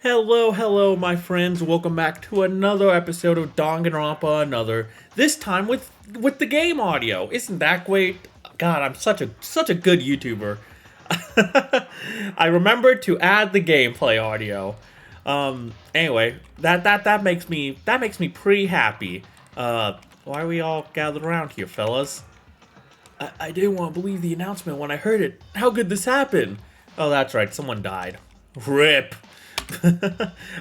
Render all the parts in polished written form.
Hello, my friends. Welcome back to another episode of Danganronpa. This time with the game audio. Isn't that great? God, I'm such a good YouTuber. I remembered to add the gameplay audio. Anyway, that makes me pretty happy. Why are we all gathered around here, fellas? I didn't want to believe the announcement when I heard it. How could this happen? Oh, that's right. Someone died. Rip.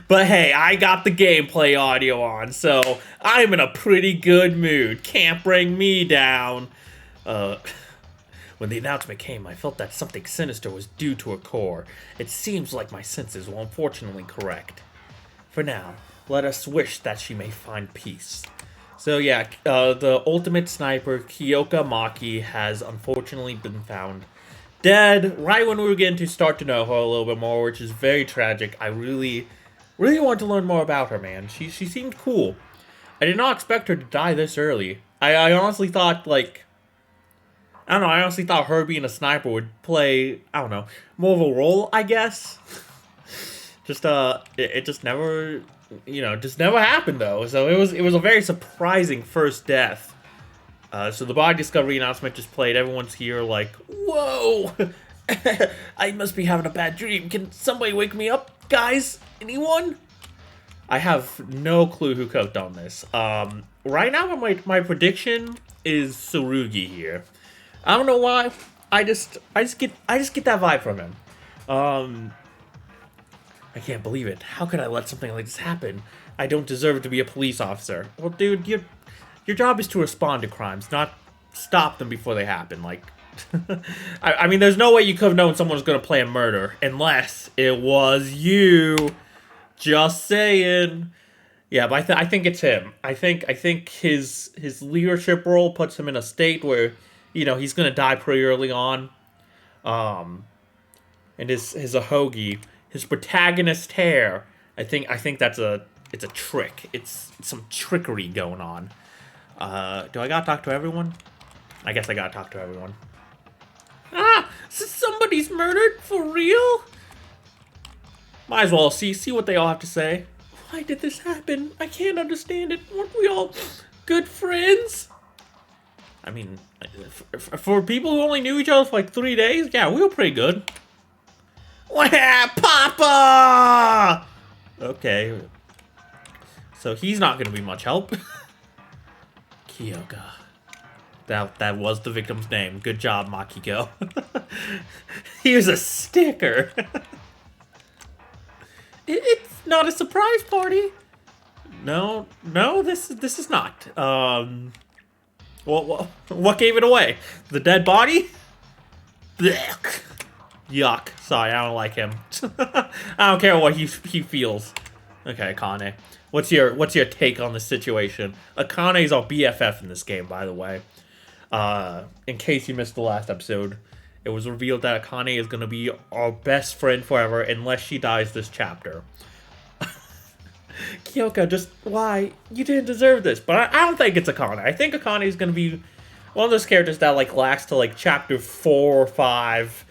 But hey, I got the gameplay audio on, so I'm in a pretty good mood. Can't bring me down. Uh, when the announcement came, I felt that something sinister was due to occur. It seems like my senses were unfortunately correct. For now, let us wish that she may find peace. So yeah, the ultimate sniper, Kyoka Maki, has unfortunately been found dead right when we were getting to start to know her a little bit more, which is very tragic. I really want to learn more about her, man. She seemed cool. I did not expect her to die this early. I honestly thought, like, I don't know, I honestly thought her being a sniper would play, I don't know, more of a role, I guess. It just never, just never happened, though. So it was a very surprising first death. So the body discovery announcement just played. Everyone's here like, whoa! I must be having a bad dream. Can somebody wake me up, guys? Anyone? I have no clue who cooked on this. Right now, my prediction is Tsurugi here. I don't know why. I just get that vibe from him. I can't believe it. How could I let something like this happen? I don't deserve to be a police officer. Well, dude, your job is to respond to crimes, not stop them before they happen. Like, I mean, there's no way you could have known someone was going to play a murder unless it was you. Just saying. Yeah, but I think it's him. I think his leadership role puts him in a state where, he's going to die pretty early on. And his ahogi, his protagonist hair. I think it's a trick. It's some trickery going on. Do I gotta talk to everyone? I guess I gotta talk to everyone. Ah! Somebody's murdered? For real? Might as well see what they all have to say. Why did this happen? I can't understand it. Weren't we all good friends? I mean, for people who only knew each other for like 3 days, yeah, we were pretty good. Wah, Papa! Okay. So he's not gonna be much help. Kyoka. That was the victim's name. Good job, Makiko. Here's a sticker. It's not a surprise party. No, this is not. What gave it away? The dead body? Blech. Yuck. Sorry, I don't like him. I don't care what he feels. Okay, Akane. What's your take on the situation? Akane's our BFF in this game, by the way. In case you missed the last episode, it was revealed that Akane is going to be our best friend forever unless she dies this chapter. Kyoka, just why? You didn't deserve this. But I don't think it's Akane. I think Akane is going to be one of those characters that like lasts to like chapter 4 or 5,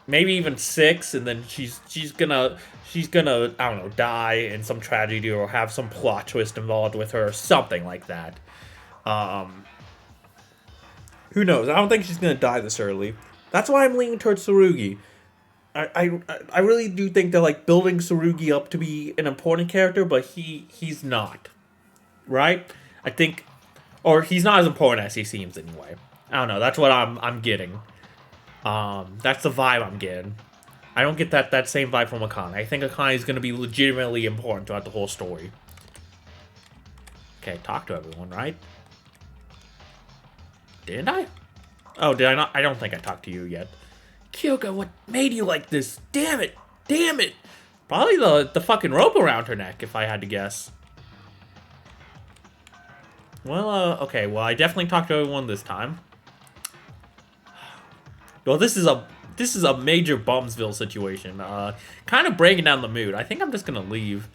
maybe even 6, and then she's gonna I don't know, die in some tragedy or have some plot twist involved with her or something like that. Who knows? I don't think she's gonna die this early. That's why I'm leaning towards Tsurugi. I really do think they're like building Tsurugi up to be an important character, but he's not. Right? I think, or he's not as important as he seems anyway. I don't know. That's what I'm getting. That's the vibe I'm getting. I don't get that same vibe from Akane. I think Akane is going to be legitimately important throughout the whole story. Okay, talk to everyone, right? Didn't I? Oh, did I not? I don't think I talked to you yet. Kyoka, what made you like this? Damn it! Probably the fucking rope around her neck, if I had to guess. Well, okay, well, I definitely talked to everyone this time. Well, this is a major Bumsville situation. Kind of breaking down the mood. I think I'm just gonna leave.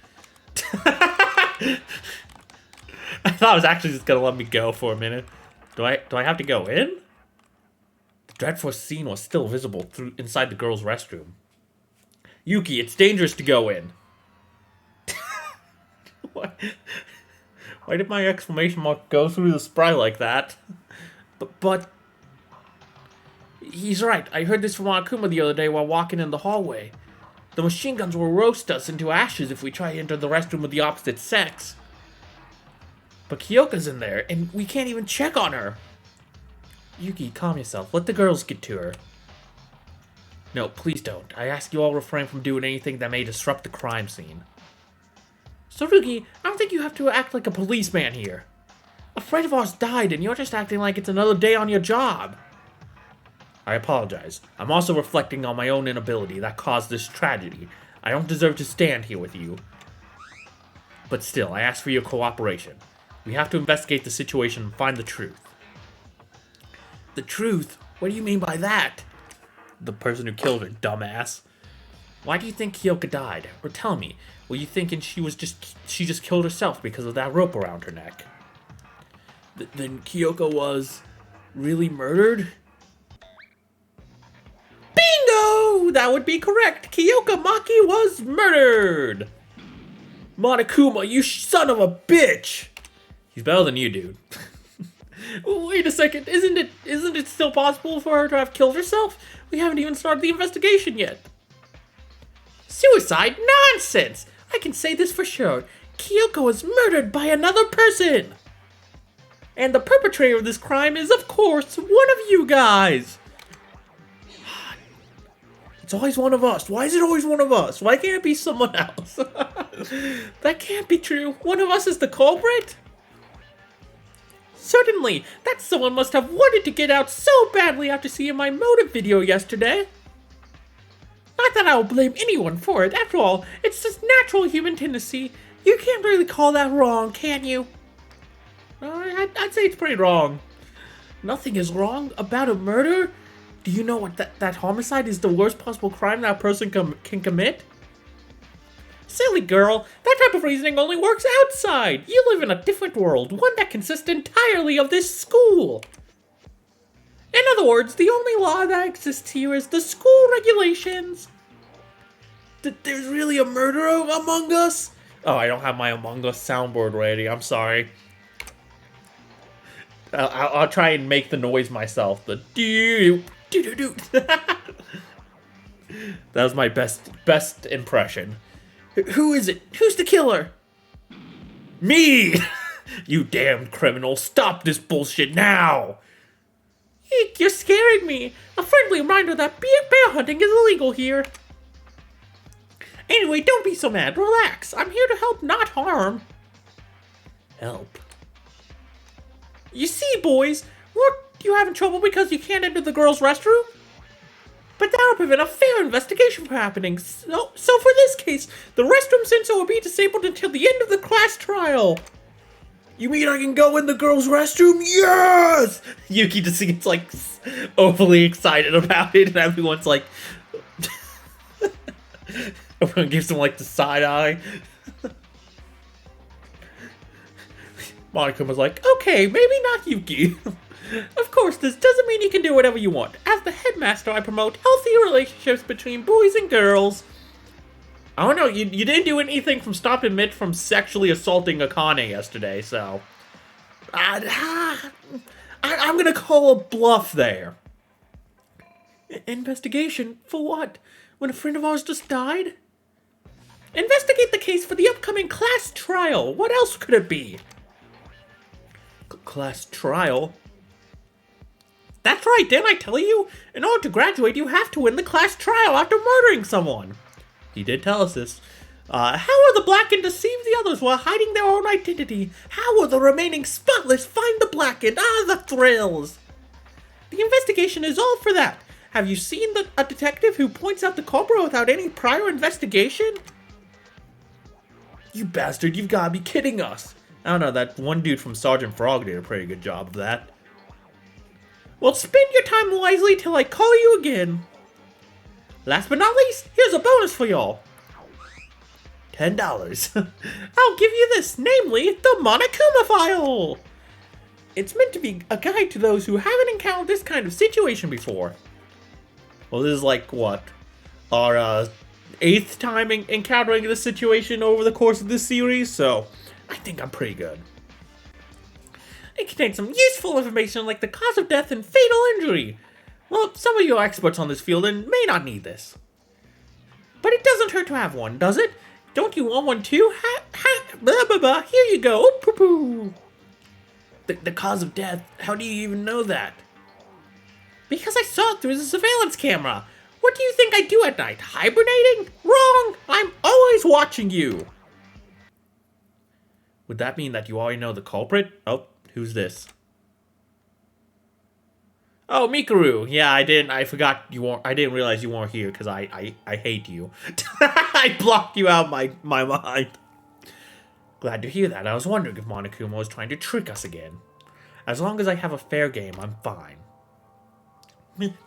I thought it was actually just gonna let me go for a minute. Do I have to go in? The dreadful scene was still visible inside the girls' restroom. Yuki, it's dangerous to go in. Why did my exclamation mark go through the sprite like that? But he's right. I heard this from Akuma the other day while walking in the hallway. The machine guns will roast us into ashes if we try to enter the restroom with the opposite sex. But Kyoka's in there, and we can't even check on her. Yuki, calm yourself. Let the girls get to her. No, please don't. I ask you all refrain from doing anything that may disrupt the crime scene. Sarugi, I don't think you have to act like a policeman here. A friend of ours died, and you're just acting like it's another day on your job. I apologize. I'm also reflecting on my own inability that caused this tragedy. I don't deserve to stand here with you. But still, I ask for your cooperation. We have to investigate the situation and find the truth. The truth? What do you mean by that? The person who killed her, dumbass. Why do you think Kyoka died? Or tell me, were you thinking she just killed herself because of that rope around her neck? Then Kyoka was really murdered? Bingo! That would be correct. Kyoka Maki was murdered. Monokuma, you son of a bitch! He's better than you, dude. Wait a second, isn't it still possible for her to have killed herself? We haven't even started the investigation yet. Suicide? Nonsense! I can say this for sure. Kyoko was murdered by another person! And the perpetrator of this crime is, of course, one of you guys! It's always one of us. Why is it always one of us? Why can't it be someone else? That can't be true. One of us is the culprit? Certainly, that someone must have wanted to get out so badly after seeing my motive video yesterday. Not that I will blame anyone for it. After all, it's just natural human tendency. You can't really call that wrong, can you? I'd say it's pretty wrong. Nothing is wrong about a murder? Do you know what that homicide is the worst possible crime that a person can commit? Silly girl, that type of reasoning only works outside. You live in a different world, one that consists entirely of this school. In other words, the only law that exists here is the school regulations. There's really a murderer among us? Oh, I don't have my Among Us soundboard ready. I'm sorry. I'll try and make the noise myself. The do. That was my best impression. Who is it? Who's the killer? Me! You damn criminal, stop this bullshit now! Eek, you're scaring me! A friendly reminder that bear hunting is illegal here. Anyway, don't be so mad. Relax. I'm here to help, not harm. Help. You see, boys, weren't you having trouble because you can't enter the girls' restroom? But that will prevent a fair investigation from happening. So for this case, the restroom sensor will be disabled until the end of the class trial. You mean I can go in the girls' restroom? Yes! Yuki just gets, like, overly excited about it, and everyone's like... Everyone gives him, like, the side eye. Monica was like, okay, maybe not Yuki. Of course, this doesn't mean you can do whatever you want. As the headmaster, I promote healthy relationships between boys and girls. I don't know, you didn't do anything from stopping Mitch from sexually assaulting Akane yesterday, so... I'm gonna call a bluff there. Investigation? For what? When a friend of ours just died? Investigate the case for the upcoming class trial. What else could it be? Class trial? That's right, didn't I tell you? In order to graduate, you have to win the class trial after murdering someone. He did tell us this. How will the Blackened deceive the others while hiding their own identity? How will the remaining spotless find the Blackened? Ah, the thrills! The investigation is all for that. Have you seen a detective who points out the culprit without any prior investigation? You bastard, you've gotta be kidding us. I don't know, that one dude from Sergeant Frog did a pretty good job of that. Well, spend your time wisely till I call you again. Last but not least, here's a bonus for y'all. $10. I'll give you this, namely, the Monokuma file. It's meant to be a guide to those who haven't encountered this kind of situation before. Well, this is like, what? Our 8th time encountering this situation over the course of this series, so I think I'm pretty good. It contains some useful information like the cause of death and fatal injury. Well, some of you are experts on this field and may not need this. But it doesn't hurt to have one, does it? Don't you want one too? Blah, blah, blah. Here you go. Oh, poo-poo. The cause of death? How do you even know that? Because I saw it through the surveillance camera. What do you think I do at night? Hibernating? Wrong! I'm always watching you! Would that mean that you already know the culprit? Oh, who's this? Oh, Mikaru. Yeah, I forgot you weren't. I didn't realize you weren't here because I hate you. I blocked you out my mind. Glad to hear that. I was wondering if Monokuma was trying to trick us again. As long as I have a fair game, I'm fine.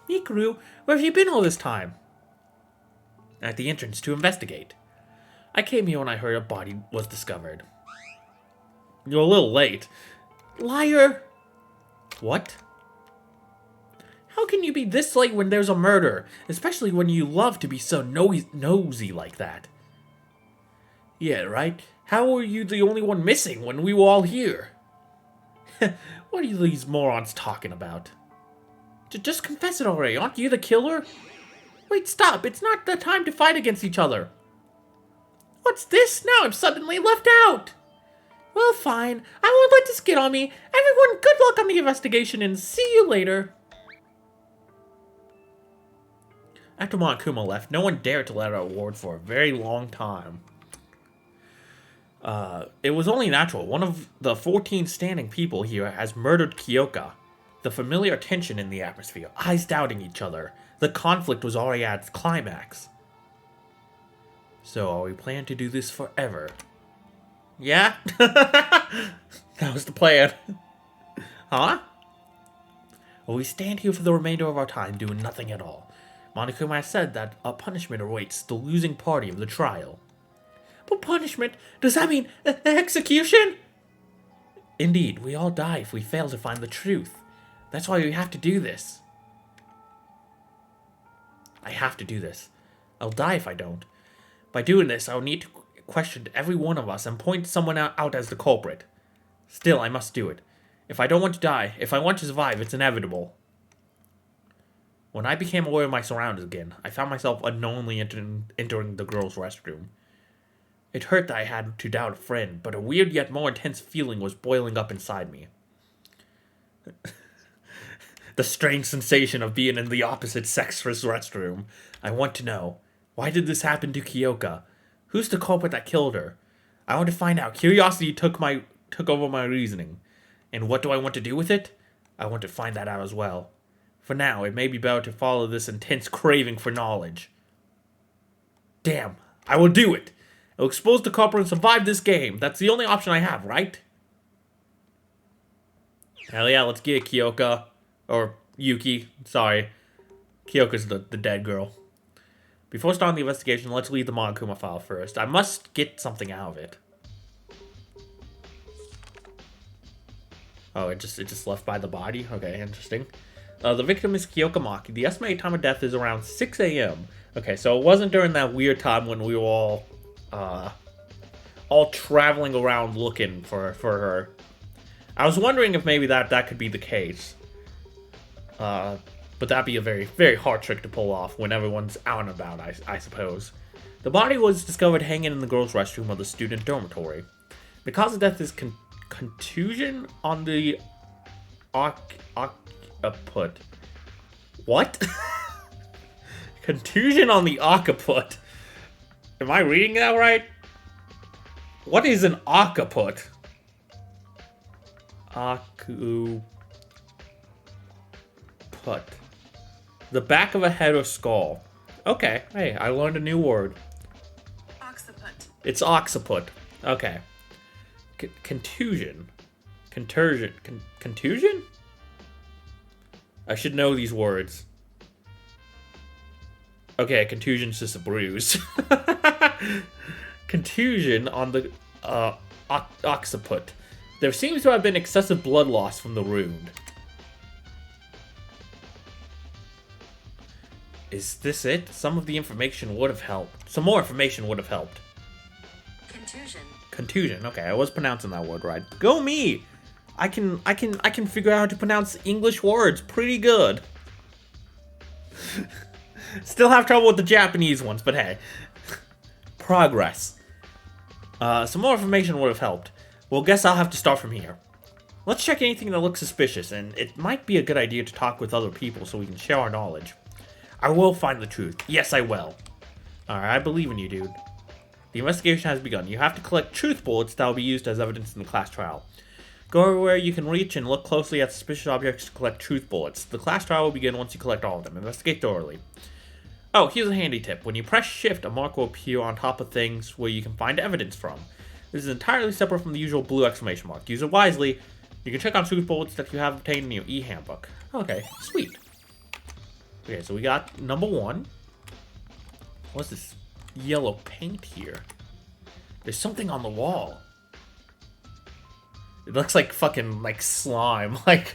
Mikaru, where have you been all this time? At the entrance to investigate. I came here when I heard a body was discovered. You're a little late. Liar! What? How can you be this late when there's a murder? Especially when you love to be so nosy like that. Yeah, right? How were you the only one missing when we were all here? What are these morons talking about? Just confess it already. Aren't you the killer? Wait, stop. It's not the time to fight against each other. What's this? Now I'm suddenly left out. Well, fine. I won't let this get on me. Everyone, good luck on the investigation and see you later. After Monokuma left, no one dared to let out a word for a very long time. It was only natural. One of the 14 standing people here has murdered Kyoka. The familiar tension in the atmosphere, eyes doubting each other. The conflict was already at its climax. So, are we planning to do this forever? Yeah? That was the plan. Huh? Well, we stand here for the remainder of our time doing nothing at all. Monokuma has said that a punishment awaits the losing party of the trial. But punishment? Does that mean execution? Indeed, we all die if we fail to find the truth. That's why we have to do this. I have to do this. I'll die if I don't. By doing this, I'll need to question every one of us and point someone out as the culprit. Still, I must do it. If I don't want to die, if I want to survive, it's inevitable. When I became aware of my surroundings again, I found myself unknowingly entering the girls' restroom. It hurt that I had to doubt a friend, but a weird yet more intense feeling was boiling up inside me. The strange sensation of being in the opposite sex's restroom. I want to know, why did this happen to Kyoka? Who's the culprit that killed her? I want to find out. Curiosity took over my reasoning. And what do I want to do with it? I want to find that out as well. For now, it may be better to follow this intense craving for knowledge. Damn, I will do it. I'll expose the culprit and survive this game. That's the only option I have, right? Hell yeah, let's get it, Kyoka. Or Yuki, sorry. Kyoka's the dead girl. Before starting the investigation, let's leave the Monokuma file first. I must get something out of it. Oh, it just left by the body? Okay, interesting. The victim is Kyoka Maki. The estimated time of death is around 6 a.m. Okay, so it wasn't during that weird time when we were all traveling around looking for her. I was wondering if maybe that could be the case. But that'd be a very, very hard trick to pull off when everyone's out and about, I suppose. The body was discovered hanging in the girls' restroom of the student dormitory. The cause of death is contusion on the occiput. What? Contusion on the occiput. Am I reading that right? What is an occiput? Occiput. The back of a head or skull. Okay, hey, I learned a new word. Occiput. It's occiput. Okay. Contusion. Contusion? I should know these words. Okay, contusion's just a bruise. Contusion on the occiput. There seems to have been excessive blood loss from the wound. Is this it? Some of the information would have helped. Some more information would have helped. Contusion. Contusion. Okay, I was pronouncing that word right. Go me! I can figure out how to pronounce English words pretty good. Still have trouble with the Japanese ones, but hey. Progress. Some more information would have helped. Well, guess I'll have to start from here. Let's check anything that looks suspicious, and it might be a good idea to talk with other people so we can share our knowledge. I will find the truth. Yes, I will. Alright, I believe in you, dude. The investigation has begun. You have to collect truth bullets that will be used as evidence in the class trial. Go everywhere you can reach and look closely at suspicious objects to collect truth bullets. The class trial will begin once you collect all of them. Investigate thoroughly. Oh, here's a handy tip. When you press shift, a mark will appear on top of things where you can find evidence from. This is entirely separate from the usual blue exclamation mark. Use it wisely. You can check on truth bullets that you have obtained in your e-handbook. Okay, sweet. Okay, so we got number 1. What's this yellow paint here? There's something on the wall. It looks like fucking, like, slime. Like,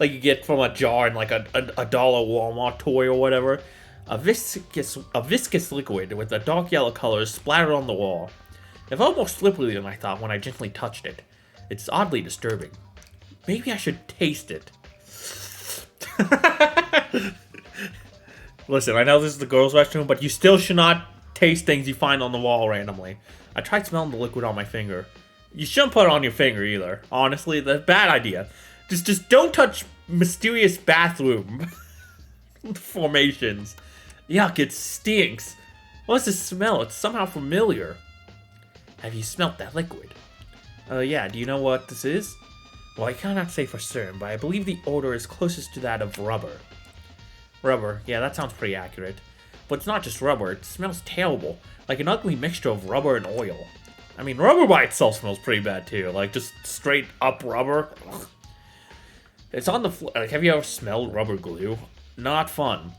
like you get from a jar in, like, a dollar Walmart toy or whatever. A viscous liquid with a dark yellow color is splattered on the wall. It felt more slippery than I thought when I gently touched it. It's oddly disturbing. Maybe I should taste it. Listen, I know this is the girls' restroom, but you still should not taste things you find on the wall randomly. I tried smelling the liquid on my finger. You shouldn't put it on your finger either. Honestly, that's a bad idea. Just don't touch mysterious bathroom formations. Yuck, it stinks. What's this smell? It's somehow familiar. Have you smelt that liquid? Yeah, do you know what this is? Well, I cannot say for certain, but I believe the odor is closest to that of rubber. Rubber, yeah, that sounds pretty accurate. But it's not just rubber, it smells terrible. Like an ugly mixture of rubber and oil. I mean, rubber by itself smells pretty bad too. Like, just straight up rubber. Ugh. It's on the floor. Like, have you ever smelled rubber glue? Not fun.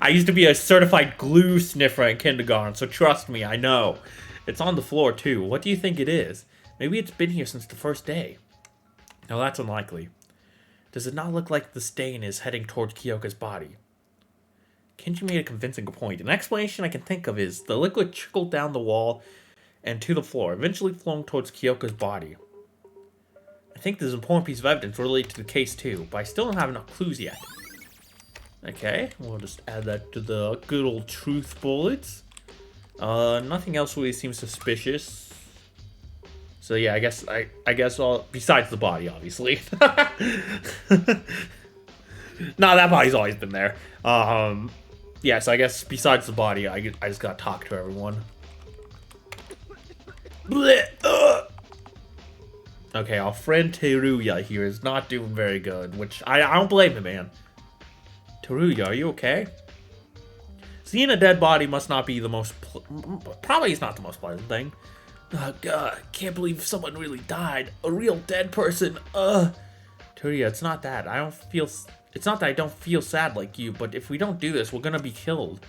I used to be a certified glue sniffer in kindergarten, so trust me, I know. It's on the floor too. What do you think it is? Maybe it's been here since the first day. No, that's unlikely. Does it not look like the stain is heading towards Kyoka's body? Kenji made a convincing point. An explanation I can think of is the liquid trickled down the wall and to the floor, eventually flowing towards Kyoka's body. I think there's an important piece of evidence related to the case too, but I still don't have enough clues yet. Okay, we'll just add that to the good old truth bullets. Nothing else really seems suspicious. So yeah, I guess all besides the body, obviously. No, that body's always been there. Yeah, so I guess besides the body, I just gotta talk to everyone. Blech, okay, our friend Teruya here is not doing very good, which I don't blame him, man. Teruya, are you okay? Seeing a dead body must not be the most... Probably it's not the most pleasant thing. Oh, God, can't believe someone really died. A real dead person. Teruya, it's not that. It's not that I don't feel sad like you, but if we don't do this, we're gonna be killed.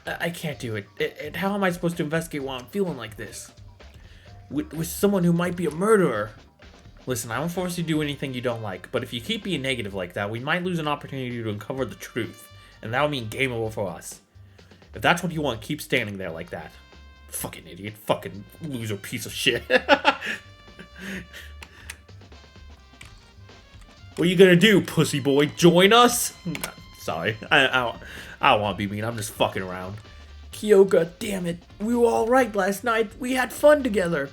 I can't do it. How am I supposed to investigate while I'm feeling like this? With someone who might be a murderer. Listen, I won't force you to do anything you don't like, but if you keep being negative like that, we might lose an opportunity to uncover the truth, and that would mean game over for us. If that's what you want, keep standing there like that. Fucking idiot. Fucking loser piece of shit. What are you gonna do, pussy boy? Join us? Sorry, I don't want to be mean, I'm just fucking around. Kyoka, damn it. We were alright last night. We had fun together.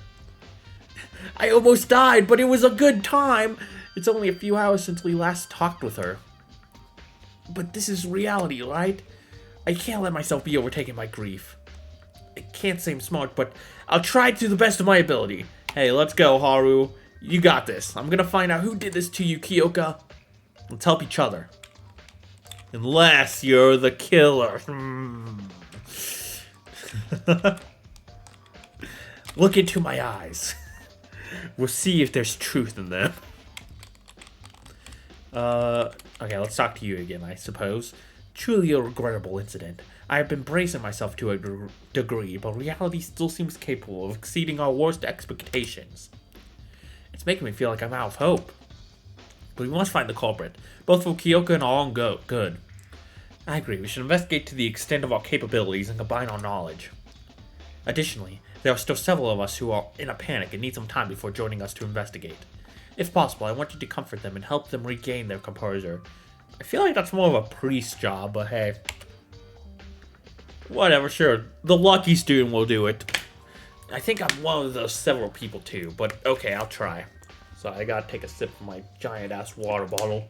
I almost died, but it was a good time. It's only a few hours since we last talked with her. But this is reality, right? I can't let myself be overtaken by grief. I can't say I'm smart, but I'll try to the best of my ability. Hey, let's go, Haru. You got this. I'm gonna find out who did this to you, Kyoka. Let's help each other. Unless you're the killer. Look into my eyes. We'll see if there's truth in them. Okay, let's talk to you again, I suppose. Truly a regrettable incident. I have been bracing myself to a degree, but reality still seems capable of exceeding our worst expectations. It's making me feel like I'm out of hope. But we must find the culprit, both for Kyoka and our own good. I agree, we should investigate to the extent of our capabilities and combine our knowledge. Additionally, there are still several of us who are in a panic and need some time before joining us to investigate. If possible, I want you to comfort them and help them regain their composure. I feel like that's more of a priest's job, but hey. Whatever, sure. The lucky student will do it. I think I'm one of those several people too, but okay, I'll try. So I gotta take a sip from my giant-ass water bottle.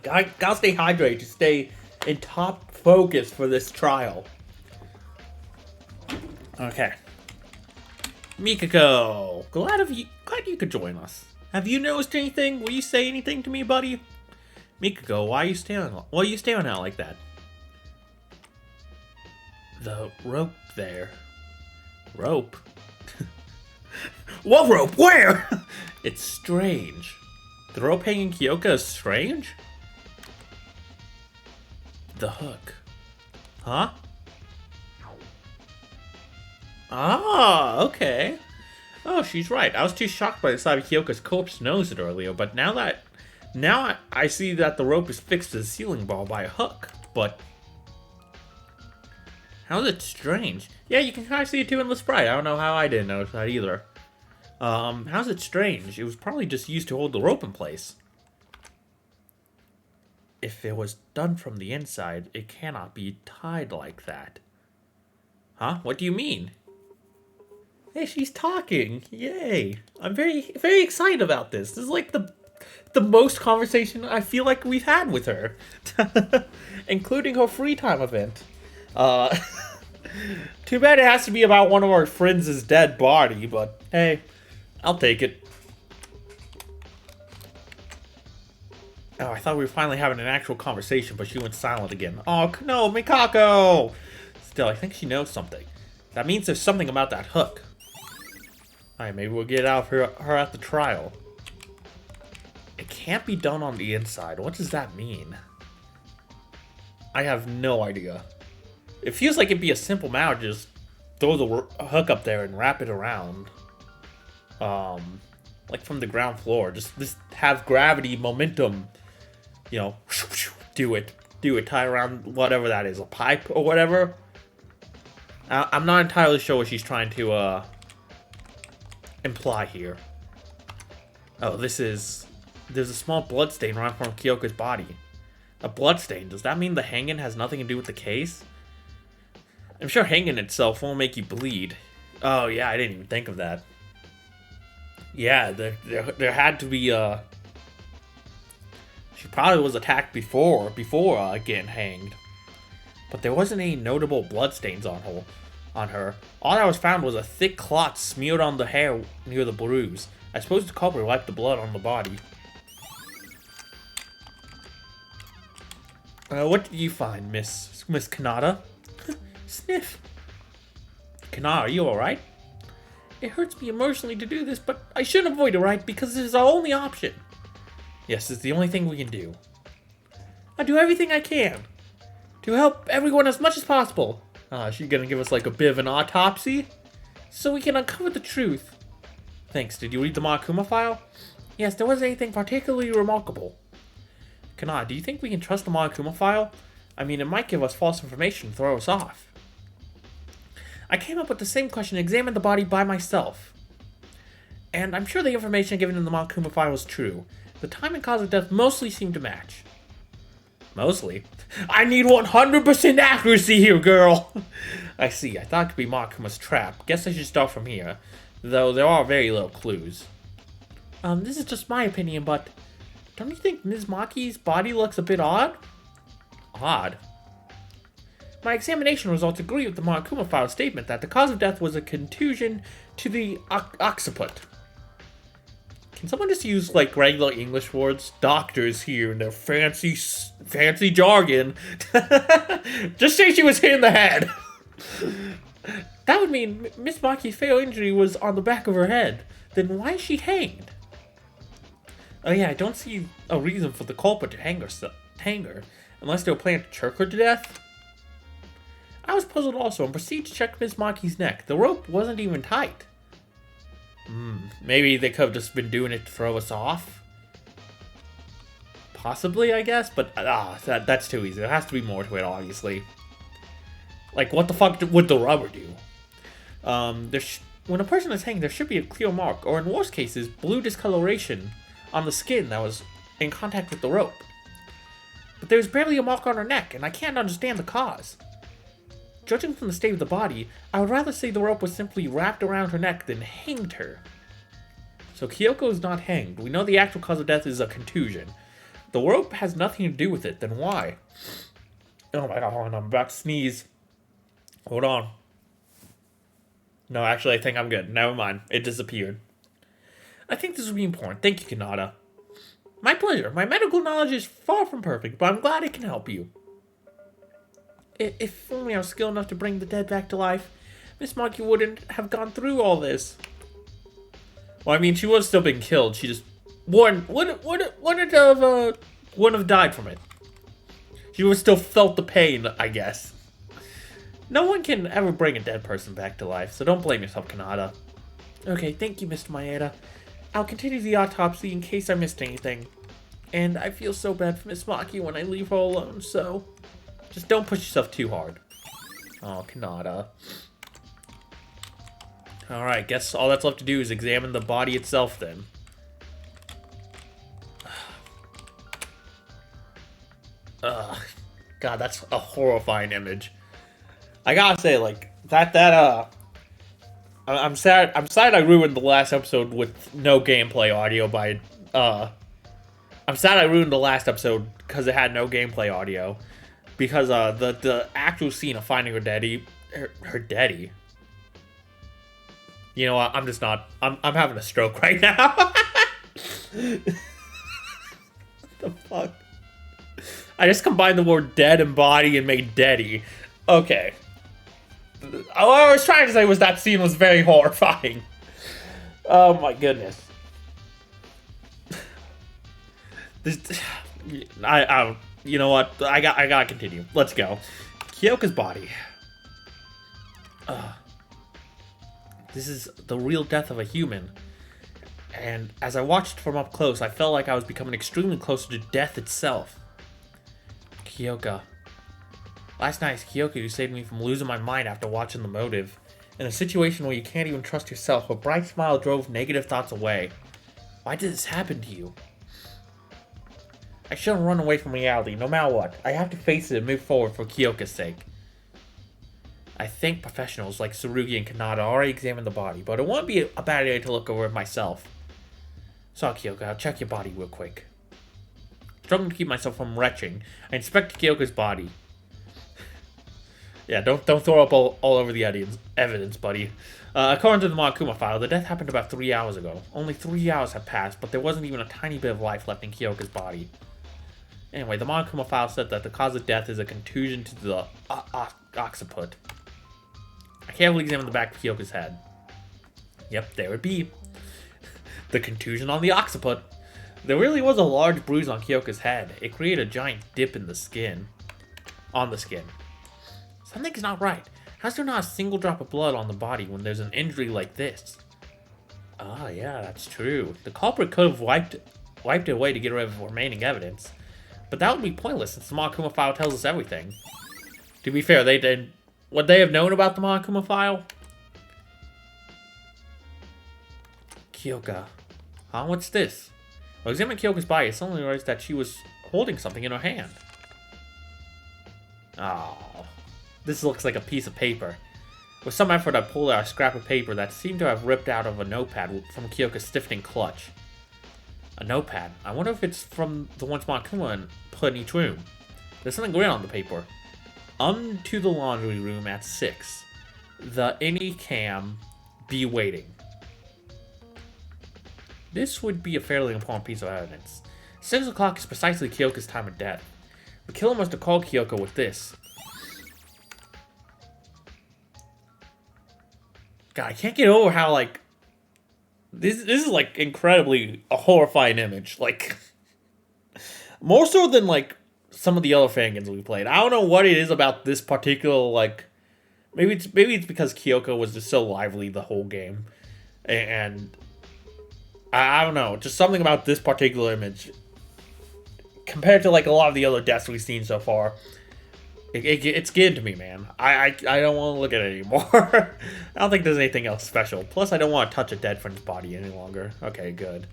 Gotta stay hydrated to stay in top focus for this trial. Okay. Mikako, glad you could join us. Have you noticed anything? Will you say anything to me, buddy? Mikako, why are you staring out like that? The rope there. Rope? What rope? Where? It's strange. The rope hanging Kyoka is strange? The hook. Huh? Ah, okay. Oh, she's right. I was too shocked by the sight of Kyoka's corpse nose it earlier, but now I see that the rope is fixed to the ceiling ball by a hook, but how's it strange? Yeah, you can kind of see it too in the sprite. I don't know how I didn't notice that either. How's it strange? It was probably just used to hold the rope in place. If it was done from the inside, it cannot be tied like that. Huh? What do you mean? Hey, she's talking. Yay. I'm very, very excited about this. This is like the most conversation I feel like we've had with her. Including her free time event. Too bad it has to be about one of our friends' dead body, but hey, I'll take it. Oh, I thought we were finally having an actual conversation, but she went silent again. Oh, no, Mikako! Still, I think she knows something. That means there's something about that hook. Alright, maybe we'll get out of her at the trial. It can't be done on the inside. What does that mean? I have no idea. It feels like it'd be a simple matter to just throw the hook up there and wrap it around. Like from the ground floor. Just have gravity, momentum, you know, do it, tie around whatever that is, a pipe or whatever. I'm not entirely sure what she's trying to imply here. Oh, there's a small bloodstain right from Kyoka's body. A bloodstain, does that mean the hanging has nothing to do with the case? I'm sure hanging itself won't make you bleed. Oh yeah, I didn't even think of that. Yeah, there had to be she probably was attacked before getting hanged. But there wasn't any notable bloodstains on her. All that was found was a thick clot smeared on the hair near the bruise. I suppose the culprit wiped the blood on the body. What did you find, Miss Kanata? Sniff. Kanata, are you alright? It hurts me emotionally to do this, but I should avoid it, right? Because this is our only option. Yes, it's the only thing we can do. I do everything I can to help everyone as much as possible. She's gonna give us like a bit of an autopsy? So we can uncover the truth. Thanks, did you read the Monokuma file? Yes, there wasn't anything particularly remarkable. Kanata, do you think we can trust the Monokuma file? I mean, it might give us false information and throw us off. I came up with the same question and examined the body by myself. And I'm sure the information given in the Monokuma file was true. The time and cause of death mostly seem to match. Mostly? I need 100% accuracy here, girl! I see, I thought it could be Monokuma's trap. Guess I should start from here. Though there are very little clues. This is just my opinion, but don't you think Ms. Maki's body looks a bit odd? Odd? My examination results agree with the Monokuma file statement that the cause of death was a contusion to the occiput. Can someone just use like regular English words? Doctors here in their fancy jargon. Just say she was hit in the head. That would mean Miss Maki's fatal injury was on the back of her head. Then why is she hanged? Oh yeah, I don't see a reason for the culprit to hang her, unless they were planning to choke her to death. I was puzzled also and proceeded to check Miss Maki's neck. The rope wasn't even tight. Maybe they could have just been doing it to throw us off. Possibly, I guess, but that's too easy. There has to be more to it, obviously. Like, what the fuck would the rubber do? When a person is hanging, there should be a clear mark, or in worst cases, blue discoloration on the skin that was in contact with the rope. But there's barely a mark on her neck, and I can't understand the cause. Judging from the state of the body, I would rather say the rope was simply wrapped around her neck than hanged her. So Kyoko is not hanged. We know the actual cause of death is a contusion. The rope has nothing to do with it, then why? Oh my god, hold on, I'm about to sneeze. Hold on. No, actually, I think I'm good. Never mind. It disappeared. I think this will be important. Thank you, Kanata. My pleasure. My medical knowledge is far from perfect, but I'm glad it can help you. If only I was skilled enough to bring the dead back to life, Miss Monkey wouldn't have gone through all this. Well, I mean, she would have still been killed. She just wouldn't have died from it. She would have still felt the pain, I guess. No one can ever bring a dead person back to life, so don't blame yourself, Kanata. Okay, thank you, Mr. Maeda. I'll continue the autopsy in case I missed anything. And I feel so bad for Miss Maki when I leave her alone, so just don't push yourself too hard. Oh, Kanata. Alright, guess all that's left to do is examine the body itself then. Ugh. God, that's a horrifying image. I gotta say, like, I'm sad I ruined the last episode with no gameplay audio by, I'm sad I ruined the last episode because it had no gameplay audio. Because, the actual scene of finding her daddy, her daddy. You know what, I'm having a stroke right now. What the fuck? I just combined the word dead and body and made daddy. Okay. All I was trying to say was that scene was very horrifying. Oh my goodness. You know what? I gotta continue. Let's go. Kyoka's body. This is the real death of a human. And as I watched from up close, I felt like I was becoming extremely closer to death itself. Kyoka. Last night, it's Kyoka who saved me from losing my mind after watching the motive. In a situation where you can't even trust yourself, a bright smile drove negative thoughts away. Why did this happen to you? I shouldn't run away from reality, no matter what. I have to face it and move forward for Kyoka's sake. I think professionals like Tsurugi and Kanata already examined the body, but it won't be a bad idea to look over it myself. So, Kyoka, I'll check your body real quick. Struggling to keep myself from retching, I inspect Kyoka's body. Yeah, don't throw up all over the evidence, buddy. According to the Monokuma file, the death happened about 3 hours ago. Only 3 hours have passed, but there wasn't even a tiny bit of life left in Kyoka's body. Anyway, the Monokuma file said that the cause of death is a contusion to the occiput. I carefully examined the back of Kyoka's head. Yep, there it be. The contusion on the occiput. There really was a large bruise on Kyoka's head. It created a giant dip in the skin. On the skin. Something's not right. How's there not a single drop of blood on the body when there's an injury like this? Ah, yeah, that's true. The culprit could have wiped it away to get rid of remaining evidence. But that would be pointless since the Monokuma file tells us everything. To be fair, would they have known about the Monokuma file? Kyoka. Huh? What's this? While examining Kyoka's body, I suddenly realized that she was holding something in her hand. Oh. This looks like a piece of paper. With some effort, I pulled out a scrap of paper that seemed to have ripped out of a notepad from Kyoka's stiffening clutch. A notepad? I wonder if it's from the ones Monokuma put in each room. There's something written on the paper. To the laundry room at 6. The any cam be waiting. This would be a fairly important piece of evidence. 6 o'clock is precisely Kyoka's time of death. The killer must have called Kyoko with this. God, I can't get over how, like, this is, like, incredibly a horrifying image. Like, more so than, like, some of the other Fangans we played. I don't know what it is about this particular, like, maybe it's because Kyoko was just so lively the whole game. And I don't know, just something about this particular image compared to like a lot of the other deaths we've seen so far, it's getting to me, man. I don't want to look at it anymore. I don't think there's anything else special. Plus, I don't want to touch a dead friend's body any longer. Okay, good.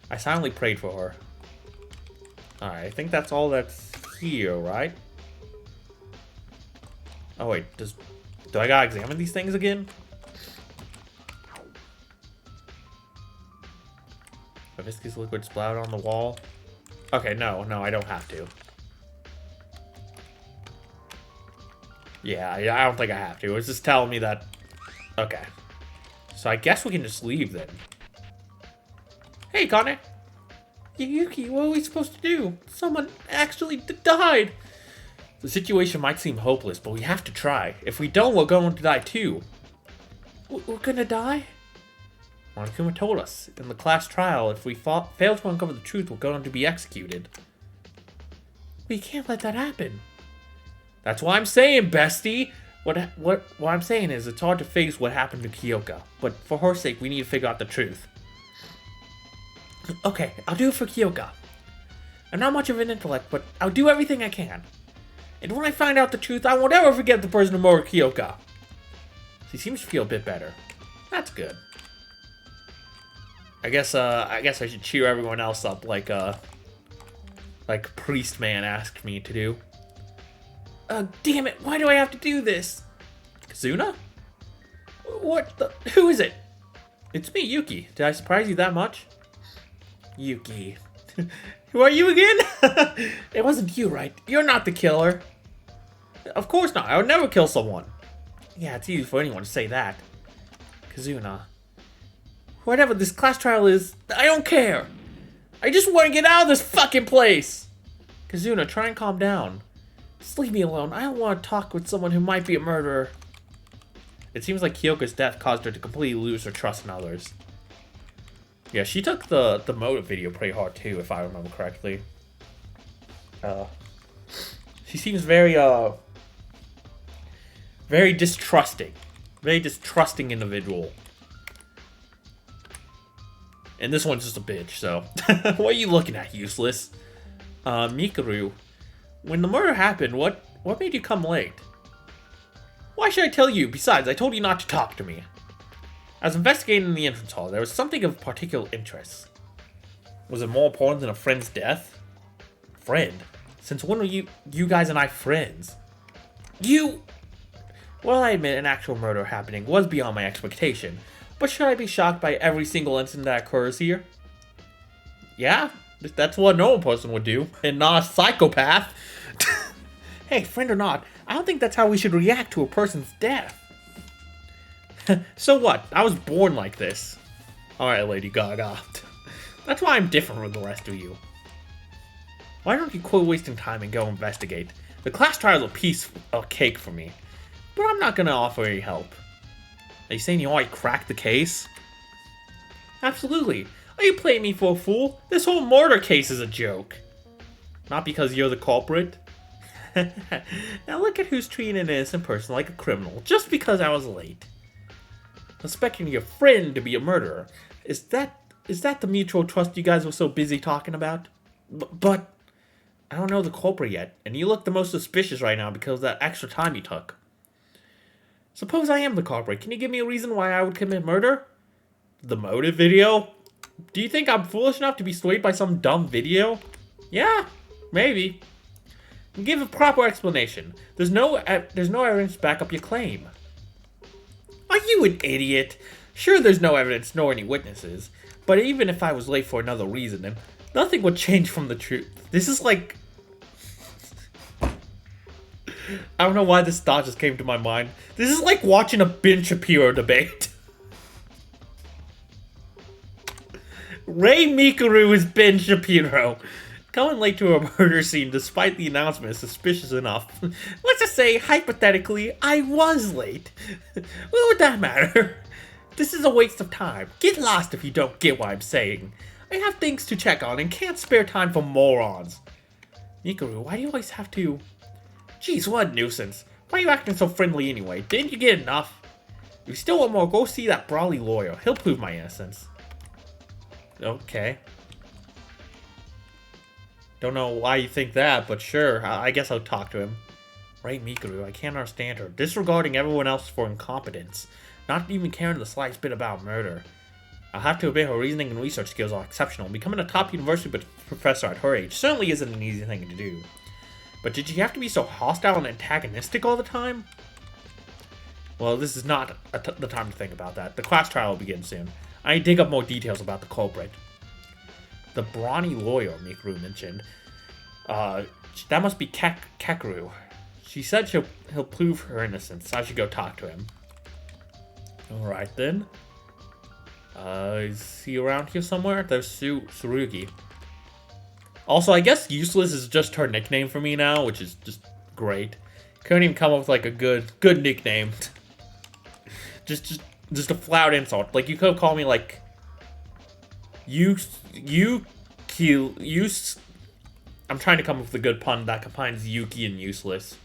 I silently prayed for her. Alright, I think that's all that's here, right? Oh wait, do I gotta examine these things again? A viscous liquid splattered on the wall. Okay, no, I don't have to. Yeah, I don't think I have to. It's just telling me that... Okay. So I guess we can just leave then. Hey, Connor! Yuki, what are we supposed to do? Someone actually died! The situation might seem hopeless, but we have to try. If we don't, we're going to die too. We're gonna die? Monokuma told us. In the class trial, if we fail to uncover the truth, we're going to be executed. We can't let that happen. That's what I'm saying, bestie! What I'm saying is, it's hard to face what happened to Kyoka. But for her sake, we need to figure out the truth. Okay, I'll do it for Kyoka. I'm not much of an intellect, but I'll do everything I can. And when I find out the truth, I won't ever forget the person who murdered Kyoka. She seems to feel a bit better. That's good. I guess I should cheer everyone else up like Priest Man asked me to do. Damn it, why do I have to do this? Kazuna? What the? Who is it? It's me, Yuki. Did I surprise you that much? Yuki. Who are you again? It wasn't you, right? You're not the killer. Of course not. I would never kill someone. Yeah, it's easy for anyone to say that. Kazuna. Whatever this class trial is, I don't care. I just want to get out of this fucking place. Kazuna, try and calm down. Just leave me alone. I don't want to talk with someone who might be a murderer. It seems like Kyoka's death caused her to completely lose her trust in others. Yeah, she took the motive video pretty hard too, if I remember correctly. She seems very distrusting. Very distrusting individual. And this one's just a bitch, so... What are you looking at, useless? Mikuru, when the murder happened, what made you come late? Why should I tell you? Besides, I told you not to talk to me. I was investigating in the entrance hall. There was something of particular interest. Was it more important than a friend's death? Friend? Since when were you guys and I friends? Well, I admit an actual murder happening was beyond my expectation. But should I be shocked by every single incident that occurs here? Yeah, that's what a normal person would do, and not a psychopath. Hey, friend or not, I don't think that's how we should react to a person's death. So what? I was born like this. Alright, Lady Gaga. That's why I'm different from the rest of you. Why don't you quit wasting time and go investigate? The class trial is a piece of cake for me, but I'm not gonna offer any help. Are you saying you already cracked the case? Absolutely. Are you playing me for a fool? This whole murder case is a joke. Not because you're the culprit. Now look at who's treating an innocent person like a criminal just because I was late. Suspecting your friend to be a murderer. Is that the mutual trust you guys were so busy talking about? But I don't know the culprit yet, and you look the most suspicious right now because of that extra time you took. Suppose I am the culprit. Can you give me a reason why I would commit murder? The motive video? Do you think I'm foolish enough to be swayed by some dumb video? Yeah, maybe. Give a proper explanation. There's no evidence to back up your claim. Are you an idiot? Sure, there's no evidence nor any witnesses, but even if I was late for another reason, then nothing would change from the truth. This is like... I don't know why this thought just came to my mind. This is like watching a Ben Shapiro debate. Ray Mikuru is Ben Shapiro. Coming late to a murder scene despite the announcement is suspicious enough. Let's just say, hypothetically, I was late. What would that matter? This is a waste of time. Get lost if you don't get what I'm saying. I have things to check on and can't spare time for morons. Mikuru, why do you always have to... Jeez, what a nuisance. Why are you acting so friendly anyway? Didn't you get enough? If you still want more, go see that brawly lawyer. He'll prove my innocence. Okay. Don't know why you think that, but sure, I guess I'll talk to him. Right, Mikuru, I can't understand her. Disregarding everyone else for incompetence. Not even caring the slightest bit about murder. I'll have to admit her reasoning and research skills are exceptional. Becoming a top university professor at her age certainly isn't an easy thing to do. But did she have to be so hostile and antagonistic all the time? Well, this is not the time to think about that. The class trial will begin soon. I need to dig up more details about the culprit. The brawny lawyer, Mikuru mentioned. That must be Kakeru. She said he'll prove her innocence. I should go talk to him. Alright then. Is he around here somewhere? There's Tsurugi. Also, I guess useless is just her nickname for me now, which is just great. Couldn't even come up with like a good nickname. just a flat insult. Like you could have called me like I'm trying to come up with a good pun that combines Yuki and useless.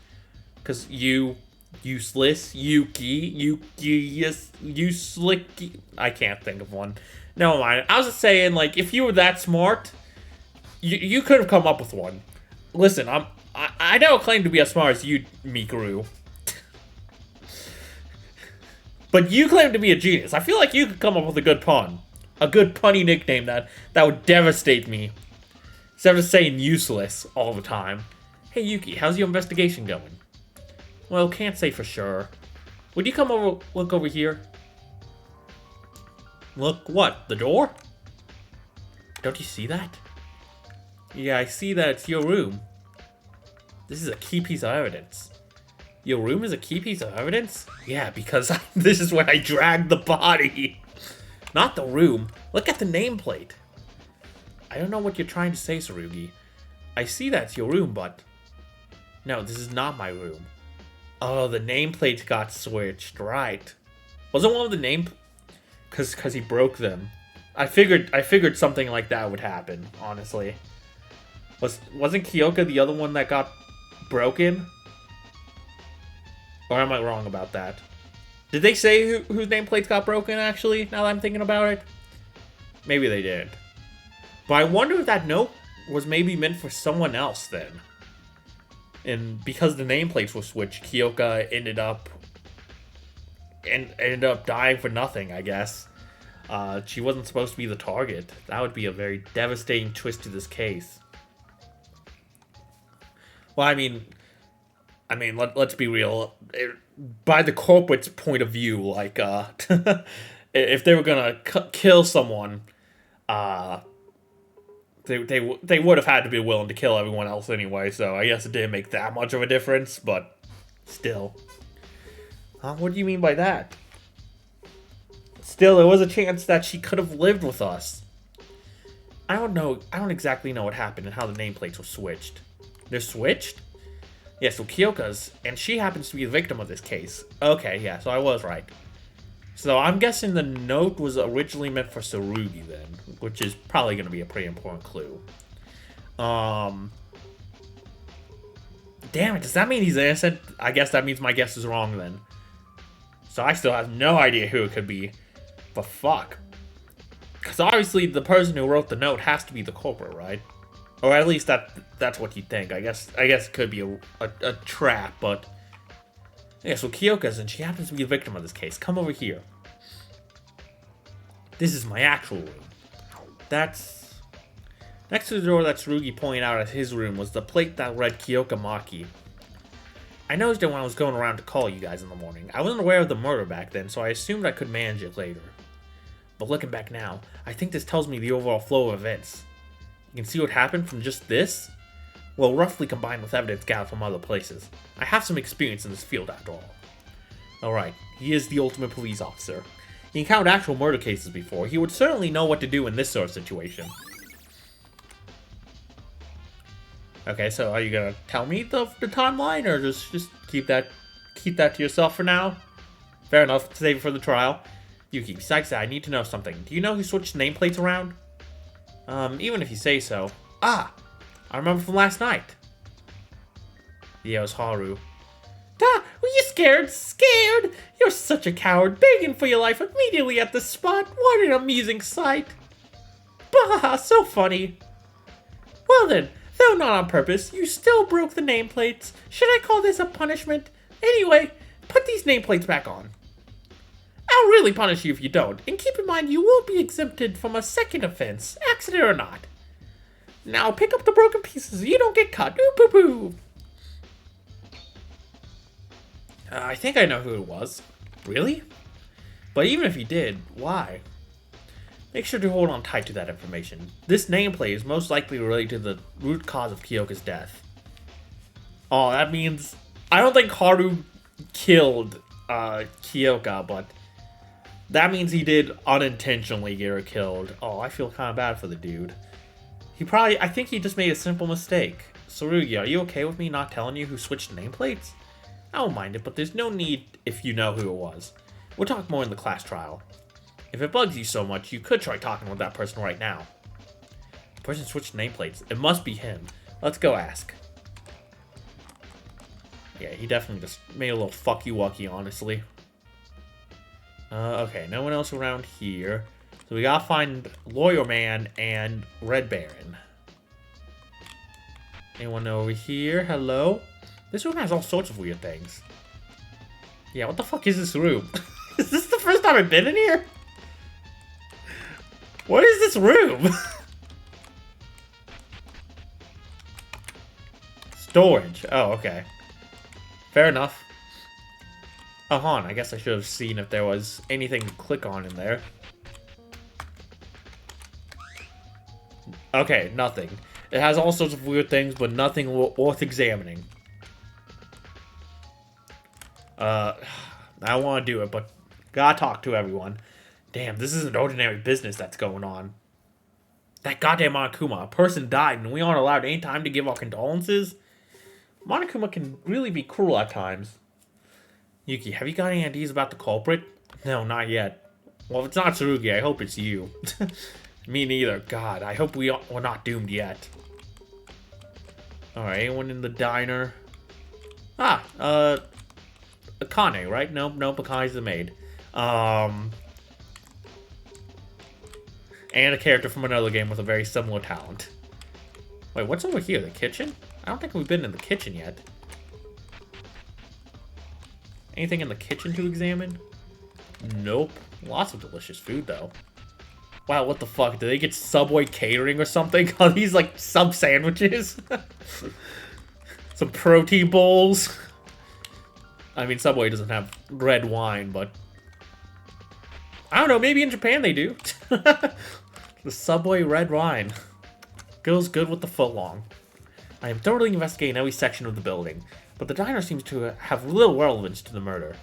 Cause useless, Yuki, useless. I can't think of one. Never mind. I was just saying, like, if you were that smart, you could have come up with one. Listen, I don't claim to be as smart as you, Mikuru. But you claim to be a genius. I feel like you could come up with a good pun. A good punny nickname that would devastate me. Instead of just saying useless all the time. Hey Yuki, how's your investigation going? Well, can't say for sure. Would you come over, look over here? Look, what? The door? Don't you see that? Yeah, I see that it's your room. This is a key piece of evidence. Your room is a key piece of evidence? Yeah, because this is where I dragged the body. Not the room. Look at the nameplate. I don't know what you're trying to say, Tsurugi. I see that's your room, but... No, this is not my room. Oh, the nameplates got switched, right. Wasn't one of the name... Cause he broke them. I figured something like that would happen, honestly. Wasn't Kyoka the other one that got broken? Or am I wrong about that? Did they say whose nameplates got broken, actually, now that I'm thinking about it? Maybe they did. But I wonder if that note was maybe meant for someone else, then. And because the nameplates were switched, Kyoka ended up dying for nothing, I guess. She wasn't supposed to be the target. That would be a very devastating twist to this case. Well, I mean, let's be real. By the culprit's point of view, like, if they were gonna kill someone, they would have had to be willing to kill everyone else anyway. So I guess it didn't make that much of a difference, but still. What do you mean by that? Still, there was a chance that she could have lived with us. I don't know. I don't exactly know what happened and how the nameplates were switched. They're switched? Yeah, so Kyoka's, and she happens to be the victim of this case. Okay, yeah, so I was right. So I'm guessing the note was originally meant for Tsurugi then, which is probably going to be a pretty important clue. Damn it, does that mean he's innocent? I guess that means my guess is wrong then. So I still have no idea who it could be. But fuck. Because obviously the person who wrote the note has to be the culprit, right? Or at least that's what you think. I guess it could be a trap, but... Yeah, so Kyoka's, and she happens to be the victim of this case. Come over here. This is my actual room. That's... Next to the door that Tsurugi pointed out as his room was the plate that read Kyoka Maki. I noticed it when I was going around to call you guys in the morning. I wasn't aware of the murder back then, so I assumed I could manage it later. But looking back now, I think this tells me the overall flow of events. You can see what happened from just this? Well, roughly combined with evidence gathered from other places. I have some experience in this field after all. Alright, he is the ultimate police officer. He encountered actual murder cases before. He would certainly know what to do in this sort of situation. Okay, so are you gonna tell me the timeline, or just keep that to yourself for now? Fair enough, save it for the trial. Yuki, besides that, I need to know something. Do you know who switched nameplates around? Even if you say so. Ah! I remember from last night. Yeah, it was Haru. Were you scared? Scared? You're such a coward, begging for your life immediately at the spot. What an amusing sight. Bah, so funny. Well then, Though not on purpose, you still broke the nameplates. Should I call this a punishment? Anyway, put these nameplates back on. I'll really punish you if you don't, and keep in mind you won't be exempted from a second offense, accident or not. Now pick up the broken pieces so you don't get caught. Ooh, poo poo. I think I know who it was. Really? But even if you did, why? Make sure to hold on tight to that information. This nameplate is most likely related to the root cause of Kyoka's death. Oh, that means... I don't think Haru killed Kyoka, but... that means he did unintentionally get her killed. Oh, I feel kind of bad for the dude. I think he just made a simple mistake. Tsurugi, are you okay with me not telling you who switched nameplates? I don't mind it, but there's no need if you know who it was. We'll talk more in the class trial. If it bugs you so much, you could try talking with that person right now. The person switched nameplates. It must be him. Let's go ask. Yeah, he definitely just made a little fucky-wucky, honestly. Okay, no one else around here. So we gotta find Lawyer Man and Red Baron. Anyone over here? Hello? This room has all sorts of weird things. Yeah, what the fuck is this room? Is this the first time I've been in here? What is this room? Storage. Oh, okay. Fair enough. Oh, hold on. I guess I should have seen if there was anything to click on in there. Okay, nothing. It has all sorts of weird things, but nothing worth examining. I want to do it, but gotta talk to everyone. Damn, this isn't ordinary business that's going on. That goddamn Monokuma, a person died and we aren't allowed any time to give our condolences? Monokuma can really be cruel at times. Yuki, have you got any ideas about the culprit? No, not yet. Well, if it's not Tsurugi, I hope it's you. Me neither. God, I hope we're not doomed yet. Alright, anyone in the diner? Akane, right? Nope, Akane's the maid. And a character from another game with a very similar talent. Wait, what's over here? The kitchen? I don't think we've been in the kitchen yet. Anything in the kitchen to examine? Nope. Lots of delicious food, though. Wow, what the fuck? Did they get Subway catering or something? Are these, like, sub sandwiches? Some protein bowls? I mean, Subway doesn't have red wine, but... I don't know, maybe in Japan they do. The Subway red wine. Goes good with the footlong. I am thoroughly investigating every section of the building, but the diner seems to have little relevance to the murder.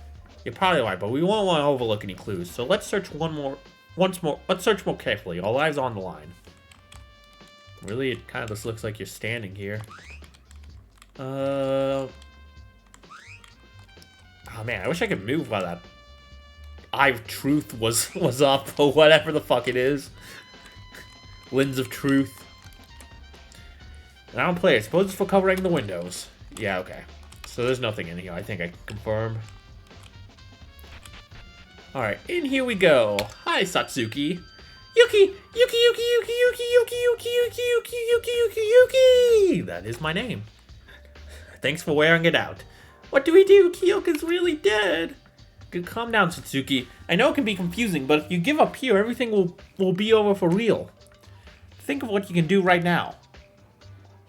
You're probably right, but we won't want to overlook any clues, so let's search let's search more carefully. All lives on the line. Really, it kind of just looks like you're standing here. Oh man, I wish I could move while that Eye of Truth was up, or whatever the fuck it is. Lens of Truth. And I don't play it. I suppose it's for covering the windows. Yeah, okay. So there's nothing in here. I think I can confirm. Alright, in here we go. Hi, Satsuki. Yuki! Yuki! That is my name. Thanks for wearing it out. What do we do? Kyoka's really dead. Calm down, Satsuki. I know it can be confusing, but if you give up here, everything will be over for real. Think of what you can do right now.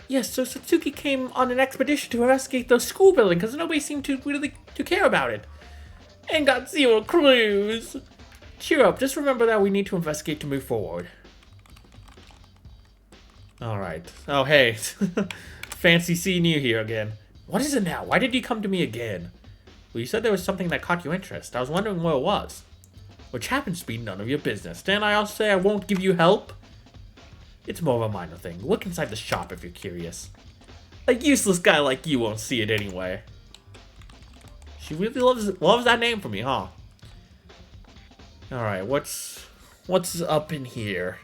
Yes, so Satsuki came on an expedition to investigate the school building because nobody seemed to really care about it. And got 0 clues. Cheer up, just remember that we need to investigate to move forward. Alright. Oh, hey. Fancy seeing you here again. What is it now? Why did you come to me again? Well, you said there was something that caught your interest. I was wondering what it was. Which happens to be none of your business. Didn't I also say I won't give you help? It's more of a minor thing. Look inside the shop if you're curious. A useless guy like you won't see it anyway. She really loves that name for me, huh? Alright, what's up in here?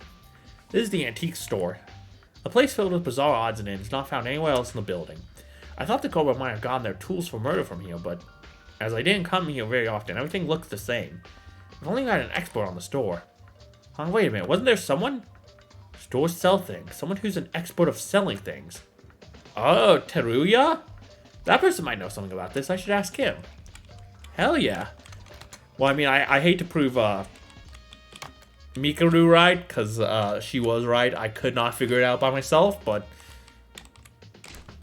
This is the antique store. A place filled with bizarre odds and ends not found anywhere else in the building. I thought the Cobra might have gotten their tools for murder from here, but as I didn't come here very often, everything looks the same. I've only got an expert on the store. Huh, wait a minute, wasn't there someone? Stores sell things. Someone who's an expert of selling things. Oh, Teruya? That person might know something about this. I should ask him. Hell yeah. Well, I mean, I hate to prove Mikaru right, because she was right. I could not figure it out by myself, but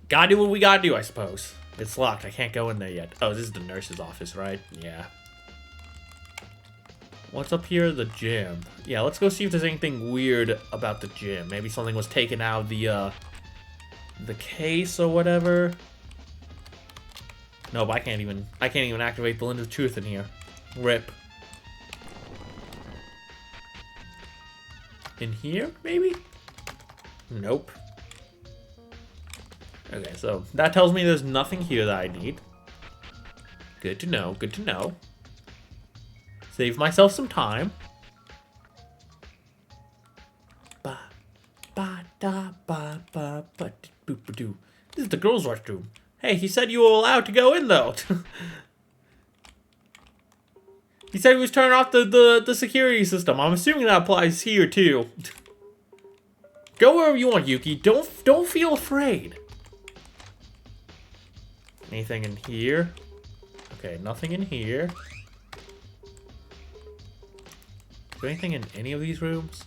gotta do what we gotta do, I suppose. It's locked. I can't go in there yet. Oh, this is the nurse's office, right? Yeah. What's up here? The gym. Yeah, let's go see if there's anything weird about the gym. Maybe something was taken out of the case or whatever. No, but I can't even activate the lens of truth in here. Rip. In here, maybe? Nope. Okay, so that tells me there's nothing here that I need. Good to know, good to know. Save myself some time. Ba ba da ba ba ba boop ba doo. This is the girls' restroom. Hey, he said you were allowed to go in though. He said he was turning off the security system. I'm assuming that applies here too. Go wherever you want, Yuki. Don't feel afraid. Anything in here? Okay, nothing in here. Is there anything in any of these rooms?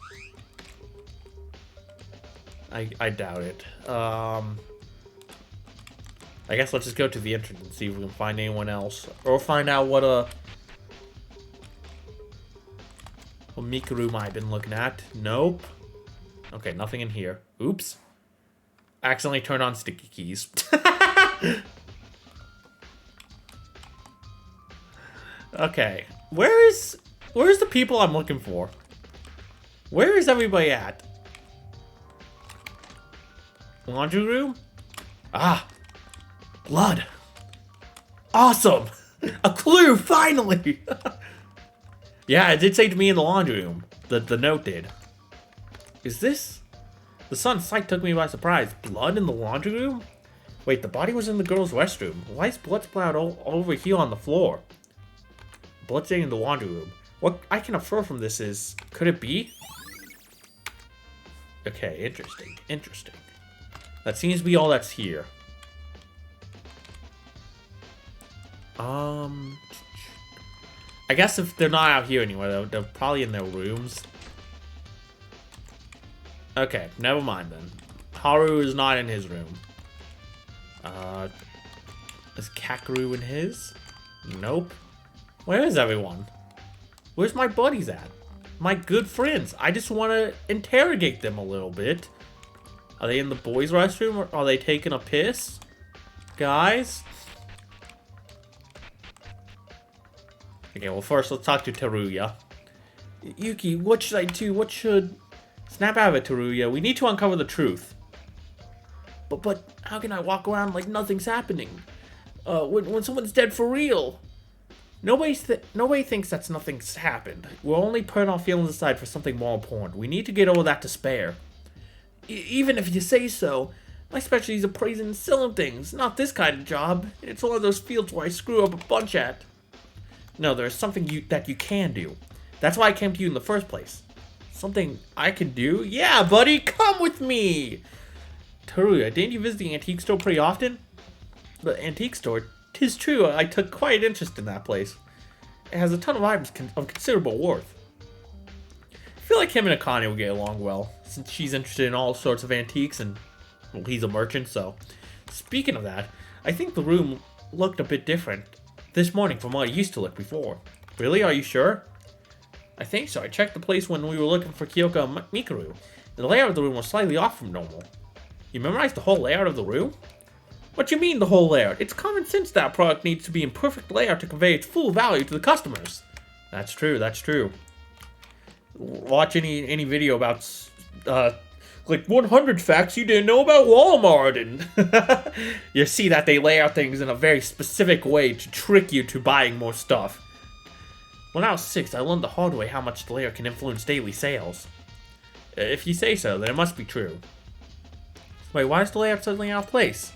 I doubt it. I guess let's just go to the entrance and see if we can find anyone else. Or find out what Mikaru might have been looking at. Nope. Okay, nothing in here. Oops. Accidentally turned on sticky keys. Okay. Where's the people I'm looking for? Where is everybody at? Laundry room? Ah. Blood. Awesome. A clue, finally. Yeah, it did say to me in the laundry room. The note did. Is this? The sun's sight took me by surprise. Blood in the laundry room? Wait, the body was in the girl's restroom. Why is blood splattered all over here on the floor? Blood stain in the laundry room. What I can infer from this is, could it be? Okay, interesting. Interesting. That seems to be all that's here. I guess if they're not out here anywhere, they're probably in their rooms. Okay, never mind then. Haru is not in his room. Is Kakeru in his? Nope. Where is everyone? Where's my buddies at? My good friends. I just want to interrogate them a little bit. Are they in the boys' restroom or are they taking a piss? Guys? Okay, well first let's talk to Teruya. Yuki, what should I do? What should... Snap out of it, Teruya. We need to uncover the truth. But how can I walk around like nothing's happening? When someone's dead for real? Nobody thinks that nothing's happened. We're only putting our feelings aside for something more important. We need to get over that despair. Even if you say so, my specialty is appraising and selling things. Not this kind of job. It's one of those fields where I screw up a bunch at. No, there's something that you can do. That's why I came to you in the first place. Something I can do? Yeah, buddy, come with me! Teruya, didn't you visit the antique store pretty often? The antique store? 'Tis true, I took quite an interest in that place. It has a ton of items of considerable worth. I feel like him and Akane will get along well, since she's interested in all sorts of antiques and, well, he's a merchant, so. Speaking of that, I think the room looked a bit different this morning from what it used to look before. Really? Are you sure? I think so. I checked the place when we were looking for Kyoka and Mikaru. The layout of the room was slightly off from normal. You memorized the whole layout of the room? What do you mean the whole layout? It's common sense that product needs to be in perfect layout to convey its full value to the customers. That's true, that's true. Watch any video about, like 100 facts you didn't know about Walmart, and you see that they lay out things in a very specific way to trick you to buying more stuff. When I was 6, I learned the hard way how much the layout can influence daily sales. If you say so, then it must be true. Wait, why is the layout suddenly out of place?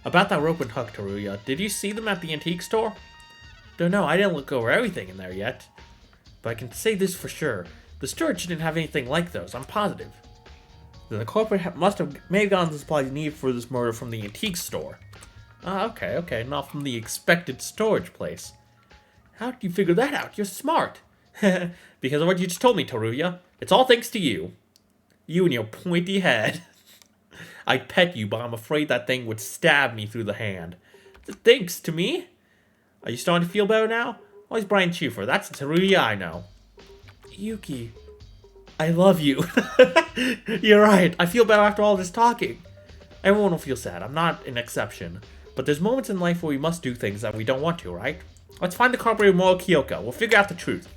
About that rope and hook, Teruya, did you see them at the antique store? Don't know, I didn't look over everything in there yet. But I can say this for sure. The storage didn't have anything like those, I'm positive. Then the culprit may have gotten the supplies needed for this murder from the antique store. Ah, okay, not from the expected storage place. How did you figure that out? You're smart. Because of what you just told me, Teruya. It's all thanks to you. You and your pointy head. I'd pet you, but I'm afraid that thing would stab me through the hand. Thanks to me? Are you starting to feel better now? Always bright and cheerful. That's the Teruya I know. Yuki, I love you. You're right. I feel better after all this talking. Everyone will feel sad. I'm not an exception. But there's moments in life where we must do things that we don't want to, right? Let's find the culprit of Moro Kyoko. We'll figure out the truth.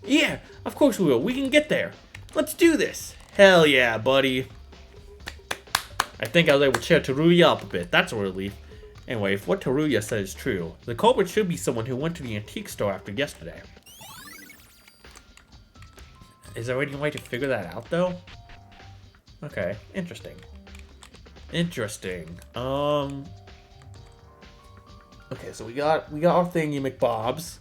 Yeah, of course we will. We can get there. Let's do this. Hell yeah, buddy. I think I was able to cheer Teruya up a bit. That's a relief. Anyway, if what Teruya said is true, the culprit should be someone who went to the antique store after yesterday. Is there any way to figure that out, though? Okay, interesting. Okay, so we got our thingy McBobs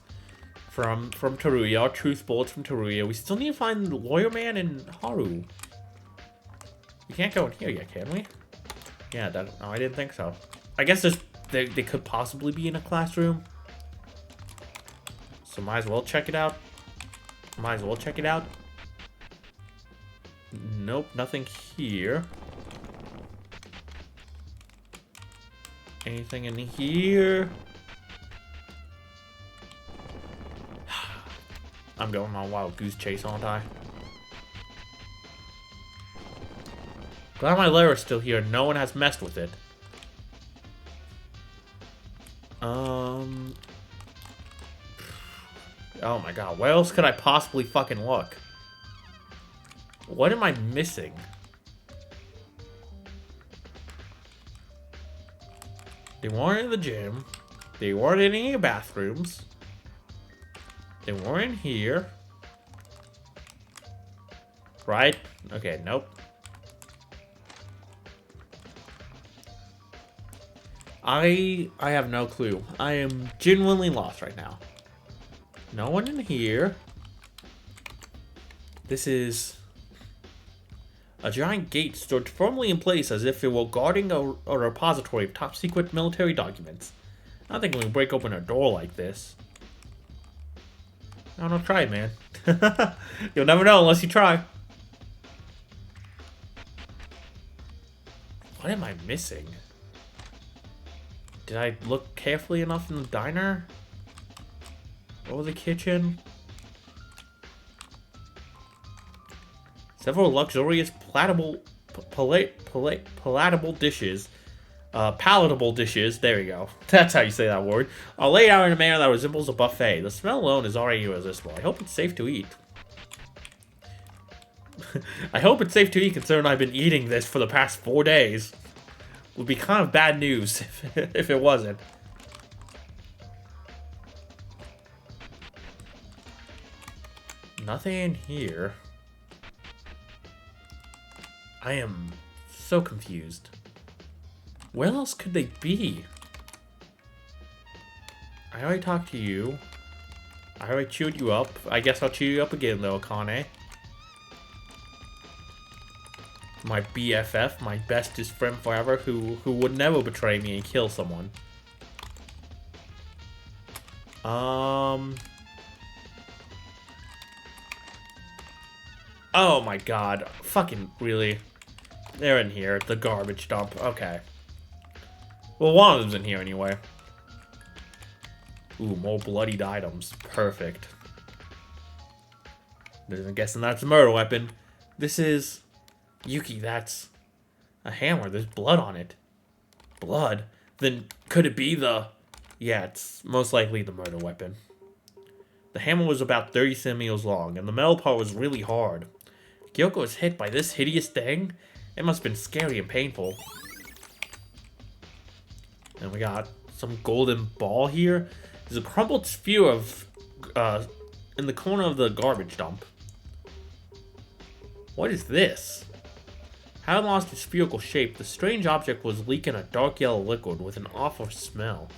from Teruya, our truth bullets from Teruya. We still need to find the lawyer man and Haru. We can't go in here yet, can we? Yeah, no, I didn't think so. I guess they could possibly be in a classroom. So might as well check it out. Nope, nothing here. Anything in here? I'm going on a wild goose chase, aren't I? Glad my lair is still here. No one has messed with it. Oh my god, where else could I possibly fucking look? What am I missing? They weren't in the gym. They weren't in any bathrooms. They weren't here. Right? Okay, nope. I have no clue. I am genuinely lost right now. No one in here. This is a giant gate stood firmly in place as if it were guarding a repository of top secret military documents. I don't think we can break open a door like this. I don't know, try it, man. You'll never know unless you try. What am I missing? Did I look carefully enough in the diner? Or the kitchen? Several luxurious palatable dishes. Palatable dishes, there we go. That's how you say that word. Are laid out in a manner that resembles a buffet. The smell alone is already irresistible. I hope it's safe to eat. I hope it's safe to eat considering I've been eating this for the past 4 days. Would be kind of bad news if it wasn't. Nothing in here. I am so confused. Where else could they be? I already talked to you. I already chewed you up. I guess I'll chew you up again though, Akane. My BFF, my bestest friend forever, who would never betray me and kill someone. Oh my god. Fucking really. They're in here. The garbage dump. Okay. Well, one of them's in here anyway. Ooh, more bloodied items. Perfect. I'm guessing that's a murder weapon. This is... Yuki, that's a hammer. There's blood on it. Blood? Then could it be the... Yeah, it's most likely the murder weapon. The hammer was about 30 centimeters long, and the metal part was really hard. Kyoko was hit by this hideous thing? It must have been scary and painful. And we got some golden ball here. There's a crumpled spew of... in the corner of the garbage dump. What is this? Having lost its spherical shape, the strange object was leaking a dark yellow liquid with an awful smell.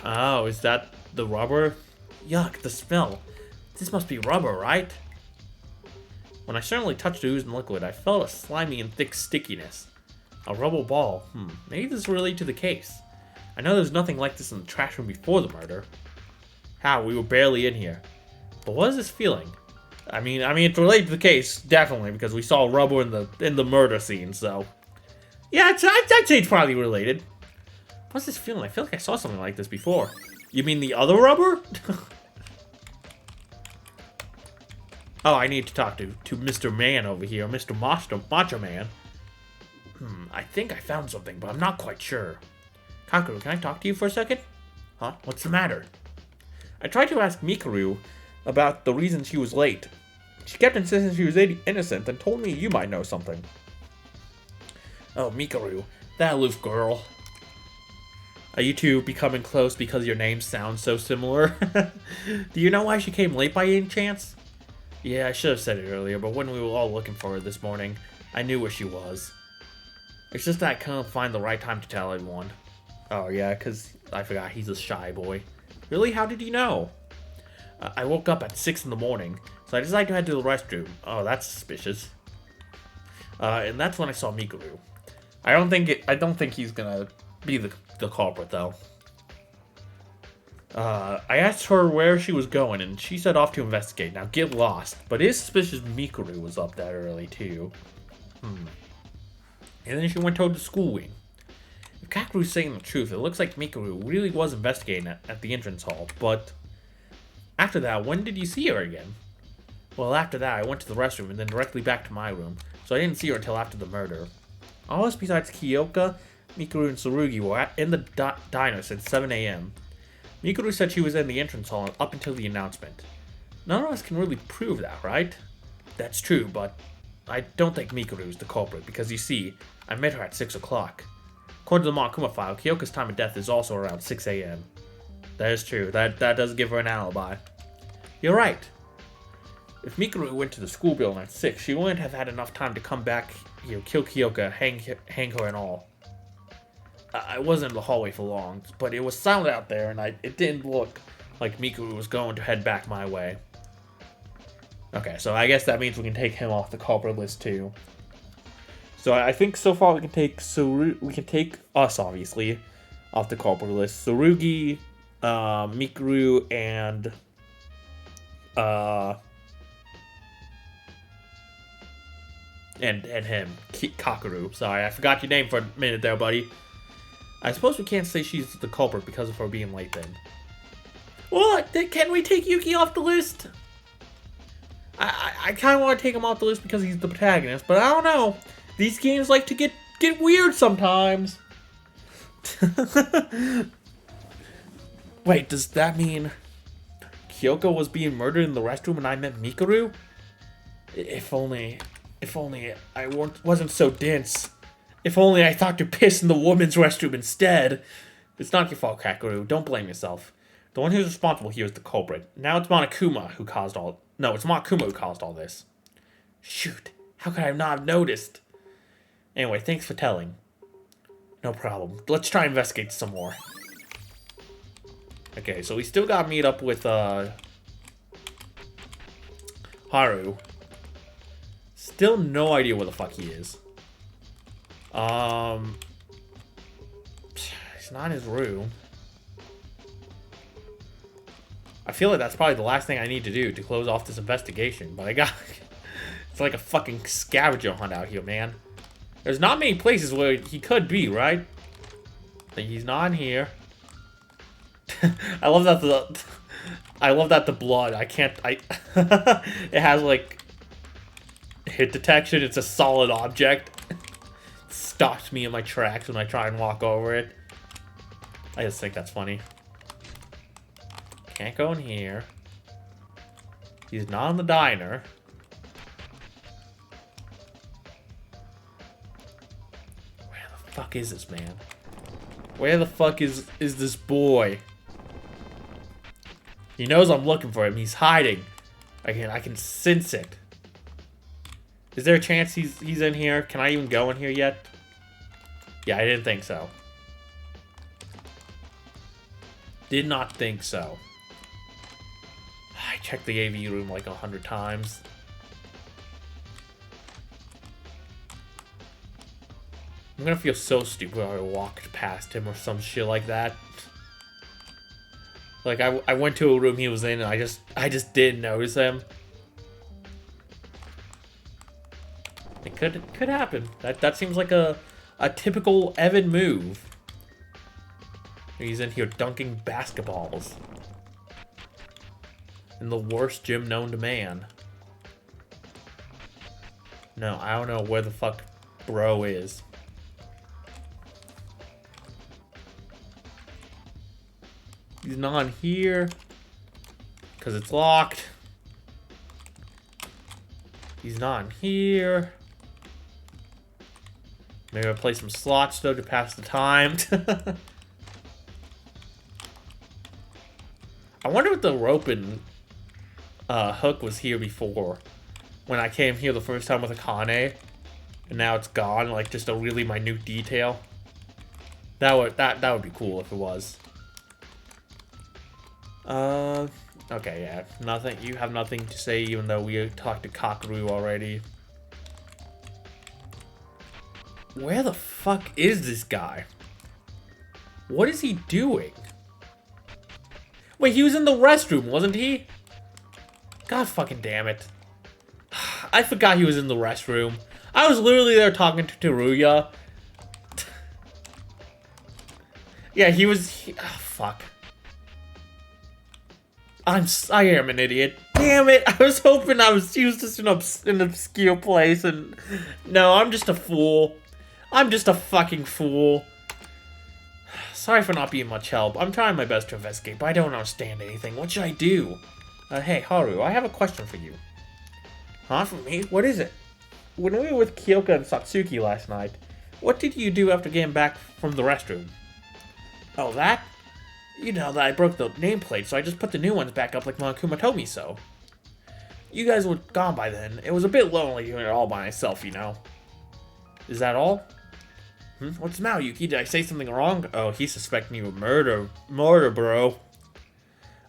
Oh, is that the rubber? Yuck, the smell. This must be rubber, right? When I certainly touched the oozing liquid, I felt a slimy and thick stickiness. A rubble ball. Maybe this is related to the case. I know there's nothing like this in the trash room before the murder. How? We were barely in here. But what is this feeling? I mean, it's related to the case, definitely, because we saw rubber in the murder scene, so... Yeah, I'd say it's probably related. What's this feeling? I feel like I saw something like this before. You mean the other rubber? Oh, I need to talk to Mr. Man over here, Mr. Macho Man. I think I found something, but I'm not quite sure. Kakeru, can I talk to you for a second? Huh? What's the matter? I tried to ask Mikaru about the reason she was late. She kept insisting she was innocent and told me you might know something. Oh, Mikaru, that aloof girl. Are you two becoming close because your names sound so similar? Do you know why she came late by any chance? Yeah, I should have said it earlier, but when we were all looking for her this morning, I knew where she was. It's just that I couldn't find the right time to tell everyone. Oh yeah, because I forgot he's a shy boy. Really? How did you know? I woke up at 6 in the morning, so I decided to head to the restroom. Oh, that's suspicious. And that's when I saw Mikaru. I don't think he's gonna be the culprit though. I asked her where she was going, and she set off to investigate. Now, get lost. But it is suspicious Mikaru was up that early, too. And then she went toward the school wing. If Kakeru's saying the truth, it looks like Mikaru really was investigating at the entrance hall. But after that, when did you see her again? Well, after that, I went to the restroom and then directly back to my room, so I didn't see her until after the murder. All else besides Kyoka, Mikaru, and Tsurugi were in the diner since 7 a.m. Mikaru said she was in the entrance hall up until the announcement. None of us can really prove that, right? That's true, but I don't think Mikaru is the culprit, because you see, I met her at 6 o'clock. According to the Monokuma file, Kyoka's time of death is also around 6 a.m. That is true. That does give her an alibi. You're right. If Mikaru went to the school building at 6, she wouldn't have had enough time to come back here, kill Kyoka, hang her and all. I wasn't in the hallway for long, but it was silent out there, and it didn't look like Mikaru was going to head back my way. Okay, so I guess that means we can take him off the culprit list too. So I think so far we can take us obviously off the culprit list. Tsurugi, Mikaru, and him, Kakeru. Sorry, I forgot your name for a minute there, buddy. I suppose we can't say she's the culprit because of her being late then. What? Can we take Yuki off the list? I kind of want to take him off the list because he's the protagonist, but I don't know. These games like to get weird sometimes. Wait, does that mean Kyoko was being murdered in the restroom and I met Mikaru? If only I wasn't so dense. If only I thought to piss in the woman's restroom instead. It's not your fault, Kakeru. Don't blame yourself. The one who's responsible here is the culprit. Now it's Monokuma who caused all... No, it's Monokuma who caused all this. Shoot. How could I not have noticed? Anyway, thanks for telling. No problem. Let's try and investigate some more. Okay, so we still gotta meet up with, Haru. Still no idea where the fuck he is. He's not in his room. I feel like that's probably the last thing I need to do to close off this investigation, but I got... It's like a fucking scavenger hunt out here, man. There's not many places where he could be, right? But he's not in here. I love that the blood, it has like hit detection. It's a solid object. Stops me in my tracks when I try and walk over it. I just think that's funny. Can't go in here. He's not in the diner. Where the fuck is this man? Where the fuck is this boy? He knows I'm looking for him. He's hiding. I can sense it. Is there a chance he's in here? Can I even go in here yet? Yeah, I didn't think so. Did not think so. I checked the AV room like 100 times. I'm gonna feel so stupid if I walked past him or some shit like that. Like, I went to a room he was in and I just didn't notice him. It could happen. That seems like a typical Evan move. He's in here dunking basketballs. In the worst gym known to man. No, I don't know where the fuck bro is. He's not here. Because it's locked. He's not in here. Maybe I'll play some slots though to pass the time. I wonder if the rope and hook was here before. When I came here the first time with Akane. And now it's gone, like just a really minute detail. That would be cool if it was. Okay, yeah. Nothing. You have nothing to say even though we talked to Kakaru already. Where the fuck is this guy? What is he doing? Wait, he was in the restroom, wasn't he? God fucking damn it. I forgot he was in the restroom. I was literally there talking to Teruya. Yeah, he was... oh, fuck. I am an idiot. Damn it! I was hoping he was just in an obscure place and... No, I'm just a fool. I'm just a fucking fool. Sorry for not being much help. I'm trying my best to investigate, but I don't understand anything. What should I do? Hey, Haru, I have a question for you. Huh? For me? What is it? When we were with Kyoka and Satsuki last night, what did you do after getting back from the restroom? Oh, that? You know that I broke the nameplate, so I just put the new ones back up like Monokuma told me so. You guys were gone by then. It was a bit lonely doing it all by myself, you know. Is that all? What's the matter, Yuki? Did I say something wrong? Oh, he's suspecting you of murder, bro.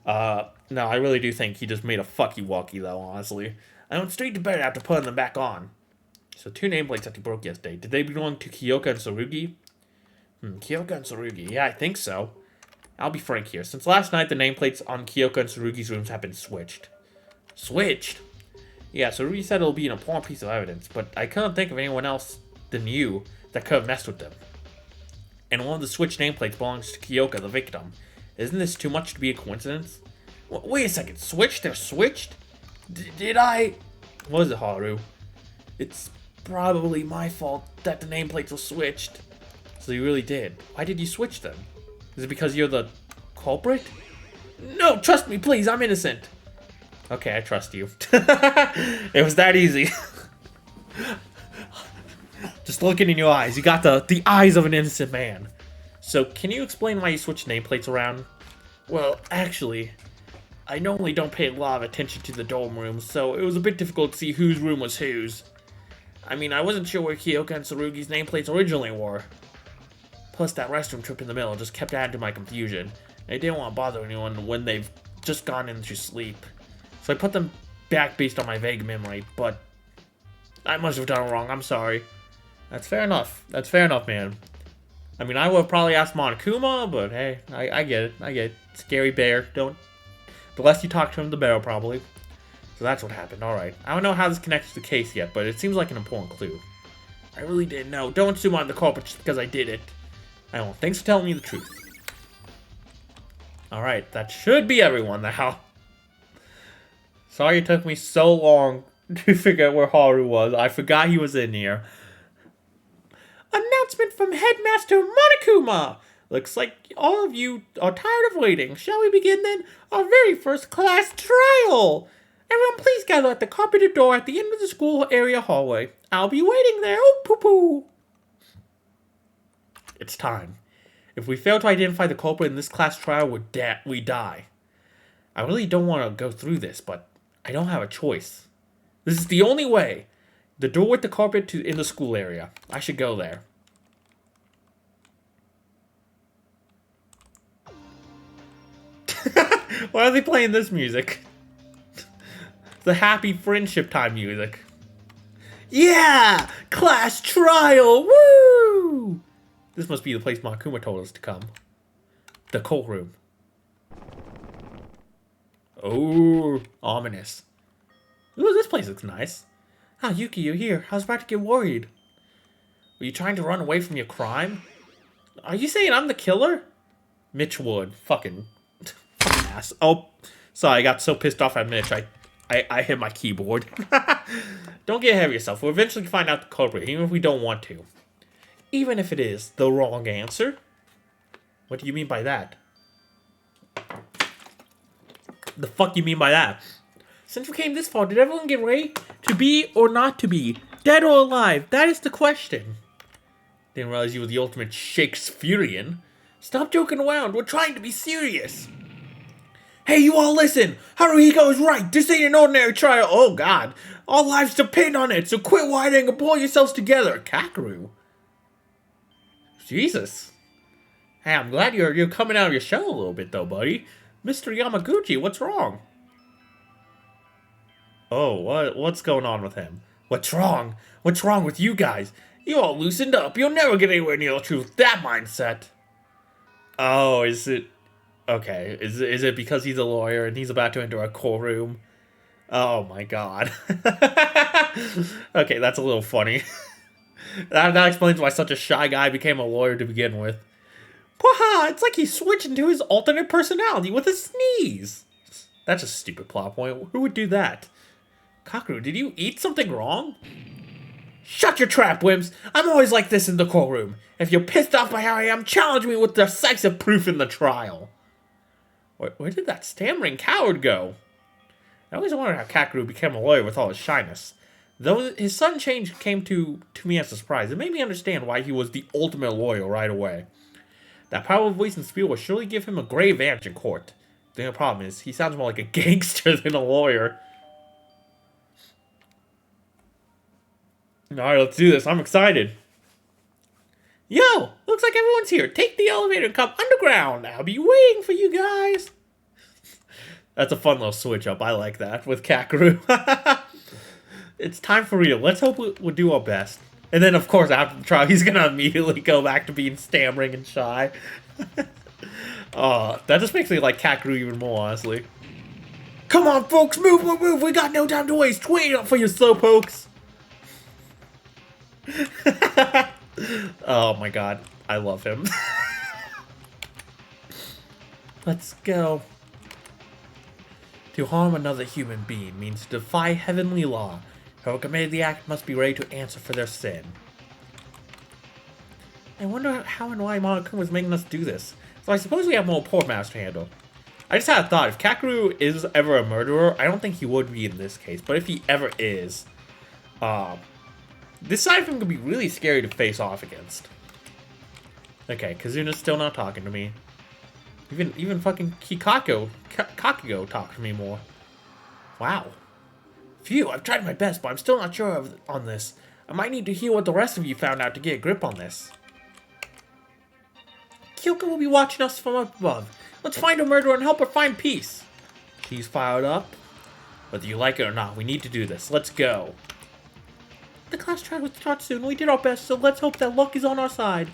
No, I really do think he just made a fucky-walkie, though, honestly. I went straight to bed after putting them back on. So 2 nameplates that he broke yesterday. Did they belong to Kyoka and Tsurugi? Kyoka and Tsurugi. Yeah, I think so. I'll be frank here. Since last night, the nameplates on Kyoka and Tsurugi's rooms have been switched. Switched? Yeah, Tsurugi said it'll be an important piece of evidence, but I couldn't think of anyone else than you that could have messed with them. And one of the switched nameplates belongs to Kyoka, the victim. Isn't this too much to be a coincidence? Wait a second. Switched? They're switched? Did I... What is it, Haru? It's probably my fault that the nameplates were switched. So you really did. Why did you switch them? Is it because you're the culprit? No, trust me, please. I'm innocent. Okay, I trust you. It was that easy. Just looking in your eyes. You got the eyes of an innocent man. So, can you explain why you switched nameplates around? Well, actually, I normally don't pay a lot of attention to the dorm rooms, so it was a bit difficult to see whose room was whose. I mean, I wasn't sure where Kyoka and Tsurugi's nameplates originally were. Plus, that restroom trip in the middle just kept adding to my confusion. I didn't want to bother anyone when they've just gone into sleep. So I put them back based on my vague memory, but I must have done it wrong. I'm sorry. That's fair enough. That's fair enough, man. I mean, I would have probably asked Monokuma, but hey, I get it. I get it. Scary bear. Don't... The less you talk to him, the better, probably. So that's what happened. Alright. I don't know how this connects to the case yet, but it seems like an important clue. I really didn't know. Don't assume I'm the culprit just because I did it. I don't. Thanks for telling me the truth. Alright, that should be everyone now. Sorry it took me so long to figure out where Haru was. I forgot he was in here. Announcement from Headmaster Monokuma! Looks like all of you are tired of waiting. Shall we begin then? Our very first class trial! Everyone please gather at the carpeted door at the end of the school area hallway. I'll be waiting there. Oh, poo-poo! It's time. If we fail to identify the culprit in this class trial, we die. I really don't want to go through this, but I don't have a choice. This is the only way. The door with the carpet in the school area. I should go there. Why are they playing this music? The happy friendship time music. Yeah! Class trial! Woo! This must be the place Makuma told us to come. The courtroom. Oh, ominous. Ooh, this place looks nice. Ah, Yuki, you're here. I was about to get worried. Were you trying to run away from your crime? Are you saying I'm the killer? Mitch Wood. Fucking ass. Oh, sorry, I got so pissed off at Mitch. I hit my keyboard. Don't get ahead of yourself. We'll eventually find out the culprit, even if we don't want to. Even if it is the wrong answer? What do you mean by that? The fuck you mean by that? Since we came this far, did everyone get ready to be or not to be? Dead or alive? That is the question. Didn't realize you were the ultimate Shakespearean. Stop joking around. We're trying to be serious. Hey, you all listen. Haruhiko is right. This ain't an ordinary trial. Oh, God. All lives depend on it, so quit whining and pull yourselves together. Kakeru. Jesus. Hey, I'm glad you're coming out of your shell a little bit, though, buddy. Mr. Yamaguchi, what's wrong? Oh, what's going on with him? What's wrong? What's wrong with you guys? You all loosened up. You'll never get anywhere near the truth. That mindset. Oh, is it... Okay, is it because he's a lawyer and he's about to enter a courtroom? Oh my god. Okay, that's a little funny. That explains why such a shy guy became a lawyer to begin with. Waha! It's like he switched into his alternate personality with a sneeze. That's a stupid plot point. Who would do that? Kakeru, did you eat something wrong? Shut your trap, wimps! I'm always like this in the courtroom. If you're pissed off by how I am, challenge me with decisive proof in the trial. Where did that stammering coward go? I always wondered how Kakeru became a lawyer with all his shyness. Though his sudden change came to me as a surprise, it made me understand why he was the ultimate lawyer right away. That powerful voice and spiel will surely give him a great advantage in court. The only problem is, he sounds more like a gangster than a lawyer. Alright, let's do this. I'm excited. Yo! Looks like everyone's here. Take the elevator and come underground. I'll be waiting for you guys. That's a fun little switch up. I like that with Kakeru. It's time for real. Let's hope we'll do our best. And then, of course, after the trial, he's going to immediately go back to being stammering and shy. That just makes me like Kakeru even more, honestly. Come on, folks. Move, move, move. We got no time to waste. Wait up for your slowpokes. Oh my god, I love him. Let's go. To harm another human being means to defy heavenly law. Whoever committed the act must be ready to answer for their sin. I wonder how and why Monokuma was making us do this. So I suppose we have more poor matters to handle. I just had a thought, if Kakeru is ever a murderer, I don't think he would be in this case, but if he ever is, this side of him could be really scary to face off against. Okay, Kazuna's still not talking to me. Even fucking Kakugo talked to me more. Wow. Phew, I've tried my best, but I'm still not sure on this. I might need to hear what the rest of you found out to get a grip on this. Kyoko will be watching us from up above. Let's find a murderer and help her find peace. She's fired up. Whether you like it or not, we need to do this. Let's go. The class trial will start soon. We did our best, so let's hope that luck is on our side.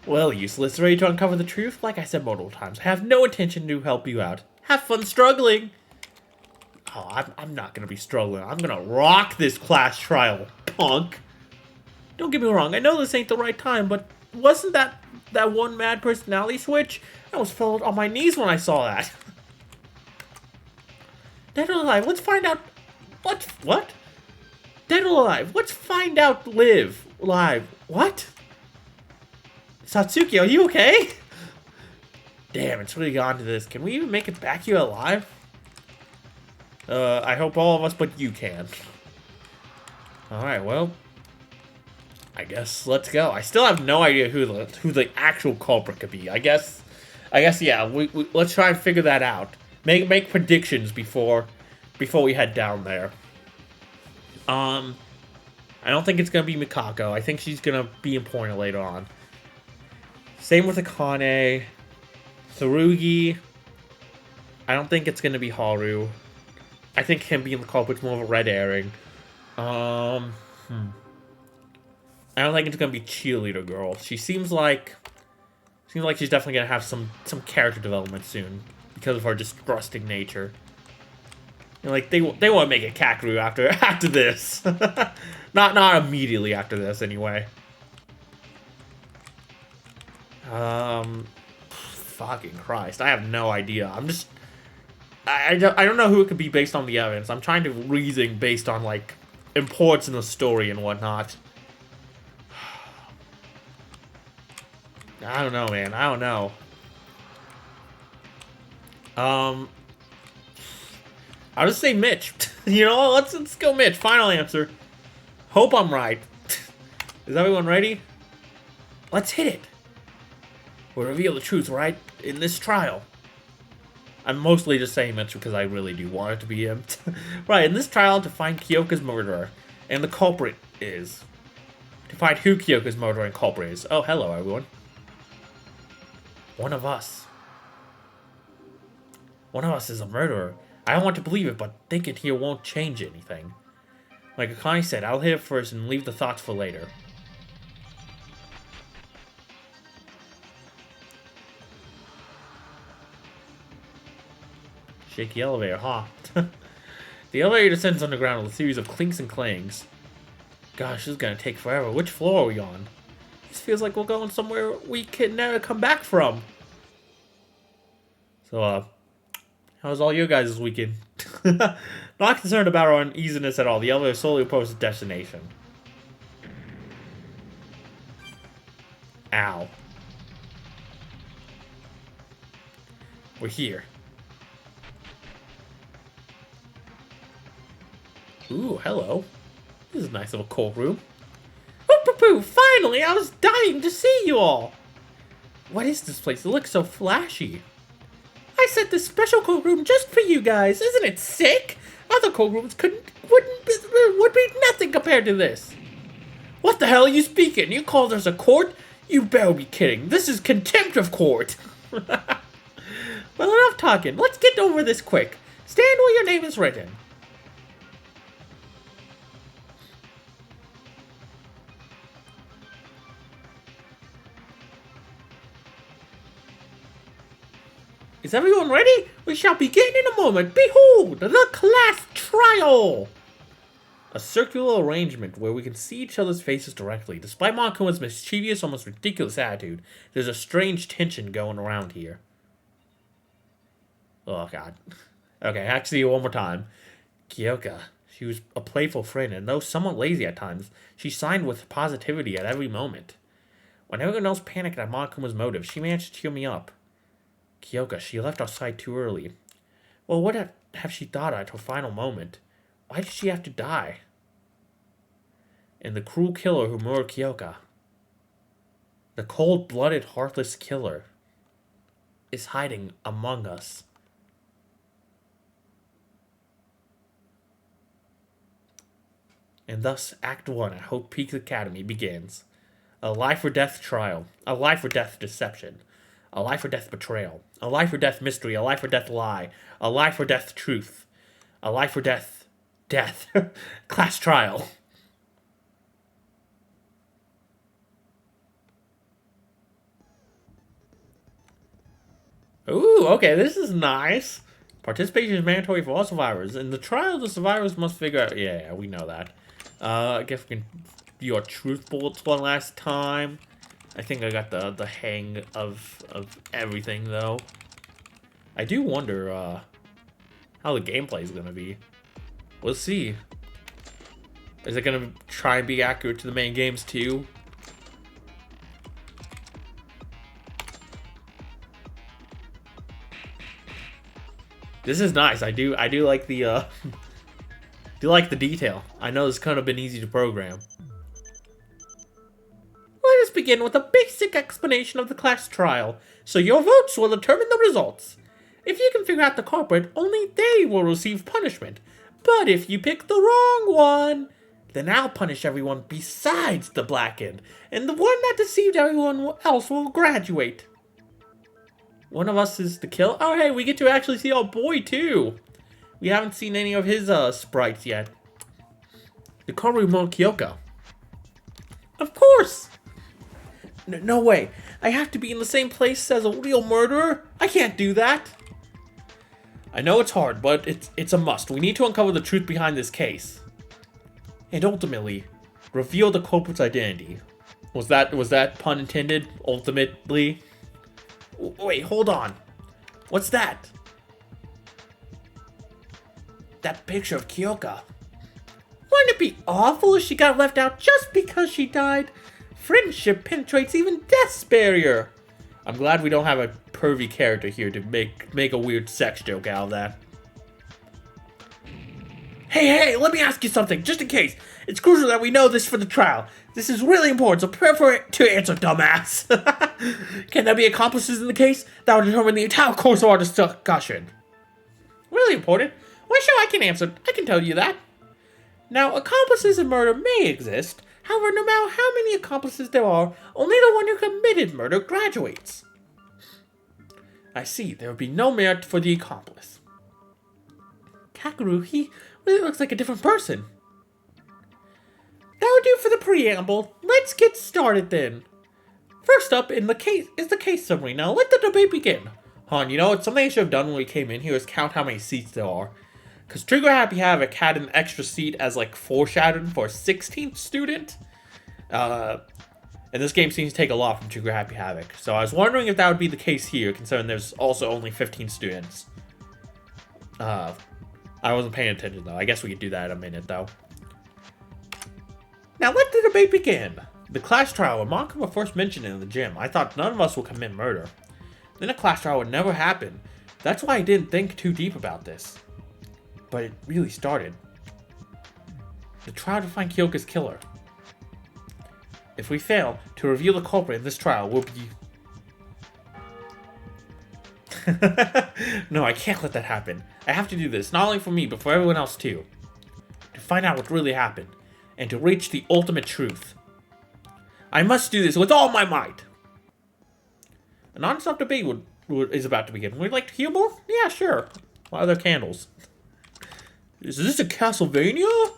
Well, useless. Ready to uncover the truth? Like I said multiple times, I have no intention to help you out. Have fun struggling. Oh, I'm not going to be struggling. I'm going to rock this class trial, punk. Don't get me wrong. I know this ain't the right time, but wasn't that one mad personality switch? I almost fell on my knees when I saw that. Dead or alive, let's find out... What? Dead or alive, let's find out live. What? Satsuki, are you okay? Damn, it's really gone to this. Can we even make it back here alive? I hope all of us but you can. Alright, well... I guess let's go. I still have no idea who the actual culprit could be. I guess yeah, we let's try and figure that out. Make predictions before we head down there. I don't think it's gonna be Mikako. I think she's gonna be important later on. Same with Akane. Tsurugi. I don't think it's gonna be Haru. I think him being the culprit's more of a red herring. Um, I don't think it's gonna be cheerleader girl. She seems like she's definitely gonna have some character development soon because of her distrusting nature. You know, like they want to make a Kakeru after this, not immediately after this anyway. Fucking Christ, I have no idea. I don't know who it could be based on the evidence. I'm trying to reason based on like importance in the story and whatnot. I don't know, man. I don't know. I'll just say Mitch. You know, let's go Mitch. Final answer. Hope I'm right. Is everyone ready? Let's hit it. We'll reveal the truth right in this trial. I'm mostly just saying Mitch because I really do want it to be him. Right, in this trial to find Kyoka's murderer. And the culprit is. To find who Kyoka's murderer and culprit is. Oh, hello everyone. One of us. One of us is a murderer. I don't want to believe it, but thinking here won't change anything. Like Akane said, I'll hit it first and leave the thoughts for later. Shaky elevator, huh? The elevator descends underground with a series of clinks and clangs. Gosh, this is gonna take forever. Which floor are we on? This feels like we're going somewhere we can never come back from. So, how's all you guys this weekend? Not concerned about our uneasiness at all. The elevator slowly approaches its destination. Ow. We're here. Ooh, hello. This is a nice little courtroom. Whoop-a-poo! Finally, I was dying to see you all! What is this place? It looks so flashy. I set this special courtroom just for you guys. Isn't it sick? Other courtrooms would be nothing compared to this. What the hell are you speaking? You called us a court? You better be kidding. This is contempt of court. Well, enough talking. Let's get over this quick. Stand where your name is written. Is everyone ready? We shall begin in a moment. Behold, the class trial! A circular arrangement where we can see each other's faces directly. Despite Monkuma's mischievous, almost ridiculous attitude, there's a strange tension going around here. Oh, God. Okay, I have to see you one more time. Kyoka, she was a playful friend, and though somewhat lazy at times, she signed with positivity at every moment. When everyone else panicked at Monkuma's motive, she managed to cheer me up. Kyoka, she left our side too early. Well, what have she thought at her final moment? Why did she have to die? And the cruel killer who murdered Kyoka, the cold-blooded, heartless killer, is hiding among us. And thus, Act 1 at Hope Peak Academy begins. A life-or-death trial. A life-or-death deception. A life-or-death betrayal. A life-or-death mystery. A life-or-death lie. A life-or-death truth. A life-or-death death. Class trial. Ooh, okay, this is nice. Participation is mandatory for all survivors. In the trial, the survivors must figure out... Yeah, we know that. I guess we can do our truth bullets one last time. I think I got the hang of everything, though. I do wonder how the gameplay is going to be. We'll see. Is it going to try and be accurate to the main games, too? This is nice. I do like the do like the detail. I know this couldn't have been easy to program. Let us begin with a basic explanation of the class trial, so your votes will determine the results. If you can figure out the culprit, only they will receive punishment. But if you pick the wrong one, then I'll punish everyone besides the blackened, and the one that deceived everyone else will graduate. One of us is the killer. Oh, hey, we get to actually see our boy, too. We haven't seen any of his sprites yet. The Karumo Kyoka. Of course! No way. I have to be in the same place as a real murderer? I can't do that. I know it's hard, but it's a must. We need to uncover the truth behind this case. And ultimately, reveal the culprit's identity. Was that pun intended? Ultimately? Wait, hold on. What's that? That picture of Kyoka. Wouldn't it be awful if she got left out just because she died? Friendship penetrates even death's barrier. I'm glad we don't have a pervy character here to make a weird sex joke out of that. Hey, let me ask you something, just in case. It's crucial that we know this for the trial. This is really important, so prepare for it to answer, dumbass. Can there be accomplices in the case? That will determine the entire course of our discussion. Really important? Well, sure, I can answer. I can tell you that. Now, accomplices in murder may exist. However, no matter how many accomplices there are, only the one who committed murder graduates. I see. There would be no merit for the accomplice. Kakeru, he really looks like a different person. That'll do for the preamble. Let's get started then. First up in the case is the case summary. Now let the debate begin. Han, you know what? Something I should have done when we came in here is count how many seats there are. Because Trigger Happy Havoc had an extra seat as like foreshadowing for a 16th student. And this game seems to take a lot from Trigger Happy Havoc. So I was wondering if that would be the case here, considering there's also only 15 students. I wasn't paying attention though. I guess we could do that in a minute though. Now let the debate begin. The class trial, when Monkuma first mentioned it in the gym, I thought none of us would commit murder. Then a class trial would never happen. That's why I didn't think too deep about this. But it really started. The trial to find Kyoka's killer. If we fail to reveal the culprit in this trial, we'll be... No, I can't let that happen. I have to do this, not only for me, but for everyone else too. To find out what really happened, and to reach the ultimate truth. I must do this with all my might. A non-stop debate is about to begin. Would you like to hear more? Yeah, sure. Why are there candles? Is this a Castlevania?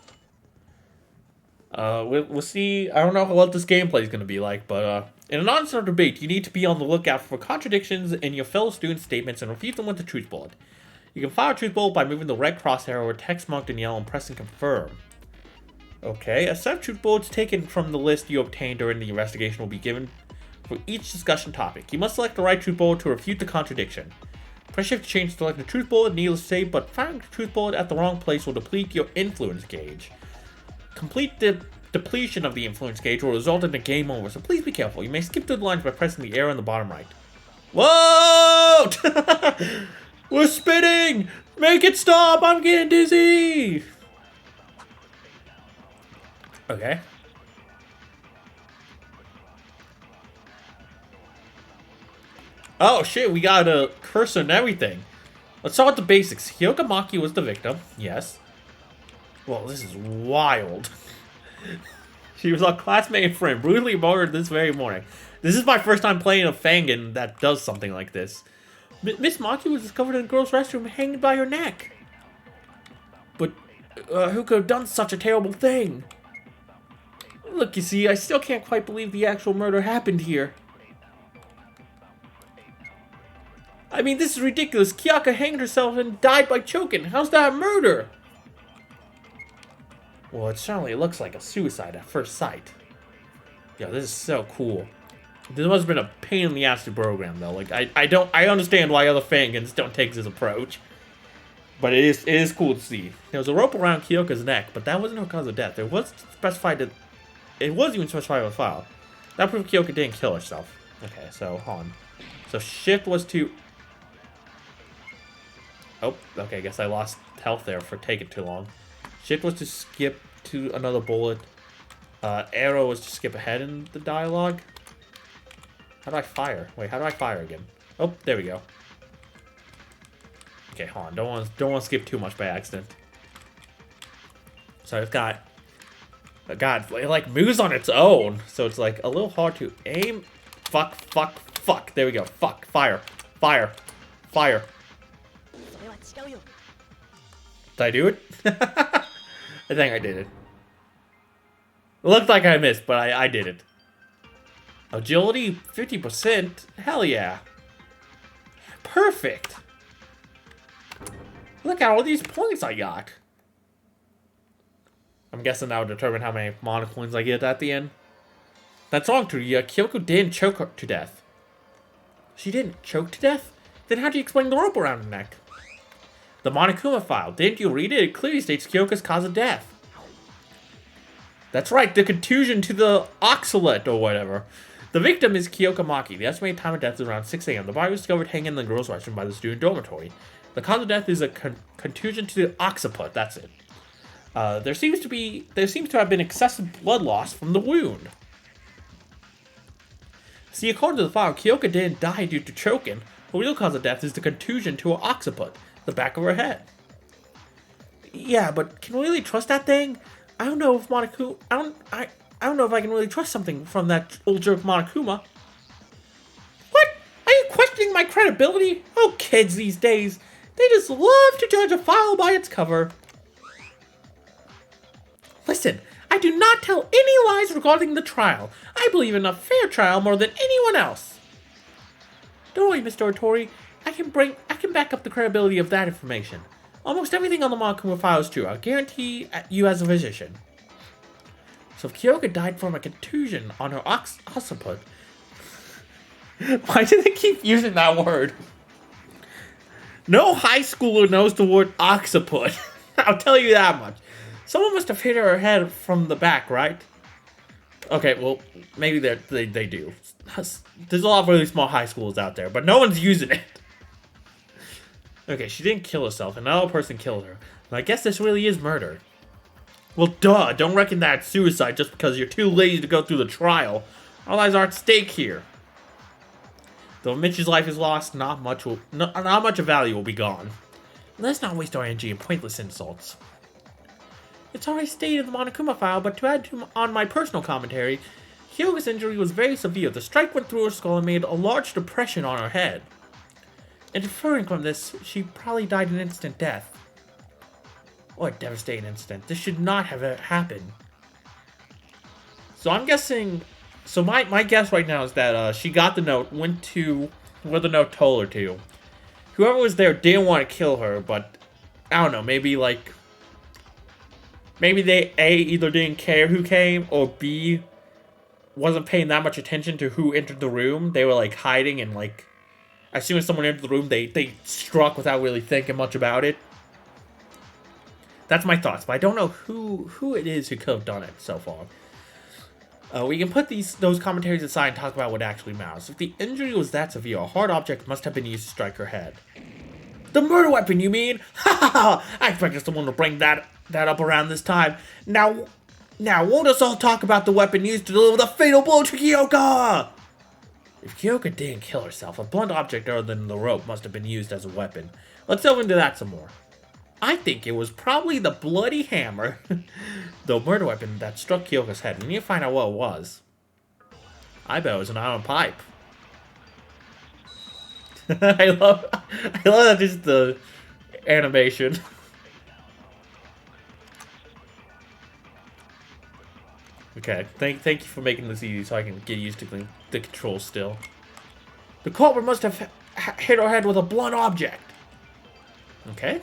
We'll see. I don't know what this gameplay is going to be like, but in a non-stop debate, you need to be on the lookout for contradictions in your fellow students' statements and refute them with the truth bullet. You can fire a truth bullet by moving the red crosshair over text marked in yellow and pressing confirm. Okay, a set of truth bullets taken from the list you obtained during the investigation will be given for each discussion topic. You must select the right truth bullet to refute the contradiction. Press shift to change to select the truth bullet, needless to say, but firing the truth bullet at the wrong place will deplete your influence gauge. Complete the depletion of the influence gauge will result in a game over, so please be careful. You may skip through the lines by pressing the arrow on the bottom right. Whoa! We're spinning! Make it stop! I'm getting dizzy! Okay. Oh shit, we got a cursor and everything. Let's start with the basics. Hyoka Maki was the victim, yes. Well, this is wild. She was our classmate and friend, brutally murdered this very morning. This is my first time playing a Fangan that does something like this. Miss Maki was discovered in a girl's restroom hanging by her neck. But who could have done such a terrible thing? Look, you see, I still can't quite believe the actual murder happened here. I mean, this is ridiculous. Kyoka hanged herself and died by choking. How's that a murder? Well, it certainly looks like a suicide at first sight. Yo, this is so cool. This must have been a pain in the ass to program, though. Like, I understand why other Fangans don't take this approach. But it is cool to see. There was a rope around Kyoka's neck, but that wasn't her cause of death. It was even specified in the file. That proved Kyoka didn't kill herself. Okay, so, hold on. So, shift was to... Oh, okay, I guess I lost health there for taking too long. Shift was to skip to another bullet. Arrow was to skip ahead in the dialogue. How do I fire? Wait, how do I fire again? Oh, there we go. Okay, hold on. Don't want to skip too much by accident. So I've got... God, it like moves on its own. So it's like a little hard to aim. Fuck. There we go. Fuck. Fire. Did I do it? I think I did it. It looked like I missed, but I did it. Agility 50%? Hell yeah. Perfect. Look at all these points I got. I'm guessing that would determine how many mana coins I get at the end. That's wrong, Tuya. Kyoko didn't choke her to death. She didn't choke to death? Then how do you explain the rope around her neck? The Monokuma file. Didn't you read it? It clearly states Kyoko's cause of death. That's right, the contusion to the oxalate or whatever. The victim is Kyoko Maki. The estimated time of death is around 6 a.m. The body was discovered hanging in the girls' restroom by the student dormitory. The cause of death is a contusion to the occiput. That's it. There seems to have been excessive blood loss from the wound. See, according to the file, Kyoko didn't die due to choking. The real cause of death is the contusion to her occiput, the back of her head. Yeah, but can we really trust that thing? I don't know if Monokuma. I don't know if I can really trust something from that old jerk Monokuma. What? Are you questioning my credibility? Oh, kids these days. They just love to judge a file by its cover. Listen, I do not tell any lies regarding the trial. I believe in a fair trial more than anyone else. Don't worry, Mr. Otori. I can back up the credibility of that information. Almost everything on the Monokuma file is true. I'll guarantee you as a physician. So if Kyoko died from a contusion on her occiput... Why do they keep using that word? No high schooler knows the word occiput. I'll tell you that much. Someone must have hit her head from the back, right? Okay, well, maybe they do. There's a lot of really small high schools out there, but no one's using it. Okay, she didn't kill herself. Another person killed her. But I guess this really is murder. Well, duh. Don't reckon that suicide just because you're too lazy to go through the trial. Our lives are at stake here. Though Mitch's life is lost, not much of value will be gone. Let's not waste our energy in pointless insults. It's already stated in the Monokuma file, but to add on my personal commentary, Kyoko's injury was very severe. The strike went through her skull and made a large depression on her head. Inferring from this, she probably died an instant death. What a devastating incident. This should not have happened. So I'm guessing... So my guess right now is that she got the note, went to where the note told her to. Whoever was there didn't want to kill her, but... I don't know, maybe like... Maybe they, A, either didn't care who came, or B, wasn't paying that much attention to who entered the room. They were, like, hiding and, like... As soon as someone entered the room, they struck without really thinking much about it. That's my thoughts, but I don't know who it is who could have done it so far. We can put those commentaries aside and talk about what actually matters. If the injury was that severe, a hard object must have been used to strike her head. The murder weapon, you mean? Ha ha ha! I expected someone to bring that up around this time. Now, won't us all talk about the weapon used to deliver the fatal blow to Kyoko? If Kyoko didn't kill herself, a blunt object other than the rope must have been used as a weapon. Let's delve into that some more. I think it was probably the bloody hammer, the murder weapon that struck Kyoko's head. We need to find out what it was. I bet it was an iron pipe. I love that just the animation. Okay, thank you for making this easy so I can get used to the controls still. The culprit must have hit her head with a blunt object. Okay.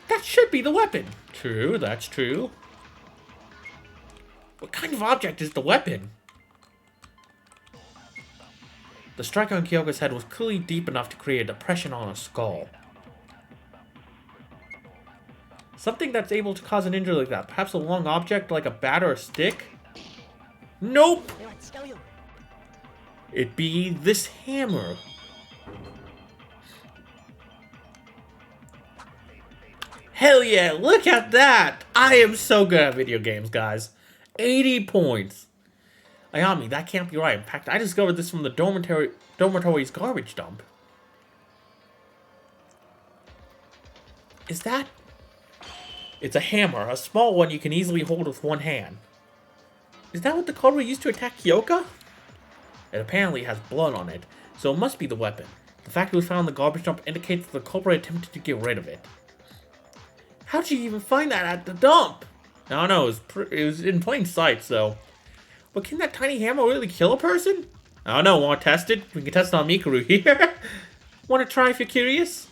That should be the weapon. True, that's true. What kind of object is the weapon? The strike on Kyoko's head was clearly deep enough to create a depression on her skull. Something that's able to cause an injury like that. Perhaps a long object like a bat or a stick? Nope! It'd be this hammer. Hell yeah, look at that! I am so good at video games, guys. 80 points. Ayami, that can't be right. In fact, I discovered this from the dormitory's garbage dump. Is that... It's a hammer, a small one you can easily hold with one hand. Is that what the culprit used to attack Kyoko? It apparently has blood on it, so it must be the weapon. The fact it was found in the garbage dump indicates that the culprit attempted to get rid of it. How'd you even find that at the dump? I don't know, it was in plain sight, so. But can that tiny hammer really kill a person? I don't know, want to test it? We can test it on Mikuru here. Want to try if you're curious?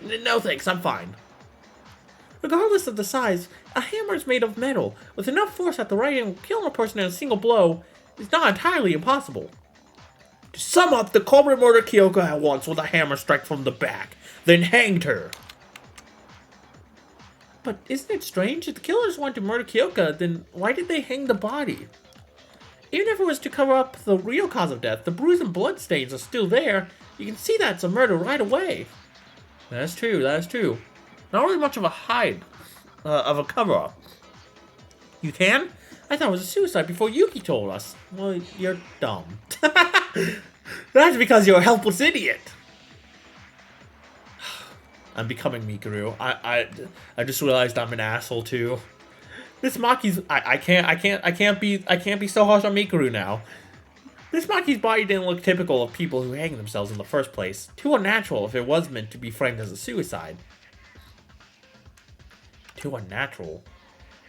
No thanks, I'm fine. Regardless of the size, a hammer is made of metal. With enough force at the right angle, killing a person in a single blow is not entirely impossible. To sum up, the culprit murdered Kyoko at once with a hammer strike from the back, then hanged her. But isn't it strange? If the killers wanted to murder Kyoko, then why did they hang the body? Even if it was to cover up the real cause of death, the bruise and blood stains are still there. You can see that's a murder right away. That's true, that's true. Not really much of a hide, of a cover-up. You can? I thought it was a suicide before Yuki told us. Well, you're dumb. That's because you're a helpless idiot. I'm becoming Mikuru. I just realized I'm an asshole too. This Maki's I can't be so harsh on Mikuru now. This Maki's body didn't look typical of people who hang themselves in the first place. Too unnatural if it was meant to be framed as a suicide. Too unnatural.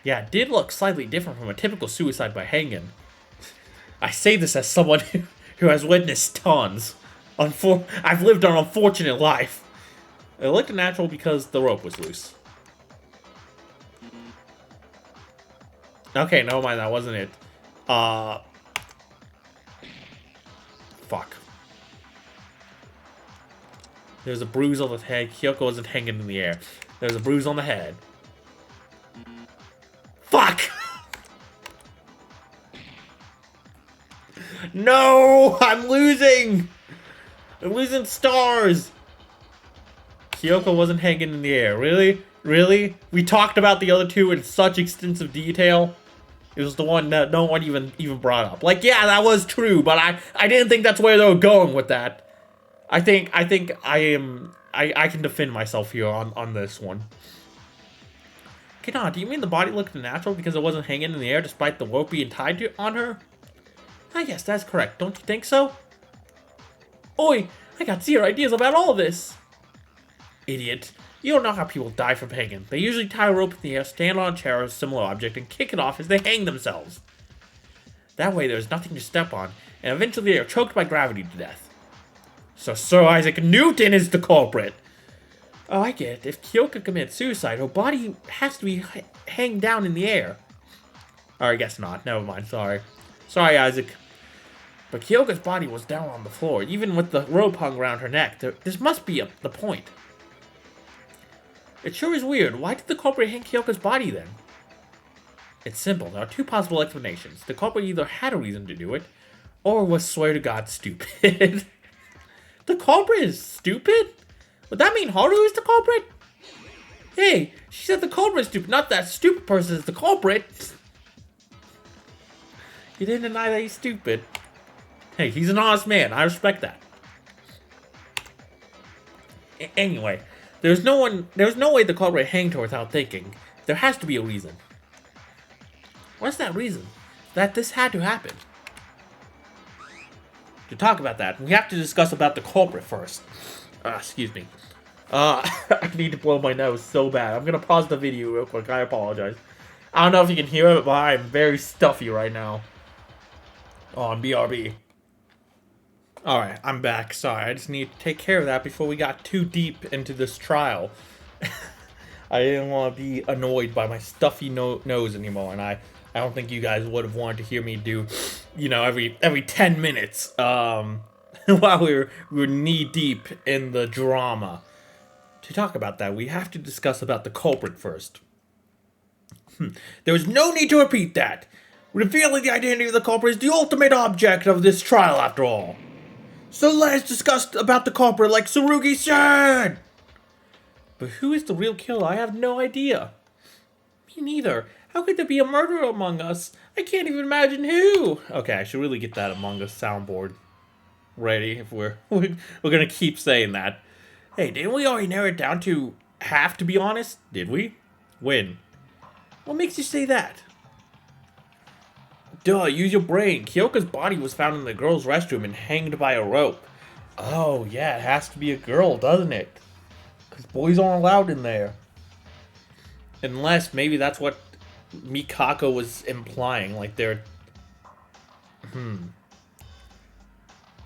Yeah, it did look slightly different from a typical suicide by hanging. I say this as someone who has witnessed tons. I've lived an unfortunate life. It looked natural because the rope was loose. Okay, never mind, that wasn't it. Fuck. There's a bruise on the head. Kyoko wasn't hanging in the air. There's a bruise on the head. Fuck! No! I'm losing! I'm losing stars! Kyoko wasn't hanging in the air. Really? Really? We talked about the other two in such extensive detail. It was the one that no one even brought up. Like, yeah, that was true, but I didn't think that's where they were going with that. I think I can defend myself here on this one. Kina, do you mean the body looked natural because it wasn't hanging in the air despite the rope being tied on her? I guess that's correct, don't you think so? Oi, I got zero ideas about all this. Idiot. You don't know how people die from hanging. They usually tie a rope in the air, stand on a chair or a similar object, and kick it off as they hang themselves. That way there's nothing to step on, and eventually they are choked by gravity to death. So Sir Isaac Newton is the culprit! Oh, I get it. If Kyoko commits suicide, her body has to be hanged down in the air. Or I guess not. Never mind. Sorry. Sorry, Isaac. But Kyoko's body was down on the floor, even with the rope hung around her neck. This must be the point. It sure is weird. Why did the culprit hang Kyoko's body then? It's simple. There are two possible explanations. The culprit either had a reason to do it, or was, swear to God, stupid. The culprit is stupid? Would that mean Haru is the culprit? Hey, she said the culprit is stupid, not that stupid person is the culprit. You didn't deny that he's stupid. Hey, he's an honest man. I respect that. Anyway, there's no way the culprit hanged her without thinking. There has to be a reason. What's that reason? That this had to happen. To talk about that, we have to discuss about the culprit first. Excuse me. I need to blow my nose so bad. I'm gonna pause the video real quick. I apologize. I don't know if you can hear it, but I'm very stuffy right now. On BRB. Alright, I'm back. Sorry, I just need to take care of that before we got too deep into this trial. I didn't want to be annoyed by my stuffy nose anymore, and I don't think you guys would have wanted to hear me do, you know, every 10 minutes, while we were knee deep in the drama. To talk about that, we have to discuss about the culprit first. There was no need to repeat that. Revealing the identity of the culprit is the ultimate object of this trial, after all. So let's discuss about the culprit like Tsurugi said! But who is the real killer? I have no idea. Me neither. How could there be a murderer among us? I can't even imagine who! Okay, I should really get that Among Us soundboard ready if we're gonna keep saying that. Hey, didn't we already narrow it down to have to be honest? Did we? When? What makes you say that? Duh, use your brain. Kyoko's body was found in the girls' restroom and hanged by a rope. Oh, yeah, it has to be a girl, doesn't it? Because boys aren't allowed in there. Unless maybe that's what Mikako was implying, like they're,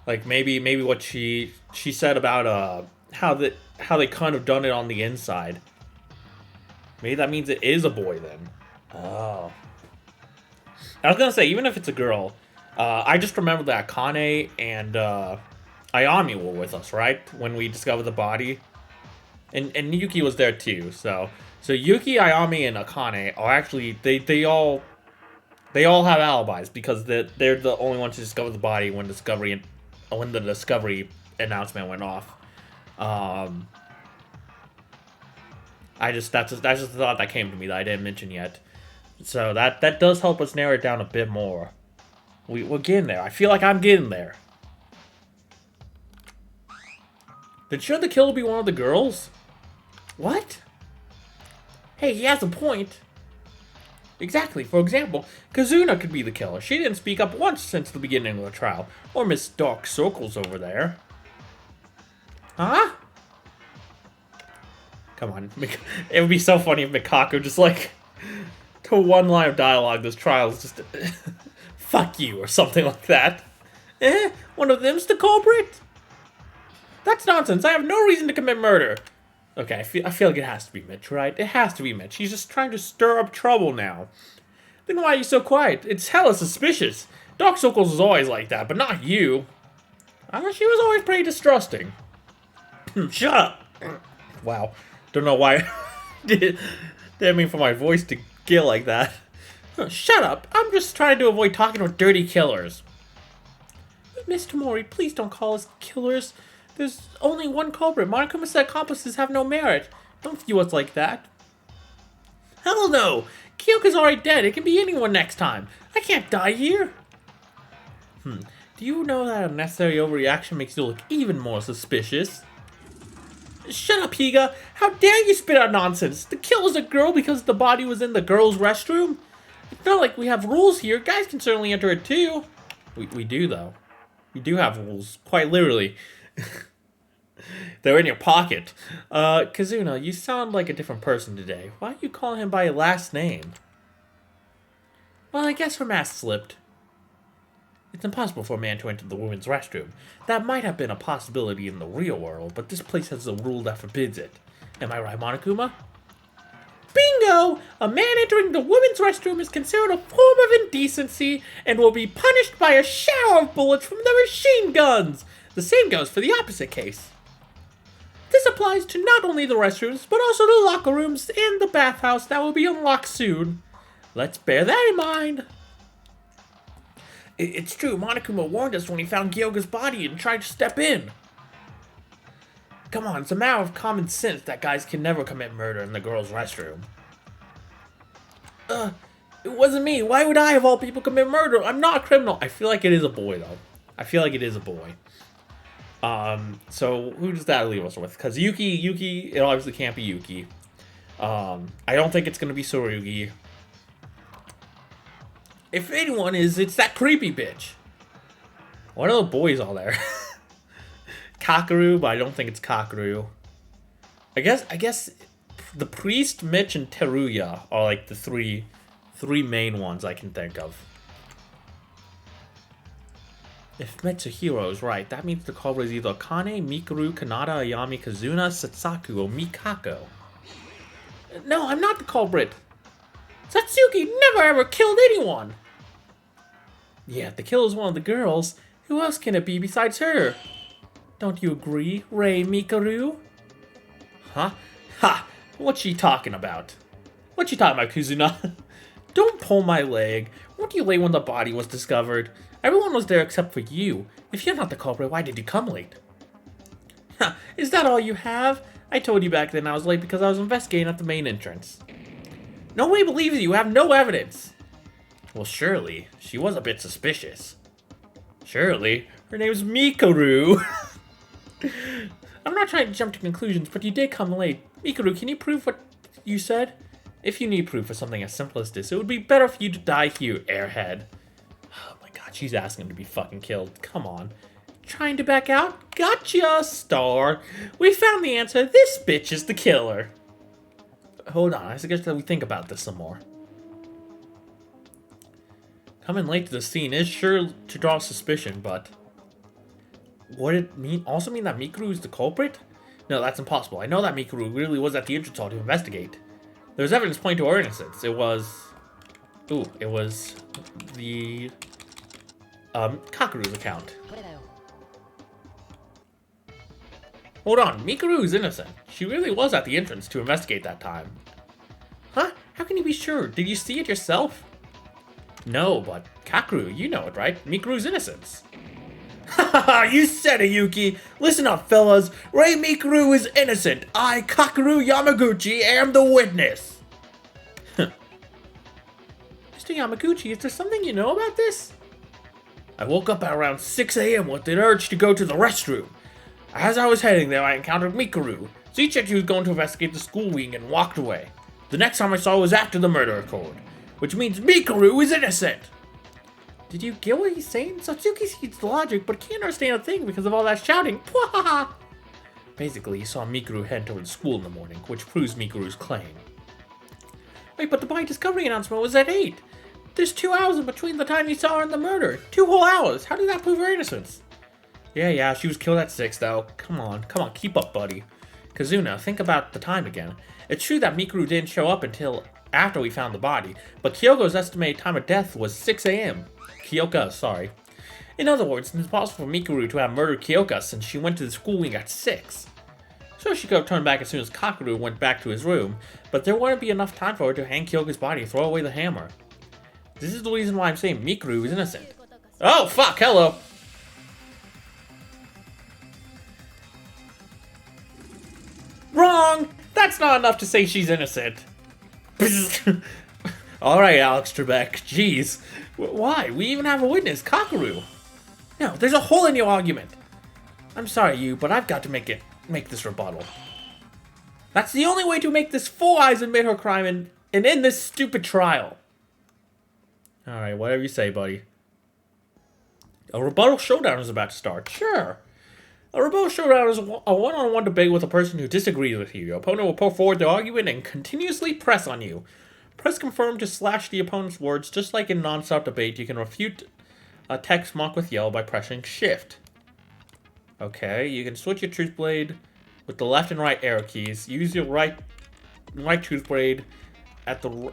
like maybe what she said about how they kind of done it on the inside. Maybe that means it is a boy then. Oh, I was gonna say even if it's a girl, I just remember that Kane and Ayami were with us, right, when we discovered the body, and Yuki was there too. So Yuki, Ayami, and Akane are actually they all have alibis because they're the only ones who discovered the body when the discovery announcement went off. That's just a thought that came to me that I didn't mention yet. So that does help us narrow it down a bit more. We're getting there. I feel like I'm getting there. Then should the killer be one of the girls? What? Hey, he has a point. Exactly. For example, Kazuna could be the killer. She didn't speak up once since the beginning of the trial. Or Miss Dark Circles over there. Huh? Come on. It would be so funny if Mikako just like, to one line of dialogue, this trial is just, fuck you, or something like that. One of them's the culprit? That's nonsense. I have no reason to commit murder. Okay, I feel like it has to be Mitch, right? It has to be Mitch. He's just trying to stir up trouble now. Then why are you so quiet? It's hella suspicious. Dark Circles is always like that, but not you. She was always pretty distrusting. Shut up. Wow. Don't know why. Didn't mean for my voice to get like that. Shut up. I'm just trying to avoid talking with dirty killers. Mr. Mori, please don't call us killers. There's only one culprit. Monokuma's accomplices have no merit. Don't view us like that. Hell no! Kyoka's already dead. It can be anyone next time. I can't die here. Do you know that unnecessary overreaction makes you look even more suspicious? Shut up, Higa! How dare you spit out nonsense! The killer's a girl because the body was in the girls' restroom? It's not like we have rules here. Guys can certainly enter it too. We do, though. We do have rules. Quite literally. They're in your pocket. Kazuna, you sound like a different person today. Why do you call him by your last name? Well, I guess her mask slipped. It's impossible for a man to enter the women's restroom. That might have been a possibility in the real world, but this place has a rule that forbids it. Am I right, Monokuma? Bingo! A man entering the women's restroom is considered a form of indecency and will be punished by a shower of bullets from the machine guns. The same goes for the opposite case. This applies to not only the restrooms, but also the locker rooms and the bathhouse that will be unlocked soon. Let's bear that in mind. It's true, Monokuma warned us when he found Gyoga's body and tried to step in. Come on, it's a matter of common sense that guys can never commit murder in the girls' restroom. It wasn't me. Why would I, of all people, commit murder? I'm not a criminal. I feel like it is a boy, though. I feel like it is a boy. So who does that leave us with? Because Yuki, it obviously can't be Yuki. I don't think it's going to be Tsurugi. If anyone is, it's that creepy bitch. What other boys are there? Kakeru, but I don't think it's Kakeru. I guess the priest, Mitch, and Teruya are like the three main ones I can think of. If Mitsuhiro is right, that means the culprit is either Kane, Mikuru, Kanata, Ayami, Kazuna, Satsuki, or Mikako. No, I'm not the culprit. Satsuki never ever killed anyone. Yeah, if the killer's one of the girls, who else can it be besides her? Don't you agree, Rei Mikuru? Huh? Ha! What's she talking about? What you talking about, Kuzuna? Don't pull my leg. Weren't you late when the body was discovered? Everyone was there except for you. If you're not the culprit, why did you come late? Ha! Is that all you have? I told you back then I was late because I was investigating at the main entrance. Nobody believes you. You have no evidence. Well, surely. She was a bit suspicious. Surely. Her name's Mikuru. I'm not trying to jump to conclusions, but you did come late. Mikuru, can you prove what you said? If you need proof for something as simple as this, it would be better for you to die here, airhead. Oh my god, she's asking him to be fucking killed. Come on. Trying to back out? Gotcha, Star. We found the answer. This bitch is the killer. Hold on, I suggest that we think about this some more. Coming late to the scene is sure to draw suspicion, but... would it also mean that Mikuru is the culprit? No, that's impossible. I know that Mikuru really was at the entrance hall to investigate. There's evidence pointing to her innocence. It was the... Kakeru's account. Hold on, Mikuru is innocent. She really was at the entrance to investigate that time. Huh? How can you be sure? Did you see it yourself? No, but Kakeru, you know it, right? Mikuru's innocence. Haha, you said it, Yuki! Listen up, fellas. Rei Mikuru is innocent. I, Kakeru Yamaguchi, am the witness. Mr. Yamaguchi, is there something you know about this? I woke up at around 6 a.m. with an urge to go to the restroom. As I was heading there, I encountered Mikuru. She said she was going to investigate the school wing and walked away. The next time I saw her was after the murder occurred, which means Mikuru is innocent. Did you get what he's saying? Satsuki sees the logic, but can't understand a thing because of all that shouting. Basically, he saw Mikuru head towards school in the morning, which proves Mikuru's claim. Wait, but the body discovery announcement was at 8. There's 2 hours in between the time you saw her and the murder. 2 whole hours. How did that prove her innocence? Yeah, she was killed at 6, though. Come on, keep up, buddy. Kazuna, think about the time again. It's true that Mikuru didn't show up until after we found the body, but Kyoko's estimated time of death was 6 a.m. Kyoka, sorry. In other words, it's possible for Mikuru to have murdered Kyoka since she went to the school wing at 6. So she could have turned back as soon as Kakeru went back to his room, but there wouldn't be enough time for her to hang Kyoka's body and throw away the hammer. This is the reason why I'm saying Mikuru is innocent. Oh, fuck, hello! Wrong! That's not enough to say she's innocent. Alright, Alex Trebek, jeez. Why? We even have a witness, Kakeru. No, there's a hole in your argument. I'm sorry, but I've got to make this rebuttal. That's the only way to make this Four Eyes admit her crime and end this stupid trial. Alright, whatever you say, buddy. A rebuttal showdown is about to start. Sure. A rebuttal showdown is a one-on-one debate with a person who disagrees with you. Your opponent will put forward their argument and continuously press on you. Press confirm to slash the opponent's words. Just like in non-stop debate, you can refute a text marked with yellow by pressing shift. Okay, you can switch your truth blade with the left and right arrow keys. Use your right truth blade at the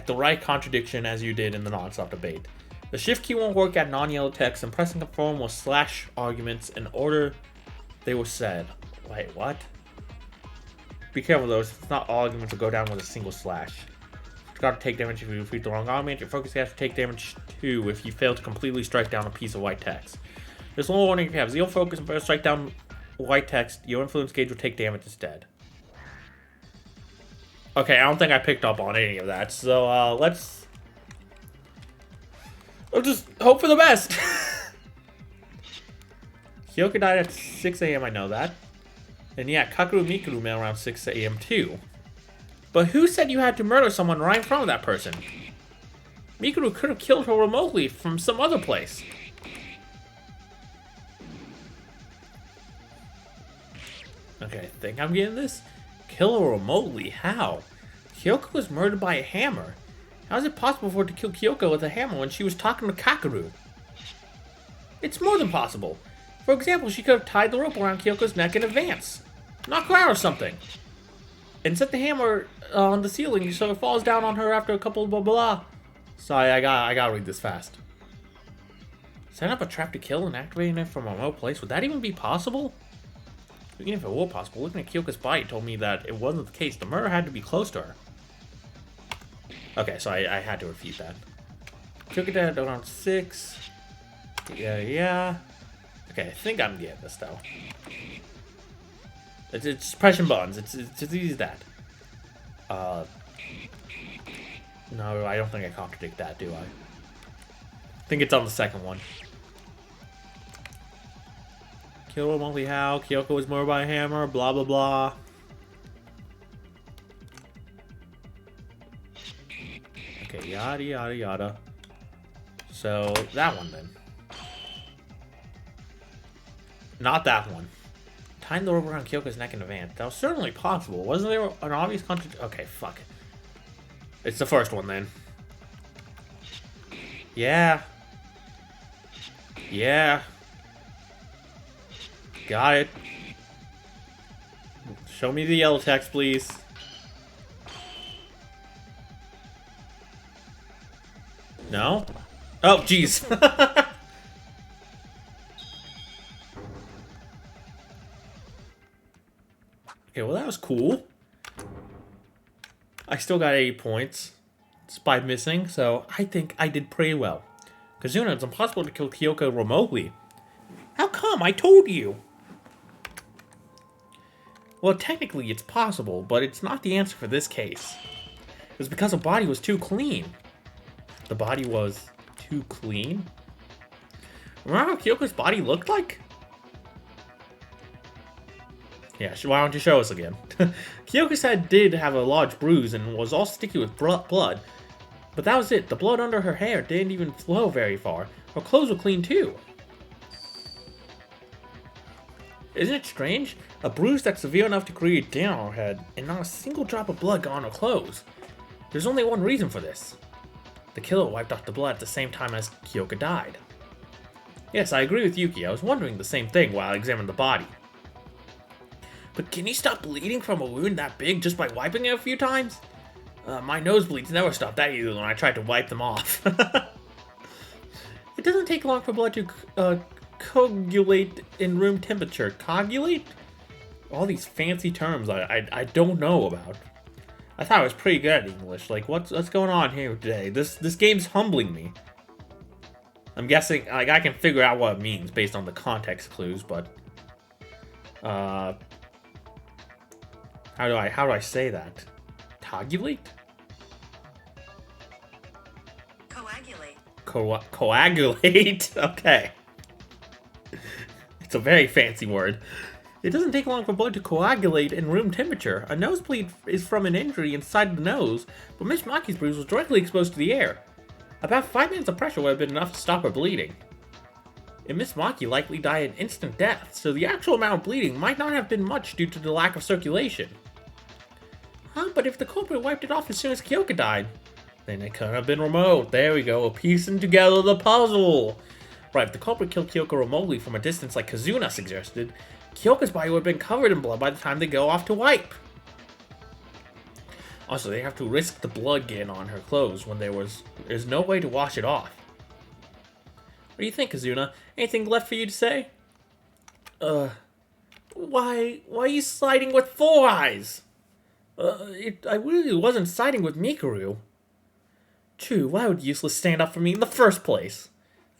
right contradiction as you did in the non-stop debate. The shift key won't work at non-yellow text, and pressing confirm will slash arguments in order they were said. Wait, what? Be careful though, it's not all arguments will go down with a single slash. You've got to take damage if you defeat the wrong argument. Your focus has to take damage too if you fail to completely strike down a piece of white text. There's one warning: if you have zero focus and fail to strike down white text, your influence gauge will take damage instead. Okay, I don't think I picked up on any of that, so let's just hope for the best. Kyoka died at 6 a.m., I know that. And yeah, Kakeru Mikuru met around 6 a.m. too. But who said you had to murder someone right in front of that person? Mikuru could have killed her remotely from some other place. Okay, I think I'm getting this. Kill her remotely? How? Kyoka was murdered by a hammer. How is it possible for her to kill Kyoka with a hammer when she was talking to Kakeru? It's more than possible. For example, she could have tied the rope around Kyoko's neck in advance. Knock her out or something. And set the hammer on the ceiling so it falls down on her after a couple of blah blah. Sorry, I gotta read this fast. Set up a trap to kill and activating it from a remote place. Would that even be possible? Even if it were possible, looking at Kyoka's body told me that it wasn't the case. The murder had to be close to her. Okay, so I had to refute that. Kyoka died around 6. Yeah. Okay, I think I'm getting this though. It's pressing buttons. It's as easy as that. No, I don't think I contradict that, do I? I think it's on the second one. Kill remotely how? Kyoko was murdered by a hammer, blah blah blah. Okay, yada yada yada. So, that one then. Not that one. Tying the rope around Kyoko's neck in advance. That was certainly possible. Wasn't there an obvious contradiction? Okay, fuck it. It's the first one then. Yeah. Yeah. Got it. Show me the yellow text, please. No? Oh, jeez. Okay, well that was cool. I still got 80 points, despite missing, so I think I did pretty well. Kazuna, it's impossible to kill Kyoko remotely. How come? I told you! Well, technically it's possible, but it's not the answer for this case. It was because the body was too clean. The body was too clean? Remember how Kyoko's body looked like? Yeah, why don't you show us again? Kyoko's head did have a large bruise and was all sticky with blood. But that was it. The blood under her hair didn't even flow very far. Her clothes were clean too. Isn't it strange? A bruise that's severe enough to create a dent on her head, and not a single drop of blood got on her clothes. There's only one reason for this. The killer wiped off the blood at the same time as Kyoko died. Yes, I agree with Yuki. I was wondering the same thing while I examined the body. But can you stop bleeding from a wound that big just by wiping it a few times? My nosebleeds never stopped that either when I tried to wipe them off. It doesn't take long for blood to coagulate in room temperature. Coagulate? All these fancy terms I don't know about. I thought I was pretty good at English. Like, what's going on here today? This game's humbling me. I'm guessing, like, I can figure out what it means based on the context clues, but how do I say that? Coagulate? Coagulate. Coagulate? Okay. It's a very fancy word. It doesn't take long for blood to coagulate in room temperature. A nosebleed is from an injury inside the nose, but Miss Maki's bruise was directly exposed to the air. About 5 minutes of pressure would have been enough to stop her bleeding. And Miss Maki likely died an instant death, so the actual amount of bleeding might not have been much due to the lack of circulation. Huh, but if the culprit wiped it off as soon as Kyoko died, then it couldn't have been remote. There we go, piecing together the puzzle. Right, if the culprit killed Kyoko remotely from a distance like Kazuna suggested, Kyoko's body would have been covered in blood by the time they go off to wipe. Also, they have to risk the blood getting on her clothes when there's no way to wash it off. What do you think, Kazuna? Anything left for you to say? Why are you siding with Four Eyes? I really wasn't siding with Mikuru. True, why would Useless stand up for me in the first place?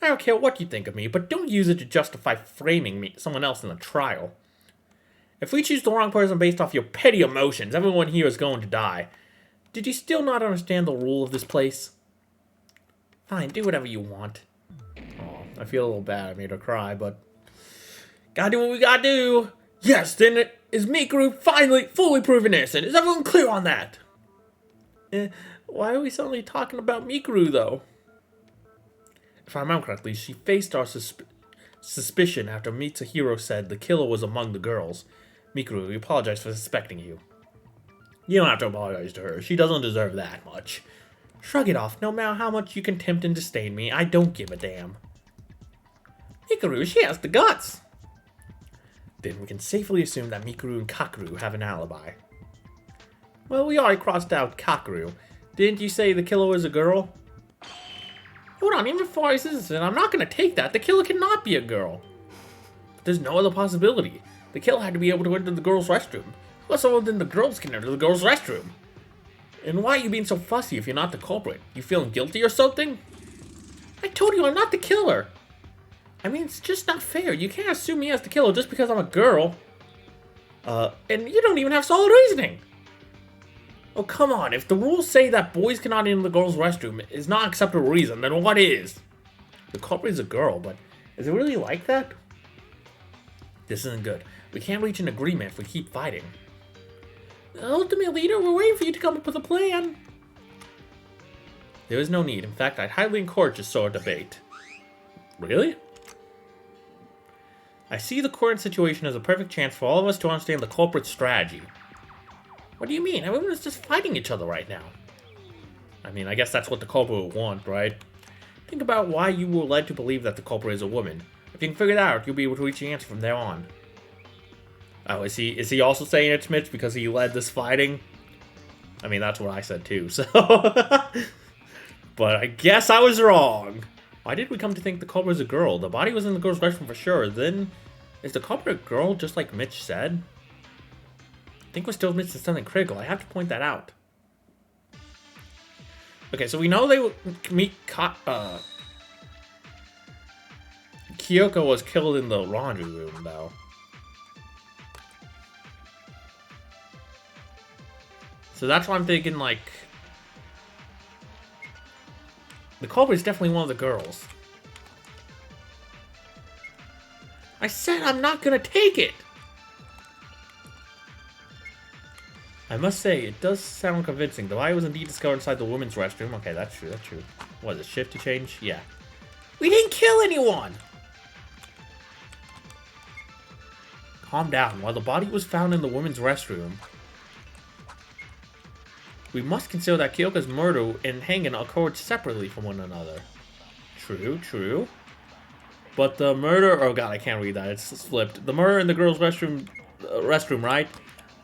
I don't care what you think of me, but don't use it to justify framing someone else in a trial. If we choose the wrong person based off your petty emotions, everyone here is going to die. Did you still not understand the rule of this place? Fine, do whatever you want. Oh, I feel a little bad I made her cry, but gotta do what we gotta do. Yes, then is Mikuru finally fully proven innocent? Is everyone clear on that? Why are we suddenly talking about Mikuru, though? If I remember correctly, she faced our suspicion after Mitsuhiro said the killer was among the girls. Mikuru, we apologize for suspecting you. You don't have to apologize to her. She doesn't deserve that much. Shrug it off. No matter how much you can tempt and disdain me, I don't give a damn. Mikuru, she has the guts. Then we can safely assume that Mikuru and Kakeru have an alibi. Well, we already crossed out Kakeru. Didn't you say the killer was a girl? Hold on, even before I said this, I'm not going to take that. The killer cannot be a girl. But there's no other possibility. The killer had to be able to enter the girls' restroom. Who else other than the girls can enter the girls' restroom? And why are you being so fussy if you're not the culprit? You feeling guilty or something? I told you I'm not the killer. I mean, it's just not fair. You can't assume me as the killer just because I'm a girl. And you don't even have solid reasoning. Oh, come on. If the rules say that boys cannot enter the girls' restroom is not acceptable reason, then what is? The culprit is a girl, but is it really like that? This isn't good. We can't reach an agreement if we keep fighting. Ultimate Leader, we're waiting for you to come up with a plan. There is no need. In fact, I'd highly encourage this sort of debate. Really? I see the current situation as a perfect chance for all of us to understand the culprit's strategy. What do you mean? Everyone is just fighting each other right now. I mean, I guess that's what the culprit would want, right? Think about why you were led to believe that the culprit is a woman. If you can figure that out, you'll be able to reach the answer from there on. Oh, is he also saying it's Mitch because he led this fighting? I mean, that's what I said too, so... But I guess I was wrong. Why did we come to think the culprit was a girl? The body was in the girl's restroom for sure. Then, is the culprit a girl just like Mitch said? I think we're still missing something critical. I have to point that out. Okay, so we know they meet Kyoko was killed in the laundry room, though. So that's why I'm thinking, like... The culprit is definitely one of the girls. I said I'm not gonna take it! I must say, it does sound convincing. The body was indeed discovered inside the women's restroom. Okay, that's true, that's true. What is it, shift to change? Yeah. We didn't kill anyone! Calm down. While the body was found in the women's restroom, we must consider that Kyoko's murder and hanging occurred separately from one another. True, true. But the murder... Oh god, I can't read that. It's flipped. The murder in the girl's restroom, right?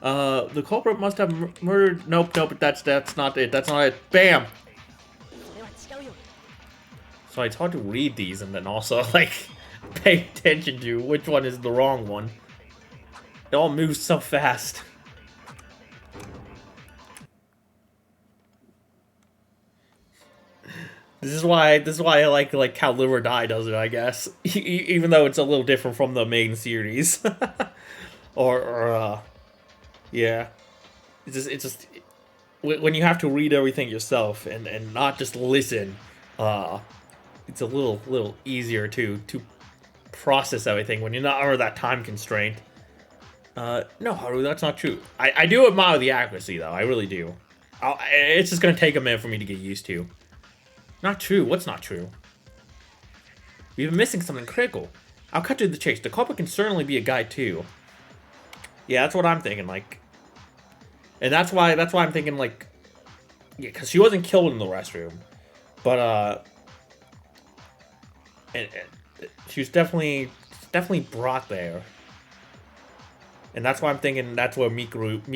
The culprit must have murdered... Nope, that's not it. That's not it. Bam! So it's hard to read these and then also, like, pay attention to which one is the wrong one. It all moves so fast. This is why I like how Live or Die does it, I guess. Even though it's a little different from the main series. Yeah. It's just when you have to read everything yourself and not just listen, it's a little easier to process everything when you're not under that time constraint. No, Haru, that's not true. I do admire the accuracy, though. I really do. It's just gonna take a minute for me to get used to. Not true. What's not true? We've been missing something critical. I'll cut to the chase. The culprit can certainly be a guy, too. Yeah, that's what I'm thinking, like... And that's why I'm thinking, like... Yeah, because she wasn't killed in the restroom. But, and she was definitely brought there. And that's why I'm thinking that's where Mikaku's,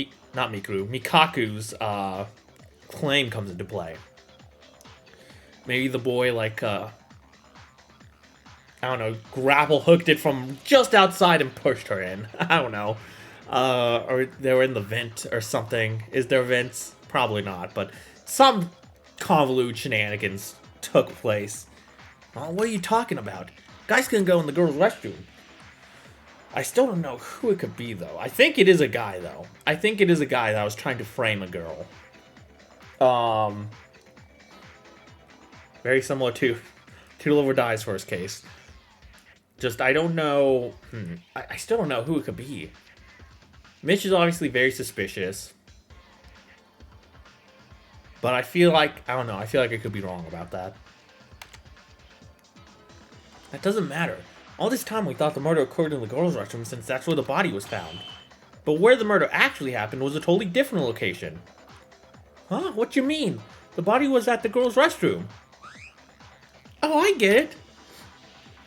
claim comes into play. Maybe the boy, like, I don't know, grapple hooked it from just outside and pushed her in. I don't know. Or they were in the vent or something. Is there vents? Probably not, but some convoluted shenanigans took place. Oh, what are you talking about? Guys can go in the girl's restroom. I still don't know who it could be, though. I think it is a guy, though. I think it is a guy that was trying to frame a girl. Very similar to Live or Die's first case. Just, I don't know... I still don't know who it could be. Mitch is obviously very suspicious. But I feel like... I don't know. I feel like I could be wrong about that. That doesn't matter. All this time we thought the murder occurred in the girls' restroom since that's where the body was found. But where the murder actually happened was a totally different location. Huh? What you mean? The body was at the girls' restroom. Oh, I get it.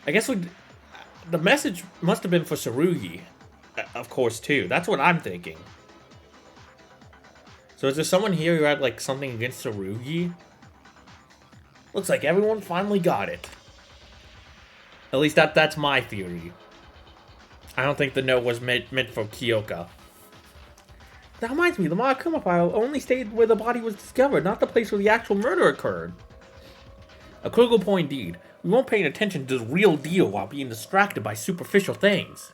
I guess the message must have been for Tsurugi, of course, too. That's what I'm thinking. So is there someone here who had, like, something against Tsurugi? Looks like everyone finally got it. At least that's my theory. I don't think the note was meant for Kyoko. That reminds me, the Monokuma file only stayed where the body was discovered, not the place where the actual murder occurred. A critical point indeed. We won't pay attention to the real deal while being distracted by superficial things.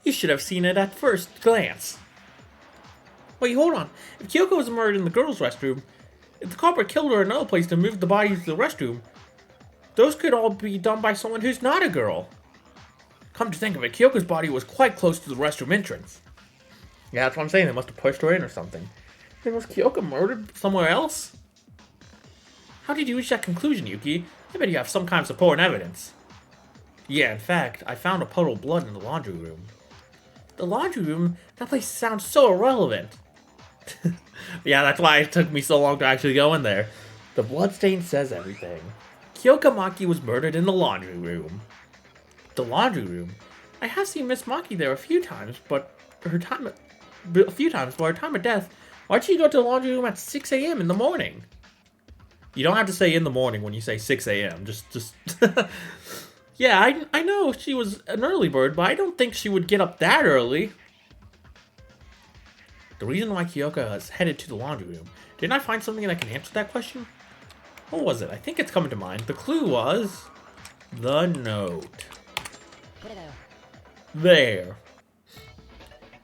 You should have seen it at first glance. Wait, hold on. If Kyoko was murdered in the girls' restroom, if the culprit killed her in another place to move the body to the restroom, those could all be done by someone who's not a girl. Come to think of it, Kyoko's body was quite close to the restroom entrance. Yeah, that's what I'm saying. They must have pushed her in or something. Then was Kyoko murdered somewhere else? How did you reach that conclusion, Yuki? I bet you have some kind of support and evidence. Yeah, in fact, I found a puddle of blood in the laundry room. The laundry room? That place sounds so irrelevant. Yeah, that's why it took me so long to actually go in there. The bloodstain says everything. Kyoka Maki was murdered in the laundry room. The laundry room? I have seen Miss Maki there a few times, but her time of death, why'd she go to the laundry room at 6 a.m. in the morning? You don't have to say in the morning when you say 6 a.m. Just yeah, I know she was an early bird, but I don't think she would get up that early. The reason why Kyoka is headed to the laundry room. Didn't I find something that can answer that question? What was it? I think it's coming to mind. The clue was the note. There.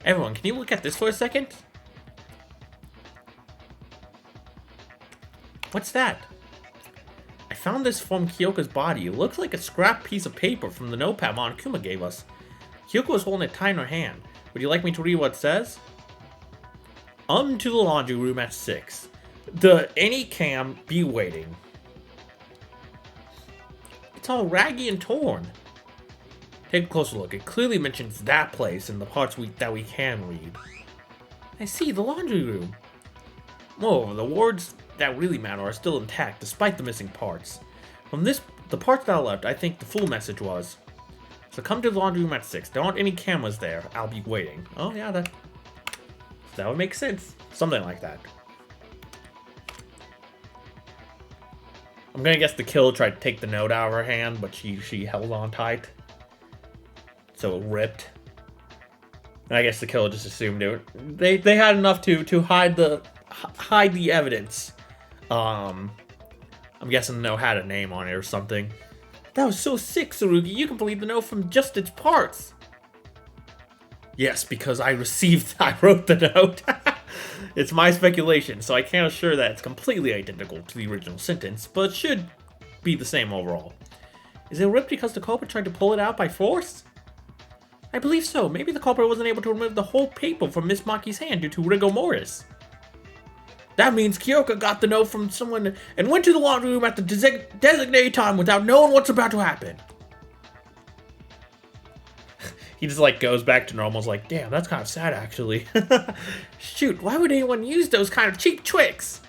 Everyone, can you look at this for a second? What's that? I found this from Kyoka's body. It looks like a scrap piece of paper from the notepad Monokuma gave us. Kyoka was holding it tight in her hand. Would you like me to read what it says? To the laundry room at 6. The any cam be waiting. It's all raggy and torn. Take a closer look. It clearly mentions that place in the parts that we can read. I see, the laundry room. Moreover, the words that really matter are still intact despite the missing parts. From the parts that are left, I think the full message was, so come to the laundry room at 6. There aren't any cameras there. I'll be waiting. Oh yeah, that would make sense. Something like that. I'm gonna guess the killer tried to take the note out of her hand, but she held on tight. So it ripped. And I guess the killer just assumed it. They had enough to hide the evidence. I'm guessing the note had a name on it or something. That was so sick, Tsurugi. You can believe the note from just its parts. Yes, because I wrote the note. It's my speculation, so I can't assure that it's completely identical to the original sentence, but it should be the same overall. Is it ripped because the culprit tried to pull it out by force? I believe so. Maybe the culprit wasn't able to remove the whole paper from Miss Maki's hand due to rigor mortis. That means Kyoka got the note from someone and went to the laundry room at the designated time without knowing what's about to happen. He just goes back to normal. Is like, damn, that's kind of sad actually. Shoot, why would anyone use those kind of cheap tricks?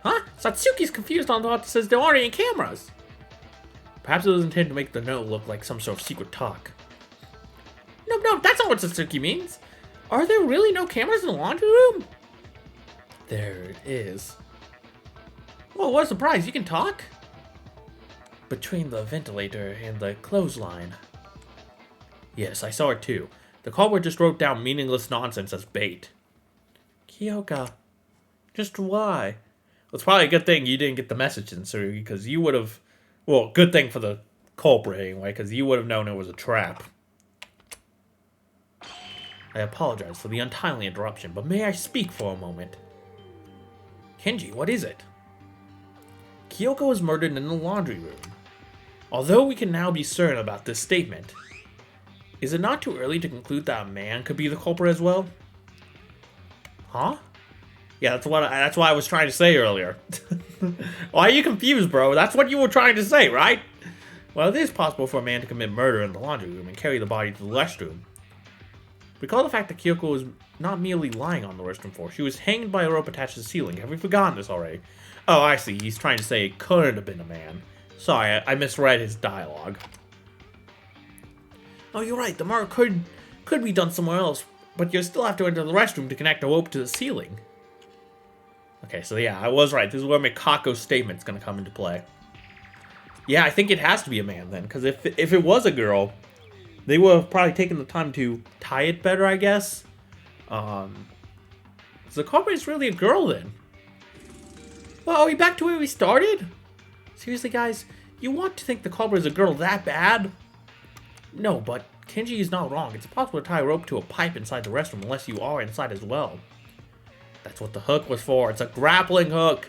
Huh? Satsuki's confused on the thought that says there aren't any cameras. Perhaps it was intended to make the note look like some sort of secret talk. No, that's not what Satsuki means. Are there really no cameras in the laundry room? There it is. Well, what a surprise, you can talk? Between the ventilator and the clothesline. Yes, I saw it too. The culprit just wrote down meaningless nonsense as bait. Kyoka, just why? Well, it's probably a good thing you didn't get the message in, Tsurugi, because you would have... Well, good thing for the culprit anyway, because you would have known it was a trap. I apologize for the untimely interruption, but may I speak for a moment? Kenji, what is it? Kyoka was murdered in the laundry room. Although we can now be certain about this statement, is it not too early to conclude that a man could be the culprit as well? Huh? Yeah, that's what I was trying to say earlier. Why are you confused, bro? That's what you were trying to say, right? Well, it is possible for a man to commit murder in the laundry room and carry the body to the restroom. Recall the fact that Kyoko was not merely lying on the restroom floor. She was hanged by a rope attached to the ceiling. Have we forgotten this already? Oh, I see. He's trying to say it could have been a man. Sorry, I misread his dialogue. Oh, you're right. The murder could be done somewhere else, but you still have to enter the restroom to connect a rope to the ceiling. Okay, so yeah, I was right. This is where Mikako's statement's going to come into play. Yeah, I think it has to be a man then, because if it was a girl, they would have probably taken the time to tie it better, I guess. So the culprit is really a girl then. Well, are we back to where we started? Seriously, guys, you want to think the culprit is a girl that bad? No, but Kenji is not wrong. It's impossible to tie a rope to a pipe inside the restroom unless you are inside as well. That's what the hook was for. It's a grappling hook.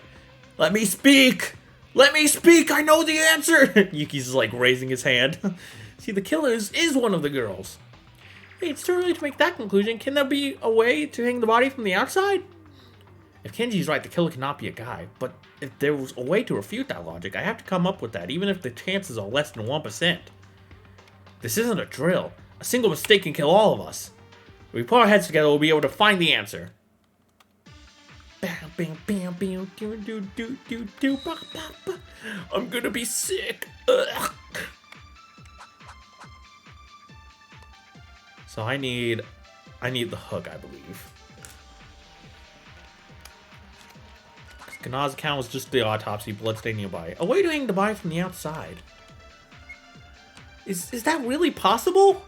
Let me speak! Let me speak! I know the answer! Yuki's just raising his hand. See, the killer is one of the girls. Hey, it's too early to make that conclusion. Can there be a way to hang the body from the outside? If Kenji's right, the killer cannot be a guy. But if there was a way to refute that logic, I have to come up with that, even if the chances are less than 1%. This isn't a drill. A single mistake can kill all of us. If we put our heads together, we'll be able to find the answer. Bam. bam, bam, bam, do, do, do, do, do, ba, ba, ba. I'm gonna be sick. Ugh. So I need the hook, I believe. Gana's account was just the autopsy bloodstain nearby. A way to hang the body from the outside. Is that really possible?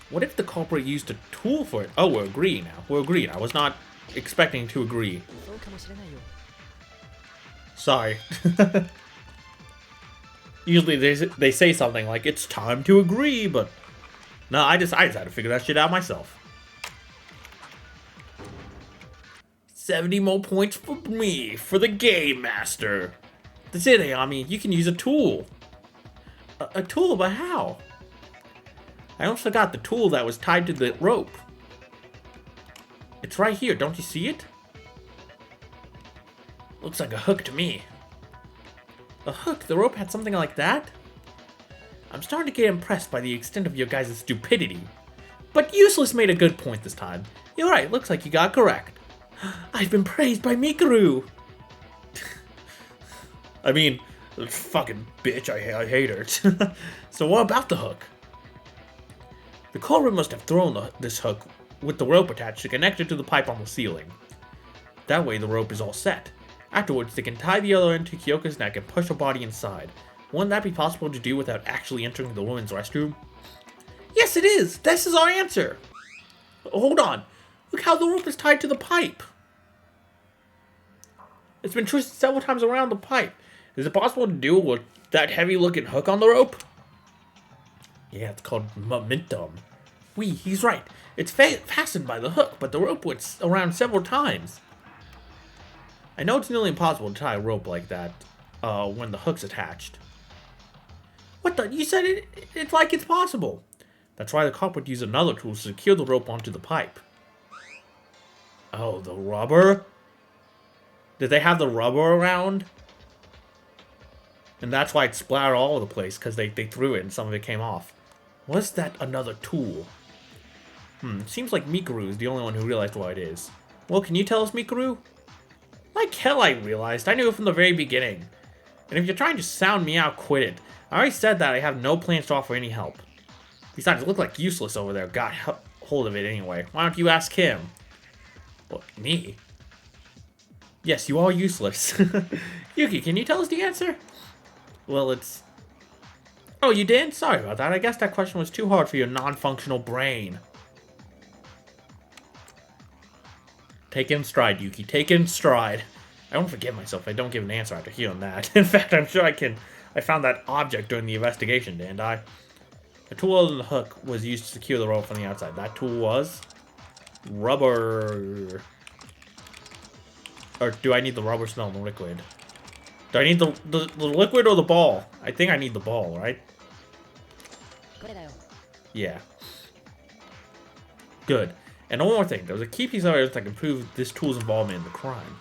What if the culprit used a tool for it? Oh, we're agreeing now. We're agreeing. I was not expecting to agree. Sorry. Usually they say something like, it's time to agree, but... No, I just had to figure that shit out myself. 70 more points for me, for the Game Master. That's it, Ayami. You can use a tool. A tool? But how? I almost forgot the tool that was tied to the rope. It's right here. Don't you see it? Looks like a hook to me. A hook? The rope had something like that? I'm starting to get impressed by the extent of your guys' stupidity. But Useless made a good point this time. You're right. Looks like you got correct. I've been praised by Mikuru! I mean, fucking bitch, I hate her. So what about the hook? The culprit must have thrown this hook with the rope attached to connect it to the pipe on the ceiling. That way the rope is all set. Afterwards, they can tie the other end to Kyoko's neck and push her body inside. Wouldn't that be possible to do without actually entering the women's restroom? Yes, it is! This is our answer! Hold on. Look how the rope is tied to the pipe. It's been twisted several times around the pipe. Is it possible to do it with that heavy-looking hook on the rope? Yeah, it's called momentum. He's right. It's fastened by the hook, but the rope went around several times. I know it's nearly impossible to tie a rope like that when the hook's attached. What the? You said it's like it's possible. That's why the cop would use another tool to secure the rope onto the pipe. Oh, the rubber? Did they have the rubber around? And that's why it splattered all over the place, because they threw it and some of it came off. Was that another tool? Seems like Mikuru is the only one who realized what it is. Well, can you tell us, Mikuru? Like hell I realized. I knew it from the very beginning. And if you're trying to sound me out, quit it. I already said that I have no plans to offer any help. Besides, it looked like Useless over there got hold of it anyway. Why don't you ask him? What, me? Yes, you are useless. Yuki, can you tell us the answer? Well, it's... Oh, you did? Sorry about that. I guess that question was too hard for your non-functional brain. Take it in stride, Yuki. Take it in stride. I won't forgive myself if I don't give an answer after hearing that. In fact, I'm sure I can. I found that object during the investigation, didn't I? A tool other than the hook was used to secure the rope from the outside. That tool was... rubber... Or do I need the rubber smell in the liquid? Do I need the liquid or the ball? I think I need the ball, right? Yeah. Good. And one more thing. There was a key piece of evidence that can prove this tool's involvement in the crime.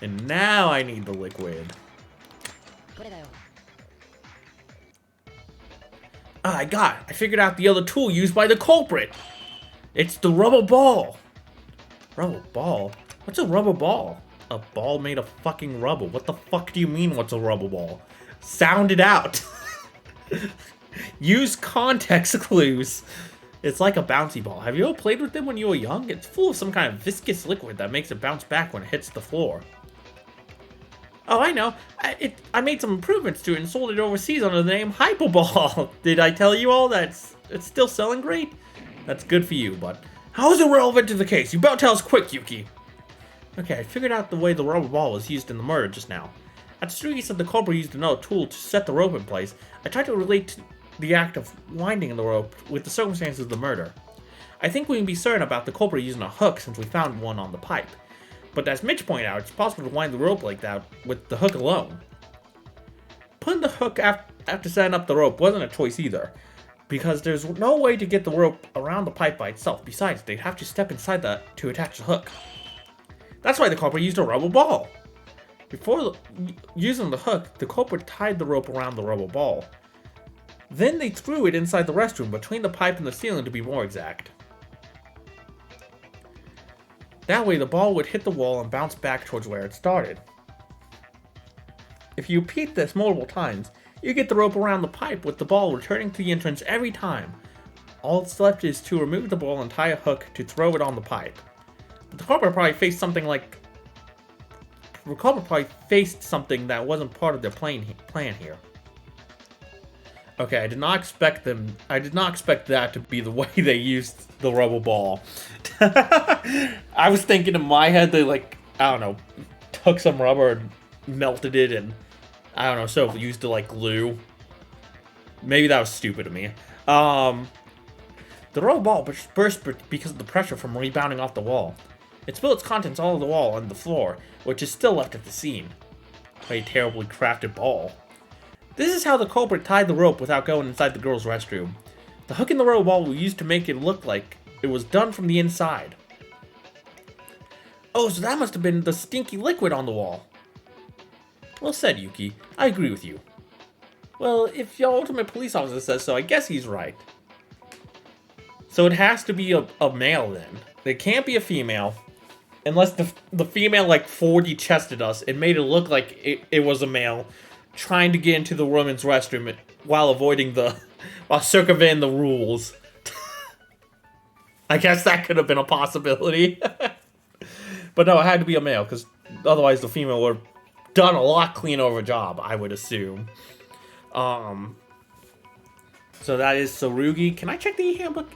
And now I need the liquid. Ah, I figured out the other tool used by the culprit. It's the rubber ball. Rubber ball? What's a rubber ball? A ball made of fucking rubber. What the fuck do you mean, what's a rubber ball? Sound it out. Use context clues. It's like a bouncy ball. Have you ever played with them when you were young? It's full of some kind of viscous liquid that makes it bounce back when it hits the floor. Oh, I know. I made some improvements to it and sold it overseas under the name Hyperball. Did I tell you all that it's still selling great? That's good for you, but how is it relevant to the case? You better tell us quick, Yuki. Okay, I figured out the way the rubber ball was used in the murder just now. At Tsurugi said the culprit used another tool to set the rope in place. I tried to relate the act of winding the rope with the circumstances of the murder. I think we can be certain about the culprit using a hook since we found one on the pipe. But as Mitch pointed out, it's possible to wind the rope like that with the hook alone. Putting the hook after setting up the rope wasn't a choice either, because there's no way to get the rope around the pipe by itself. Besides, they'd have to step inside that to attach the hook. That's why the culprit used a rubber ball. Before using the hook, the culprit tied the rope around the rubber ball. Then they threw it inside the restroom, between the pipe and the ceiling to be more exact. That way the ball would hit the wall and bounce back towards where it started. If you repeat this multiple times, you get the rope around the pipe with the ball returning to the entrance every time. All that's left is to remove the ball and tie a hook to throw it on the pipe. But the culprit probably faced something like... The culprit probably faced something that wasn't part of their plan here. Okay, I did not expect that to be the way they used the rubber ball. I was thinking in my head they, like, I don't know, took some rubber and melted it and, I don't know, so used it like glue. Maybe that was stupid of me. The rubber ball burst because of the pressure from rebounding off the wall. It spilled its contents all over the wall and the floor, which is still left at the scene. A terribly crafted ball. This is how the culprit tied the rope without going inside the girl's restroom. The hook in the rubber ball was used to make it look like it was done from the inside. Oh, so that must have been the stinky liquid on the wall. Well said, Yuki. I agree with you. Well, if your ultimate police officer says so, I guess he's right. So it has to be a male then. It can't be a female. Unless the female, like, 4D chested us and made it look like it was a male trying to get into the women's restroom while while circumventing the rules. I guess that could have been a possibility. But no, it had to be a male, because otherwise the female would have done a lot cleaner of a job, I would assume. So that is Tsurugi. Can I check the handbook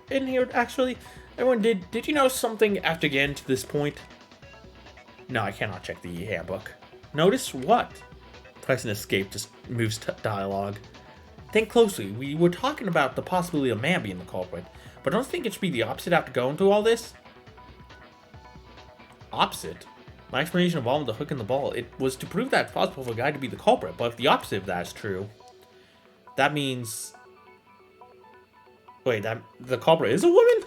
in here, actually? Everyone, did you know something after getting to this point? No, I cannot check the handbook. Notice what? Pressing escape just moves dialogue. Think closely. We were talking about the possibility of a man being the culprit, but don't think it should be the opposite after going through all this? Opposite? My explanation involving the hook and the ball, it was to prove that it's possible for a guy to be the culprit, but if the opposite of that is true, that means... Wait, that the culprit is a woman?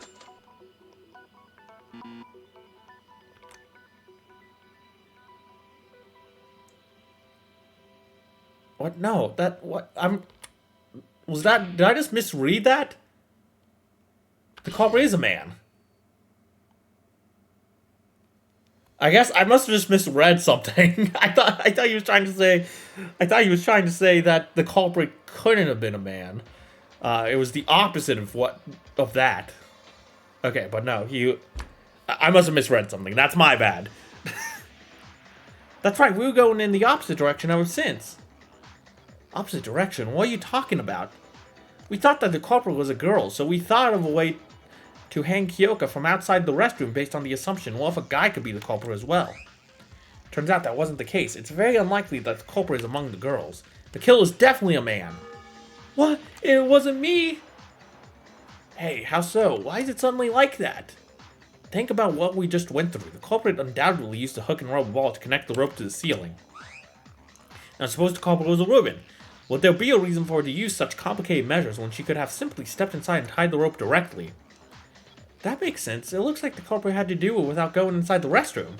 What? No, did I just misread that? The culprit is a man. I guess I must have just misread something. I thought he was trying to say that the culprit couldn't have been a man. It was the opposite of that. Okay, but no, I must have misread something. That's my bad. That's right, we were going in the opposite direction ever since. Opposite direction? What are you talking about? We thought that the culprit was a girl, so we thought of a way to hang Kyoka from outside the restroom based on the assumption, well, if a guy could be the culprit as well. Turns out that wasn't the case. It's very unlikely that the culprit is among the girls. The killer is definitely a man. What? It wasn't me! Hey, how so? Why is it suddenly like that? Think about what we just went through. The culprit undoubtedly used a hook and rubber ball to connect the rope to the ceiling. Now suppose the culprit was a woman. Would there be a reason for her to use such complicated measures when she could have simply stepped inside and tied the rope directly? That makes sense. It looks like the culprit had to do it without going inside the restroom.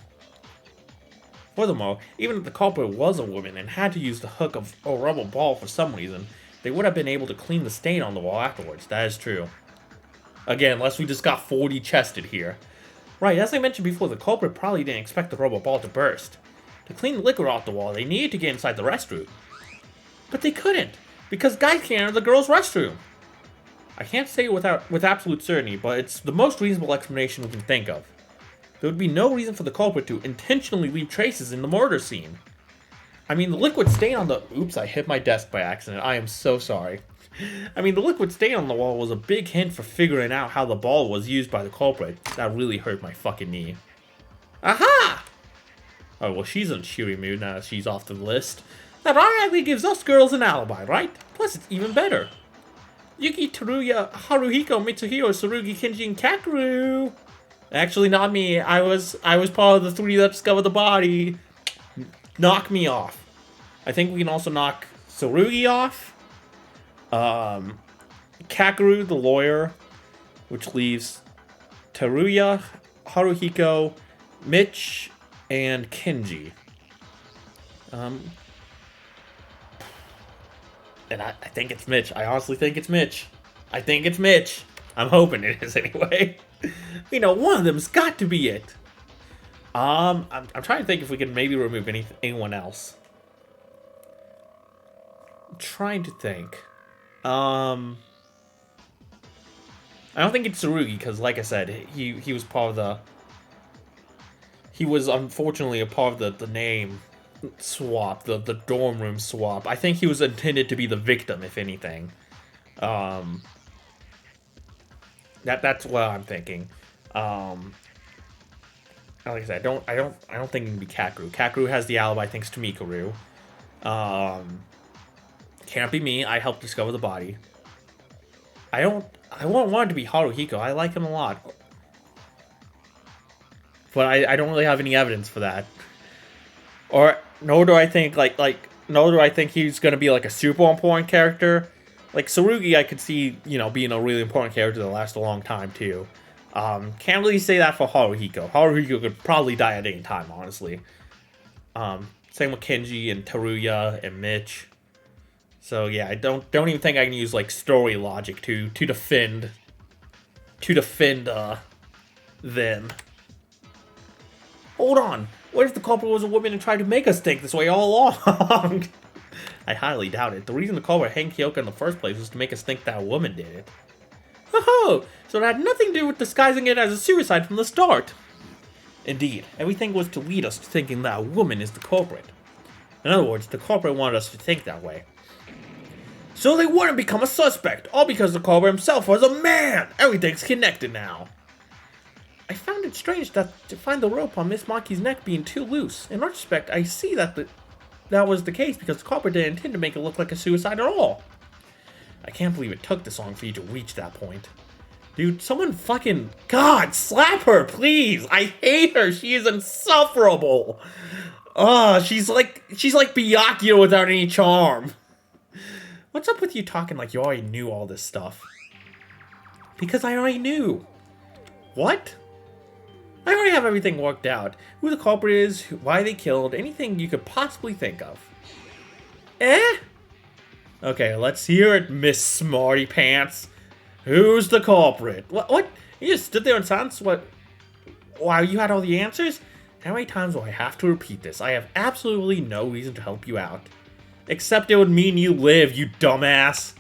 Furthermore, even if the culprit was a woman and had to use the hook of a rubber ball for some reason, they would have been able to clean the stain on the wall afterwards. That is true. Again, unless we just got 4D chested here. Right, as I mentioned before, the culprit probably didn't expect the rubber ball to burst. To clean the liquid off the wall, they needed to get inside the restroom. But they couldn't, because guys can't enter the girls' restroom. I can't say it with absolute certainty, but it's the most reasonable explanation we can think of. There would be no reason for the culprit to intentionally leave traces in the murder scene. I mean, the liquid stain on the... Oops, I hit my desk by accident. I am so sorry. I mean, the liquid stain on the wall was a big hint for figuring out how the ball was used by the culprit. That really hurt my fucking knee. Aha! Oh, well, she's in a cheery mood now that she's off the list. That automatically gives us girls an alibi, right? Plus, it's even better. Yuki, Teruya, Haruhiko, Mitsuhiro, Tsurugi, Kenji, and Kakeru. Actually, not me. I was part of the 3 that discovered the body. Knock me off. I think we can also knock Tsurugi off. Kakeru, the lawyer, which leaves Teruya, Haruhiko, Mitch, and Kenji. And I think it's Mitch. I honestly think it's Mitch. I think it's Mitch. I'm hoping it is anyway. You know, one of them's got to be it. I'm trying to think if we can maybe remove anyone else. I'm trying to think. I don't think it's Tsurugi, because like I said, he was part of the... He was unfortunately a part of the name swap, the dorm room swap. I think he was intended to be the victim, if anything. That's what I'm thinking. Like I said, I don't think it can be Kakeru. Kakeru has the alibi thanks to Mikuru. Can't be me. I helped discover the body. I won't want it to be Haruhiko. I like him a lot. But I don't really have any evidence for that. Or nor do I think nor do I think he's gonna be like a super important character. Like Tsurugi, I could see, being a really important character that lasts a long time too. Can't really say that for Haruhiko. Haruhiko could probably die at any time, honestly. Same with Kenji and Teruya and Mitch. So yeah, I don't even think I can use like story logic to defend them. Hold on. What if the culprit was a woman and tried to make us think this way all along? I highly doubt it. The reason the culprit hanged Kyoka in the first place was to make us think that a woman did it. Oh, so it had nothing to do with disguising it as a suicide from the start. Indeed, everything was to lead us to thinking that a woman is the culprit. In other words, the culprit wanted us to think that way. So they wouldn't become a suspect, all because the culprit himself was a man! Everything's connected now. I found it strange to find the rope on Miss Maki's neck being too loose. In retrospect, I see that that was the case because the culprit didn't intend to make it look like a suicide at all. I can't believe it took this long for you to reach that point. Dude, someone fucking... God, slap her, please! I hate her! She is insufferable! She's like Byakuya without any charm. What's up with you talking like you already knew all this stuff? Because I already knew. What? I already have everything worked out. Who the culprit is, why they killed, anything you could possibly think of. Eh? Okay, let's hear it, Miss Smarty Pants. Who's the culprit? What? You just stood there in silence? What? Wow, you had all the answers? How many times will I have to repeat this? I have absolutely no reason to help you out. Except it would mean you live, you dumbass.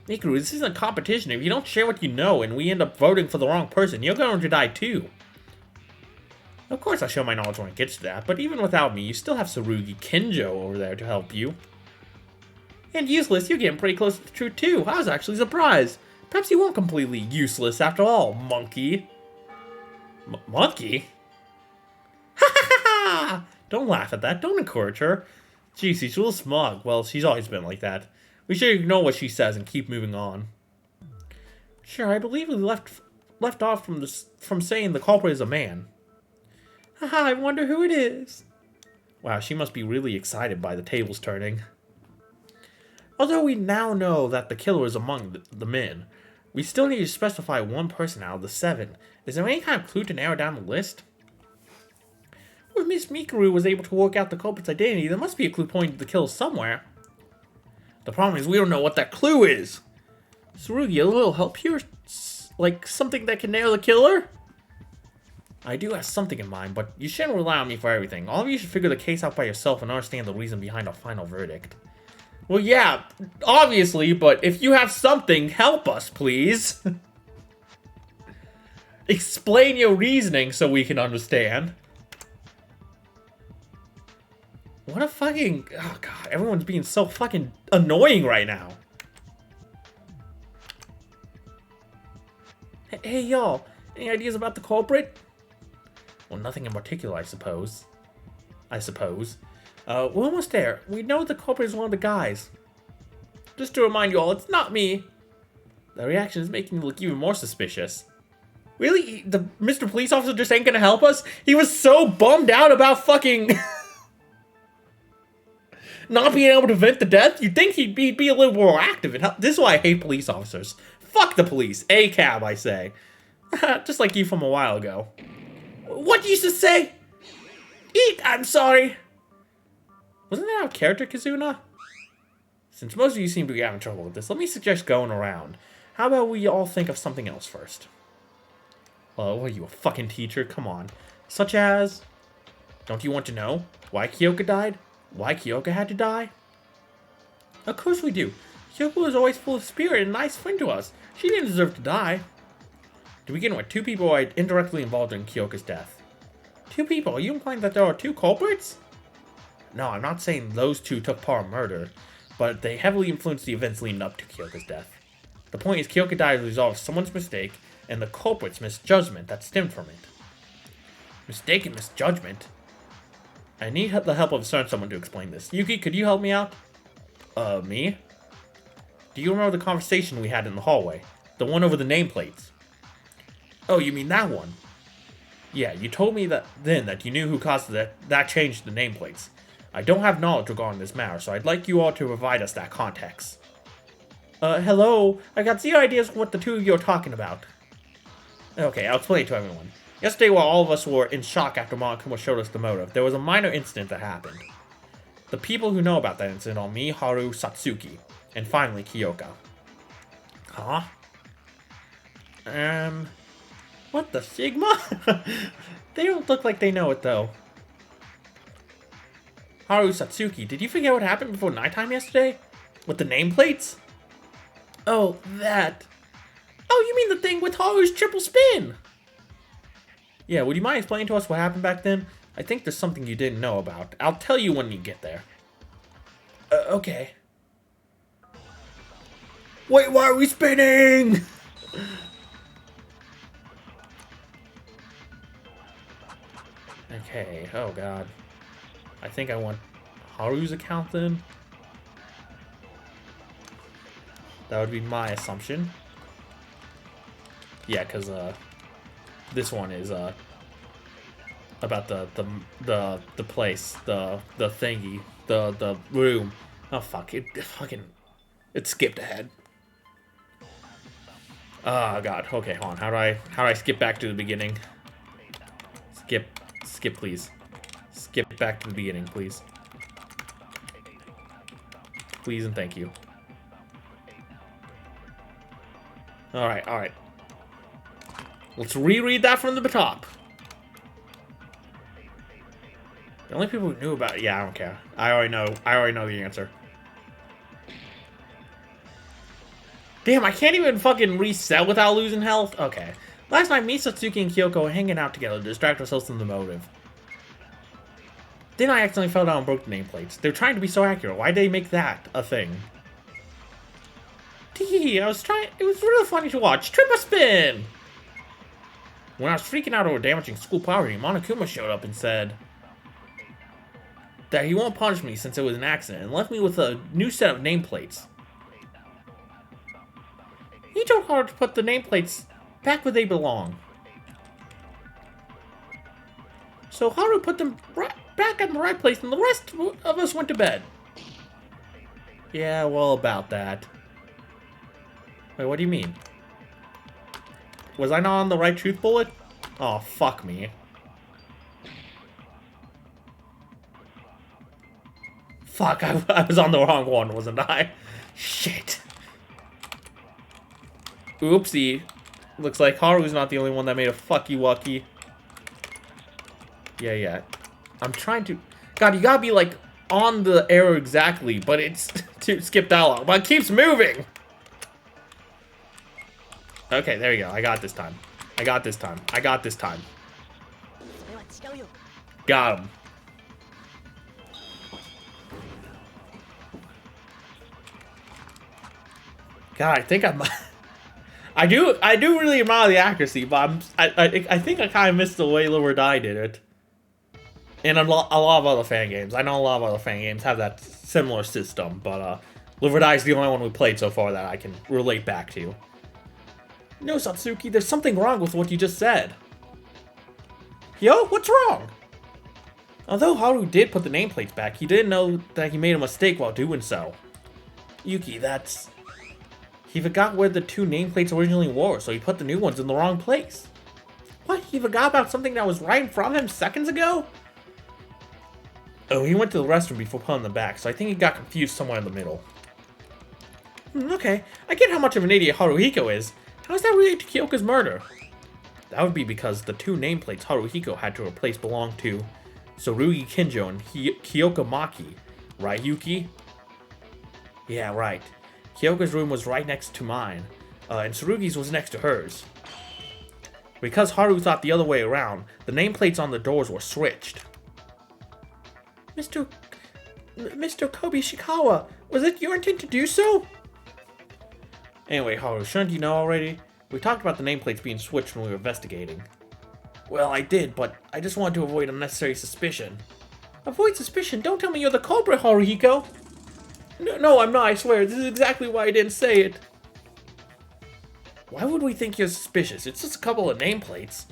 Mikuru, this isn't a competition. If you don't share what you know and we end up voting for the wrong person, you're going to die too. Of course I'll show my knowledge when it gets to that, but even without me, you still have Tsurugi Kinjo over there to help you. And useless, you're getting pretty close to the truth too. I was actually surprised. Perhaps you weren't completely useless after all, monkey. Monkey? Ha ha ha ha! Don't laugh at that, don't encourage her. Geez, she's a little smug. Well, she's always been like that. We should ignore what she says and keep moving on. Sure, I believe we left off from saying the culprit is a man. Haha, I wonder who it is. Wow, she must be really excited by the tables turning. Although we now know that the killer is among the men, we still need to specify one person out of the 7. Is there any kind of clue to narrow down the list? Well, if Miss Mikuru was able to work out the culprit's identity, there must be a clue pointing to the kill somewhere. The problem is we don't know what that clue is. Tsurugi, a little help here? Like something that can nail the killer? I do have something in mind, but you shouldn't rely on me for everything. All of you should figure the case out by yourself and understand the reason behind our final verdict. Well, yeah, obviously, but if you have something, help us, please. Explain your reasoning so we can understand. What a fucking... Oh, God, everyone's being so fucking annoying right now. Hey, y'all, any ideas about the culprit? Well, nothing in particular, I suppose. We're almost there. We know the culprit is one of the guys. Just to remind you all, it's not me. The reaction is making me look even more suspicious. Really? The Mr. Police Officer just ain't gonna help us? He was so bummed out about fucking... not being able to prevent the death? You'd think he'd be a little more active. And this is why I hate police officers. Fuck the police. A-cab, I say. Just like you from a while ago. What did you just say? Eek, I'm sorry. Wasn't that our character, Kazuna? Since most of you seem to be having trouble with this, let me suggest going around. How about we all think of something else first? Oh, what are you, a fucking teacher? Come on. Such as... Don't you want to know why Kyoka died? Why Kyoka had to die? Of course we do. Kyoka was always full of spirit and a nice friend to us. She didn't deserve to die. To begin with, 2 people are indirectly involved in Kyoka's death. 2 people? Are you implying that there are 2 culprits? No, I'm not saying those 2 took part in murder, but they heavily influenced the events leading up to Kyoka's death. The point is, Kyoka died as a result of someone's mistake and the culprit's misjudgment that stemmed from it. Mistake and misjudgment? I need the help of a certain someone to explain this. Yuki, could you help me out? Me? Do you remember the conversation we had in the hallway? The one over the nameplates? Oh, you mean that one? Yeah, you told me that you knew who caused that change to the nameplates. I don't have knowledge regarding this matter, so I'd like you all to provide us that context. Hello? I got 0 ideas what the 2 of you are talking about. Okay, I'll explain it to everyone. Yesterday, while all of us were in shock after Monokuma showed us the motive, there was a minor incident that happened. The people who know about that incident are me, Haru, Satsuki, and finally Kyoka. Huh? What the Sigma? They don't look like they know it, though. Haru, Satsuki, did you forget what happened before nighttime yesterday? With the nameplates? Oh, that. Oh, you mean the thing with Haru's triple spin? Yeah, would you mind explaining to us what happened back then? I think there's something you didn't know about. I'll tell you when you get there. Okay. Wait, why are we spinning? Okay, oh god. I think I want Haru's account then. That would be my assumption. Yeah, because this one is about the place, the thingy, the room. Oh fuck, it skipped ahead. Oh god, okay, hold on. How do I skip back to the beginning? Skip please. Skip back to the beginning, please. Please and thank you. Alright. Let's reread that from the top. The only people who knew about it, yeah, I don't care. I already know the answer. Damn, I can't even fucking reset without losing health? Okay. Last night, me, Satsuki, and Kyoko were hanging out together to distract ourselves from the motive. Then I accidentally fell down and broke the nameplates. They were trying to be so accurate. Why'd they make that a thing? Tee, it was really funny to watch. Triple spin! When I was freaking out over damaging school property, Monokuma showed up and said that he won't punish me since it was an accident and left me with a new set of nameplates. He told Haru to put the nameplates back where they belong. So Haru put them back in the right place and the rest of us went to bed. Yeah, well, about that. Wait, what do you mean? Was I not on the right truth bullet? Oh, fuck me. Fuck, I was on the wrong one, wasn't I? Shit. Oopsie. Looks like Haru's not the only one that made a fucky-wucky. Yeah. I'm trying to... God, you gotta be, like, on the arrow exactly, but it's skipped out long. But it keeps moving! Okay, there you go. I got this time. Got him. God, I think I'm... I do really admire the accuracy, but I think I kind of missed the way Live or Die did it. And a lot of other fan games. I know a lot of other fan games have that similar system, but Live or Die is the only one we played so far that I can relate back to. No, Satsuki, there's something wrong with what you just said. Yo, what's wrong? Although Haru did put the nameplates back, he didn't know that he made a mistake while doing so. Yuki, that's... He forgot where the 2 nameplates originally were, so he put the new ones in the wrong place. What? He forgot about something that was right in front of him seconds ago? Oh, he went to the restroom before putting them back, so I think he got confused somewhere in the middle. Okay, I get how much of an idiot Haruhiko is. How is that related to Kyoka's murder? That would be because the 2 nameplates Haruhiko had to replace belonged to Tsurugi Kinjo and Kyoka Maki. Right, Yuki? Yeah, right. Kyoka's room was right next to mine, and Tsurugi's was next to hers. Because Haru thought the other way around, the nameplates on the doors were switched. Mr. Kobe Shikawa, was it your intent to do so? Anyway, Haru, shouldn't you know already? We talked about the nameplates being switched when we were investigating. Well, I did, but I just wanted to avoid unnecessary suspicion. Avoid suspicion? Don't tell me you're the culprit, Haruhiko! No, I'm not, I swear. This is exactly why I didn't say it. Why would we think you're suspicious? It's just a couple of nameplates.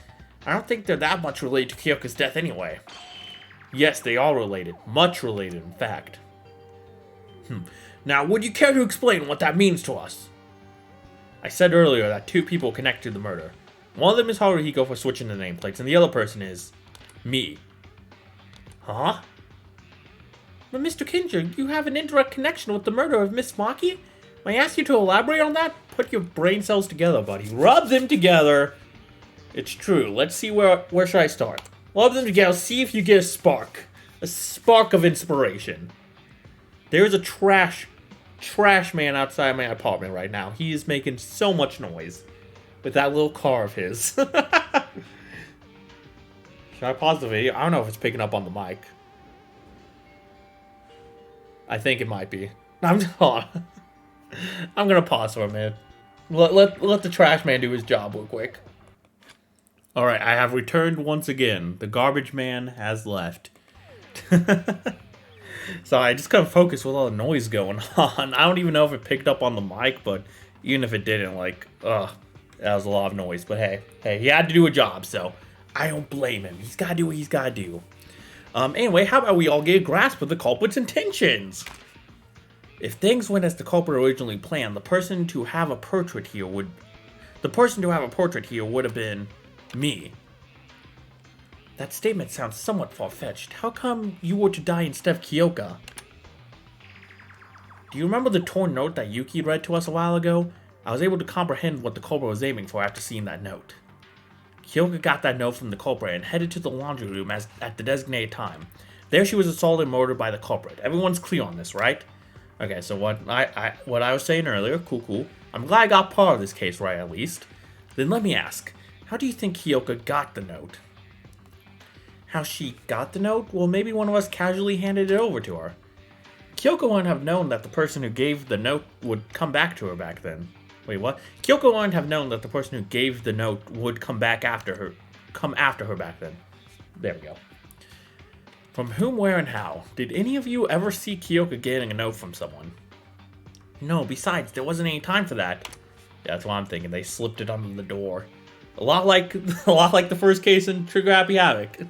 I don't think they're that much related to Kyoka's death anyway. Yes, they are related. Much related, in fact. Now, would you care to explain what that means to us? I said earlier that 2 people connect to the murder. One of them is Haruhiko for switching the nameplates, and the other person is... me. Huh? But Mr. Kinjo, you have an indirect connection with the murder of Miss Maki? May I ask you to elaborate on that? Put your brain cells together, buddy. Rub them together. It's true. Let's see where should I start? Rub them together. See if you get a spark. A spark of inspiration. There's a trash man outside my apartment right now. He is making so much noise with that little car of his. Should I pause the video? I don't know if it's picking up on the mic. I think it might be. I'm gonna pause for a minute. Let the trash man do his job real quick. Alright, I have returned once again. The garbage man has left. So I just couldn't focus with all the noise going on. I don't even know if it picked up on the mic, but even if it didn't, that was a lot of noise. But hey, he had to do a job, so I don't blame him. He's gotta do what he's gotta do. Anyway, how about we all get a grasp of the culprit's intentions? If things went as the culprit originally planned, the person to have a portrait here would have been me. That statement sounds somewhat far-fetched. How come you were to die instead of Kyoka? Do you remember the torn note that Yuki read to us a while ago? I was able to comprehend what the culprit was aiming for after seeing that note. Kyoka got that note from the culprit and headed to the laundry room at the designated time. There she was assaulted and murdered by the culprit. Everyone's clear on this, right? Okay, so what I was saying earlier, cool. I'm glad I got part of this case right at least. Then let me ask, how do you think Kyoka got the note? How she got the note? Well, maybe one of us casually handed it over to her. Kyoka wouldn't have known that the person who gave the note would come back to her back then. Wait, what? Kyoka wouldn't have known that the person who gave the note would come after her back then. There we go. From whom, where, and how? Did any of you ever see Kyoka getting a note from someone? No, besides, there wasn't any time for that. Yeah, that's what I'm thinking. They slipped it under the door. A lot like the first case in Trigger Happy Havoc.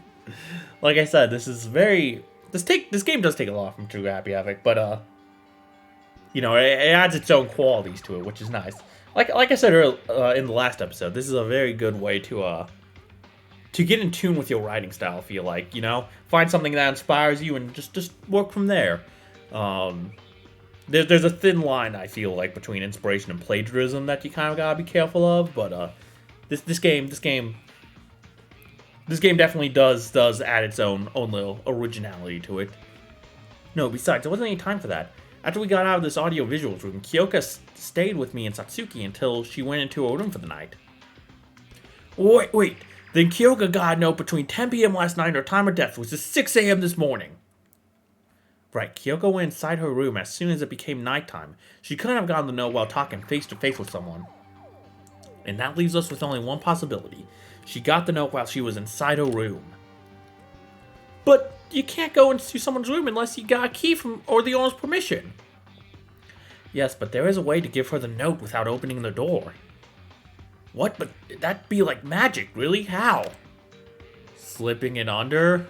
Like I said, this game does take a lot from Trigger Happy Havoc, but it adds its own qualities to it, which is nice. Like I said earlier, in the last episode, this is a very good way to get in tune with your writing style. I feel like, find something that inspires you and just work from there. There's a thin line, I feel like, between inspiration and plagiarism that you kind of gotta be careful of. But this game definitely does add its own little originality to it. No, besides, there wasn't any time for that. After we got out of this audio-visuals room, Kyoka stayed with me and Satsuki until she went into her room for the night. Wait. Then Kyoka got a note between 10 p.m. last night and her time of death, which is 6 a.m. this morning. Right, Kyoka went inside her room as soon as it became nighttime. She couldn't have gotten the note while talking face-to-face with someone. And that leaves us with only one possibility. She got the note while she was inside her room. But you can't go into someone's room unless you got a key or the owner's permission. Yes, but there is a way to give her the note without opening the door. What? But that'd be like magic, really? How? Slipping it under?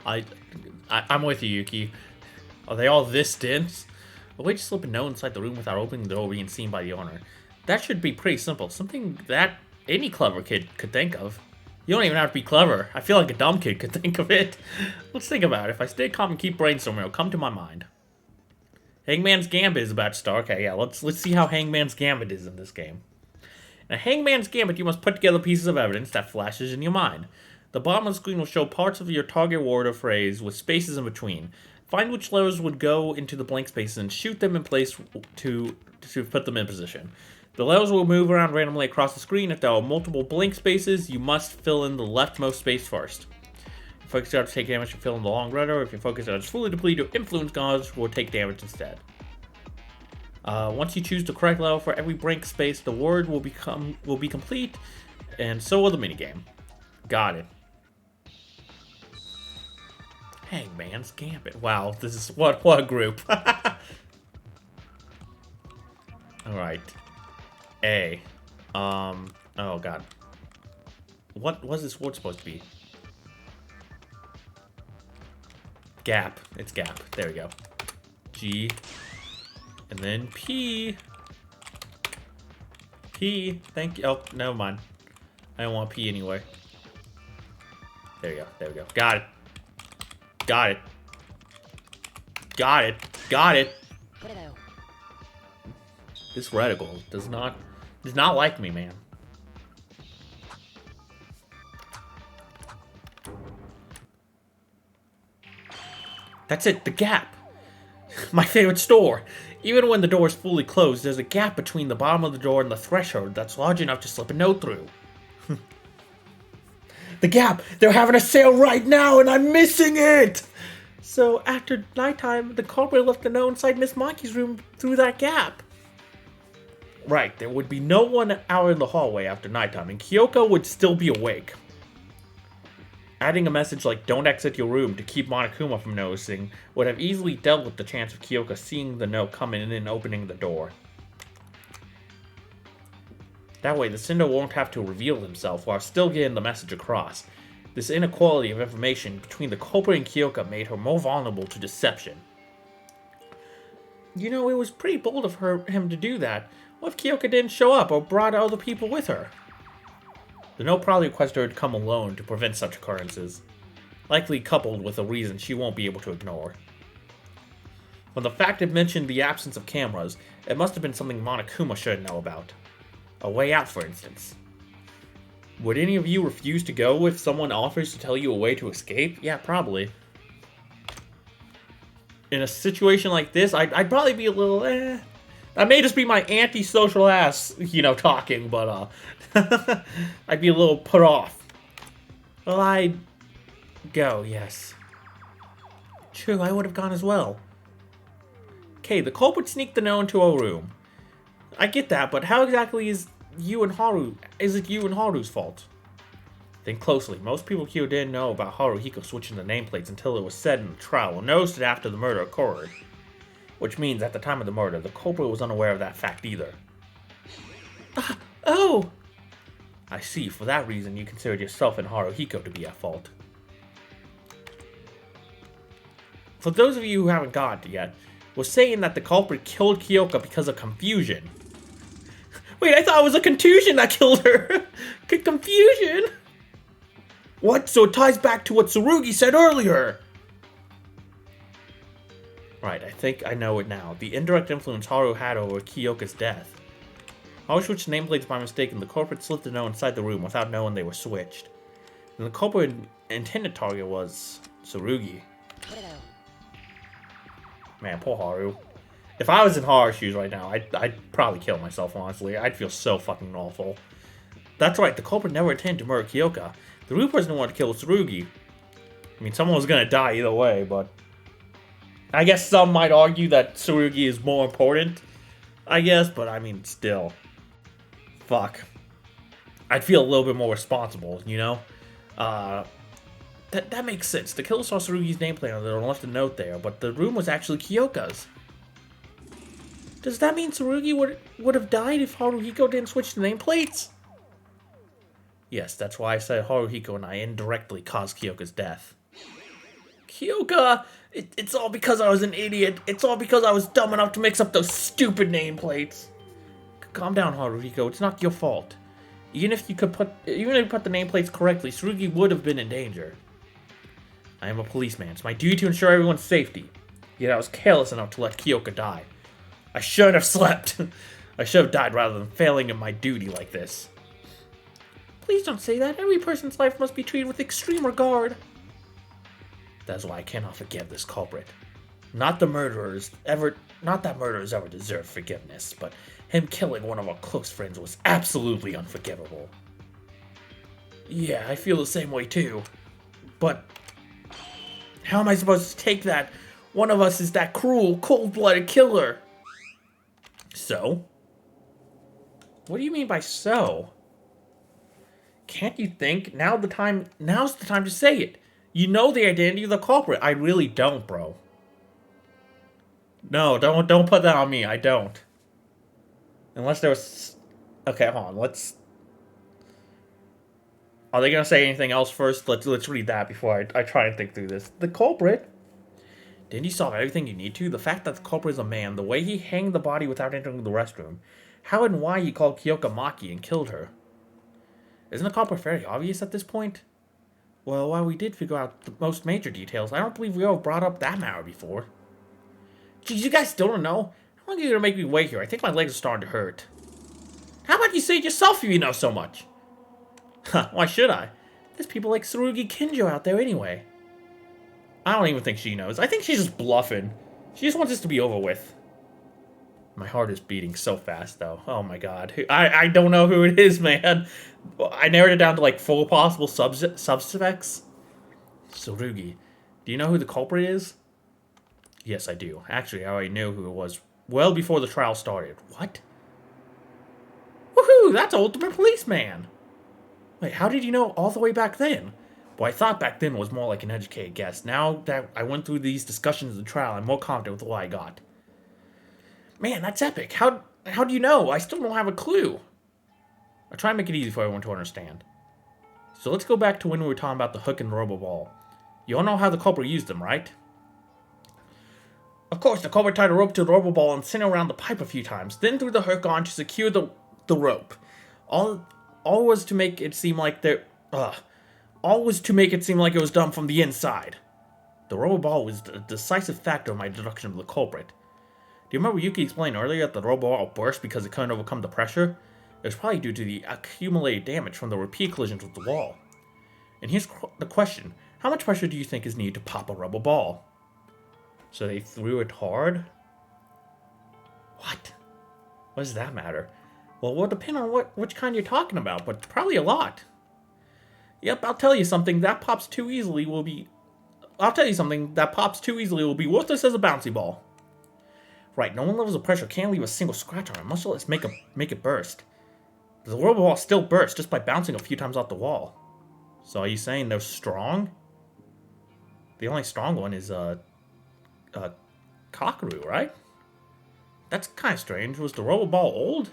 I'm with you, Yuki. Are they all this dense? A way to slip a note inside the room without opening the door being seen by the owner. That should be pretty simple. Something that any clever kid could think of. You don't even have to be clever. I feel like a dumb kid could think of it. Let's think about it. If I stay calm and keep brainstorming, it'll come to my mind. Hangman's Gambit is about to start. Okay, yeah, let's see how Hangman's Gambit is in this game. In a Hangman's Gambit, you must put together pieces of evidence that flashes in your mind. The bottom of the screen will show parts of your target word or phrase with spaces in between. Find which letters would go into the blank spaces and shoot them in place to put them in position. The letters will move around randomly across the screen. If there are multiple blank spaces, you must fill in the leftmost space first. If focus guards take damage to fill in the long letter. If your focus guards fully deplete, your influence guards will take damage instead. Once you choose the correct level for every blank space, the word will be complete, and so will the minigame. Got it. Hangman's Gambit. Wow, this is what a group. Alright. A. Oh god. What was this word supposed to be? Gap. It's gap. There we go. G. And then P. P. Thank you. Oh, never mind. I don't want P anyway. There we go. There we go. Got it. Got it. Got it. Got it. This reticle does not like me, man. That's it, the gap. My favorite store. Even when the door is fully closed, there's a gap between the bottom of the door and the threshold that's large enough to slip a note through. The gap! They're having a sale right now and I'm missing it! So after nighttime, the culprit left the note inside Miss Monkey's room through that gap. Right, there would be no one out in the hallway after nighttime, and Kyoko would still be awake. Adding a message like "Don't exit your room" to keep Monokuma from noticing would have easily dealt with the chance of Kyoko seeing the note come in and opening the door. That way, the Cinder won't have to reveal himself while still getting the message across. This inequality of information between the culprit and Kyoko made her more vulnerable to deception. You know, it was pretty bold of him to do that. What if Kyoko didn't show up or brought other people with her? The note probably requested her to come alone to prevent such occurrences, likely coupled with a reason she won't be able to ignore. When the fact had mentioned the absence of cameras, it must have been something Monokuma should know about. A way out, for instance. Would any of you refuse to go if someone offers to tell you a way to escape? Yeah, probably. In a situation like this, I'd probably be a little, That may just be my anti-social ass, talking, but, I'd be a little put off. Well, I'd go, yes. True, I would have gone as well. Okay, the culprit sneaked the note into a room. I get that, but how exactly is it you and Haru's fault? Think closely. Most people here didn't know about Haruhiko switching the nameplates until it was said in the trial, and noticed it after the murder occurred. Which means, at the time of the murder, the culprit was unaware of that fact either. Oh! I see, for that reason you considered yourself and Haruhiko to be at fault. For those of you who haven't got it yet, we're saying that the culprit killed Kyoko because of confusion. Wait, I thought it was a contusion that killed her! Confusion? What? So it ties back to what Tsurugi said earlier! Right, I think I know it now. The indirect influence Haru had over Kyoka's death. Haru switched nameplates by mistake, and the culprit slipped the note inside the room without knowing they were switched. And the culprit's intended target was Tsurugi. Man, poor Haru. If I was in Haru's shoes right now, I'd probably kill myself, honestly. I'd feel so fucking awful. That's right, the culprit never intended to murder Kyoka. The real person wanted to kill Tsurugi. I mean, someone was gonna die either way, but... I guess some might argue that Tsurugi is more important. I guess, but I mean, still. Fuck. I'd feel a little bit more responsible, That makes sense. The killer saw Tsurugi's nameplate on there and left a note there, but the room was actually Kyoka's. Does that mean Tsurugi would have died if Haruhiko didn't switch the nameplates? Yes, that's why I said Haruhiko and I indirectly caused Kyoka's death. Kyoka! It's all because I was an idiot. It's all because I was dumb enough to mix up those stupid nameplates. Calm down, Haruhiko. It's not your fault. Even if you put the nameplates correctly, Tsurugi would have been in danger. I am a policeman. It's my duty to ensure everyone's safety. Yet I was careless enough to let Kyoka die. I should have slept. I should have died rather than failing in my duty like this. Please don't say that. Every person's life must be treated with extreme regard. That's why I cannot forgive this culprit. Not that murderers ever deserve forgiveness, but him killing one of our close friends was absolutely unforgivable. Yeah, I feel the same way too. But how am I supposed to take that one of us is that cruel, cold-blooded killer? So? What do you mean by so? Can't you think? Now's the time to say it. You know the identity of the culprit. I really don't, bro. No, don't put that on me. I don't. Unless there was... Okay, hold on. Are they gonna say anything else first? Let's read that before I try and think through this. The culprit. Didn't you solve everything you need to? The fact that the culprit is a man, the way he hanged the body without entering the restroom, how and why he called Kyoka Maki and killed her. Isn't the culprit fairly obvious at this point? Well, while we did figure out the most major details, I don't believe we ever brought up that matter before. Geez, you guys still don't know? How long are you gonna make me wait here? I think my legs are starting to hurt. How about you say it yourself if you know so much? Huh, why should I? There's people like Tsurugi Kinjo out there anyway. I don't even think she knows. I think she's just bluffing. She just wants this to be over with. My heart is beating so fast, though. Oh my god. I don't know who it is, man. I narrowed it down to like 4 possible suspects. Tsurugi. Do you know who the culprit is? Yes, I do. Actually, I already knew who it was well before the trial started. What? Woohoo! That's Ultimate Policeman! Wait, how did you know all the way back then? Well, I thought back then was more like an educated guess. Now that I went through these discussions of the trial, I'm more confident with what I got. Man, that's epic. How do you know? I still don't have a clue. I'll try and make it easy for everyone to understand. So let's go back to when we were talking about the hook and the rubber ball. You all know how the culprit used them, right? Of course, the culprit tied a rope to the rubber ball and sent it around the pipe a few times, then threw the hook on to secure the rope. All was to make it seem like it was done from the inside. The rubber ball was a decisive factor in my deduction of the culprit. Do you remember Yuki explained earlier that the rubber ball burst because it couldn't overcome the pressure? It was probably due to the accumulated damage from the repeat collisions with the wall. And here's the question. How much pressure do you think is needed to pop a rubber ball? So they threw it hard? What? What does that matter? Well, it will depend on which kind you're talking about, but probably a lot. Yep, I'll tell you something that pops too easily will be worthless as a bouncy ball. Right, known levels of pressure can't leave a single scratch on it, much less make it burst. The rubber ball still burst just by bouncing a few times off the wall. So are you saying they're strong? The only strong one is Kakeru, right? That's kind of strange. Was the rubber ball old?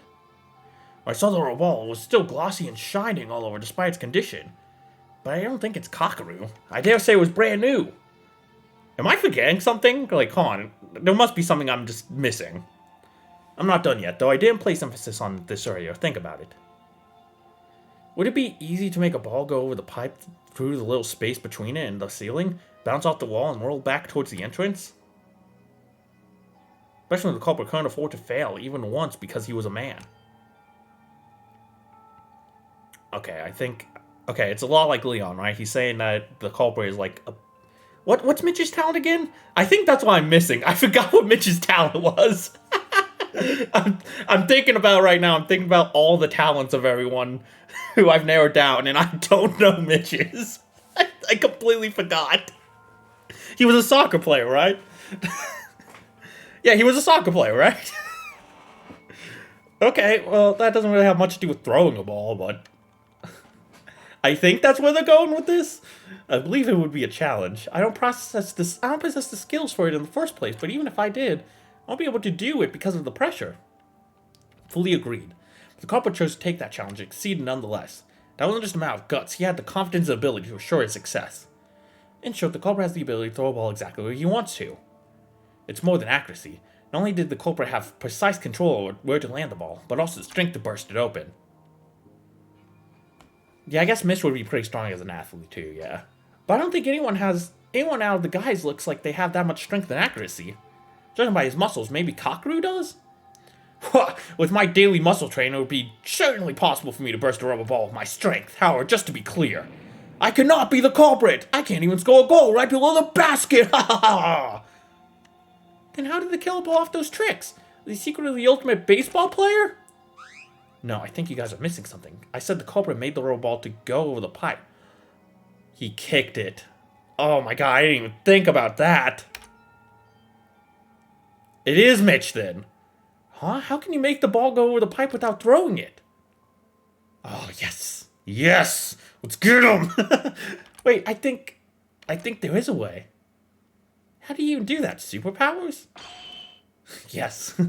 I saw the rubber ball. It was still glossy and shining all over despite its condition. But I don't think it's Kakeru. I dare say it was brand new. Am I forgetting something? Like, hold on. There must be something I'm just missing. I'm not done yet, though I didn't place emphasis on this earlier. Think about it. Would it be easy to make a ball go over the pipe through the little space between it and the ceiling, bounce off the wall, and roll back towards the entrance? Especially when the culprit couldn't afford to fail even once because he was a man. Okay, it's a lot like Leon, right? He's saying that the culprit is like a... What's Mitch's talent again? I think that's what I'm missing. I forgot what Mitch's talent was. I'm thinking about it right now. I'm thinking about all the talents of everyone who I've narrowed down, and I don't know Mitch's. I completely forgot. He was a soccer player, right? Yeah, he was a soccer player, right? Okay, well, that doesn't really have much to do with throwing a ball, but... I think that's where they're going with this. I believe it would be a challenge. I don't possess the skills for it in the first place, but even if I did, I won't be able to do it because of the pressure. Fully agreed. The culprit chose to take that challenge and succeeded nonetheless. That wasn't just a matter of guts, he had the confidence and ability to assure his success. In short, the culprit has the ability to throw a ball exactly where he wants to. It's more than accuracy. Not only did the culprit have precise control over where to land the ball, but also the strength to burst it open. Yeah, I guess Mitch would be pretty strong as an athlete too, yeah. But I don't think anyone out of the guys looks like they have that much strength and accuracy. Judging by his muscles, maybe Kakeru does? With my daily muscle train, it would be certainly possible for me to burst a rubber ball with my strength. However, just to be clear, I cannot be the culprit. I can't even score a goal right below the basket. Ha ha ha! Then how did the killer pull off those tricks? Is he secretly the ultimate baseball player? No, I think you guys are missing something. I said the culprit made the rubber ball to go over the pipe. He kicked it. Oh my god, I didn't even think about that. It is Mitch then. Huh? How can you make the ball go over the pipe without throwing it? Oh, yes. Yes! Let's get him! Wait, I think there is a way. How do you even do that? Superpowers? Yes.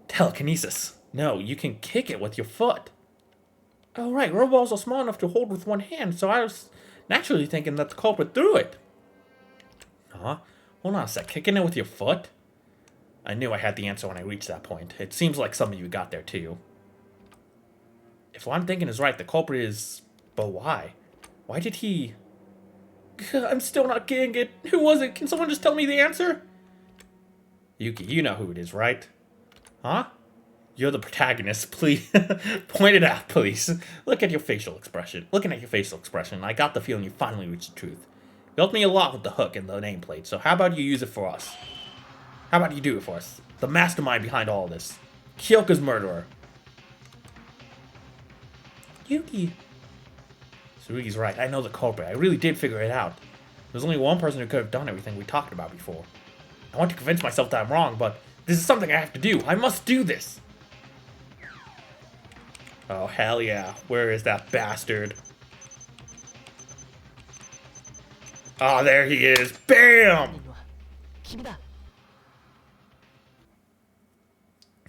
Telekinesis. No, you can kick it with your foot. Oh, right. Rubber balls are small enough to hold with one hand, so I was naturally thinking that the culprit threw it. Huh? Hold on a sec. Kicking it with your foot? I knew I had the answer when I reached that point. It seems like some of you got there too. If what I'm thinking is right, the culprit is... But why? Why did he... I'm still not getting it. Who was it? Can someone just tell me the answer? Yuki, you know who it is, right? Huh? You're the protagonist. Please, point it out, please. Look at your facial expression. Looking at your facial expression, I got the feeling you finally reached the truth. You helped me a lot with the hook and the nameplate, so how about you use it for us? How about you do it for us? The mastermind behind all this. Kyoka's murderer. Yuki. Tsurugi's right. I know the culprit. I really did figure it out. There's only one person who could have done everything we talked about before. I want to convince myself that I'm wrong, but this is something I have to do. I must do this. Oh, hell yeah. Where is that bastard? Oh, there he is. Bam!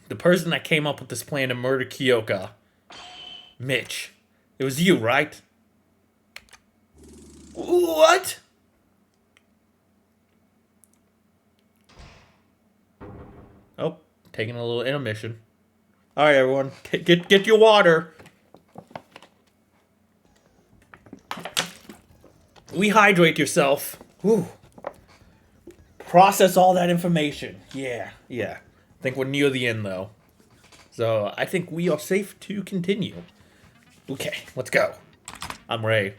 The person that came up with this plan to murder Kyoka. Mitch. It was you, right? What? Oh, taking a little intermission. Alright, everyone. Get your water. Rehydrate yourself. Whew. Process all that information. Yeah. I think we're near the end, though. So, I think we are safe to continue. Okay, let's go. I'm Ray.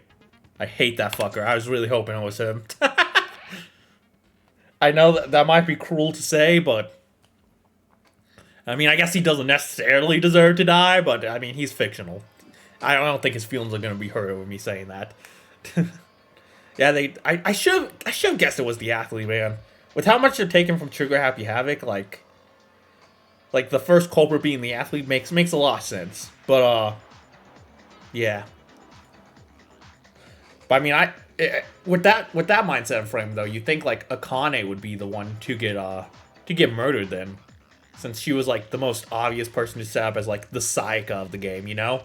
I hate that fucker. I was really hoping it was him. I know that might be cruel to say, but... I mean, I guess he doesn't necessarily deserve to die, but, I mean, he's fictional. I don't think his feelings are going to be hurt over me saying that. Yeah, I should have guessed it was the athlete, man. With how much they're taking from Trigger Happy Havoc, like the first culprit being the athlete makes a lot of sense. But, yeah. But, I mean, with that mindset and frame, though, you think, like, Akane would be the one to get murdered, then. Since she was, like, the most obvious person to set up as, like, the Sayaka of the game, you know?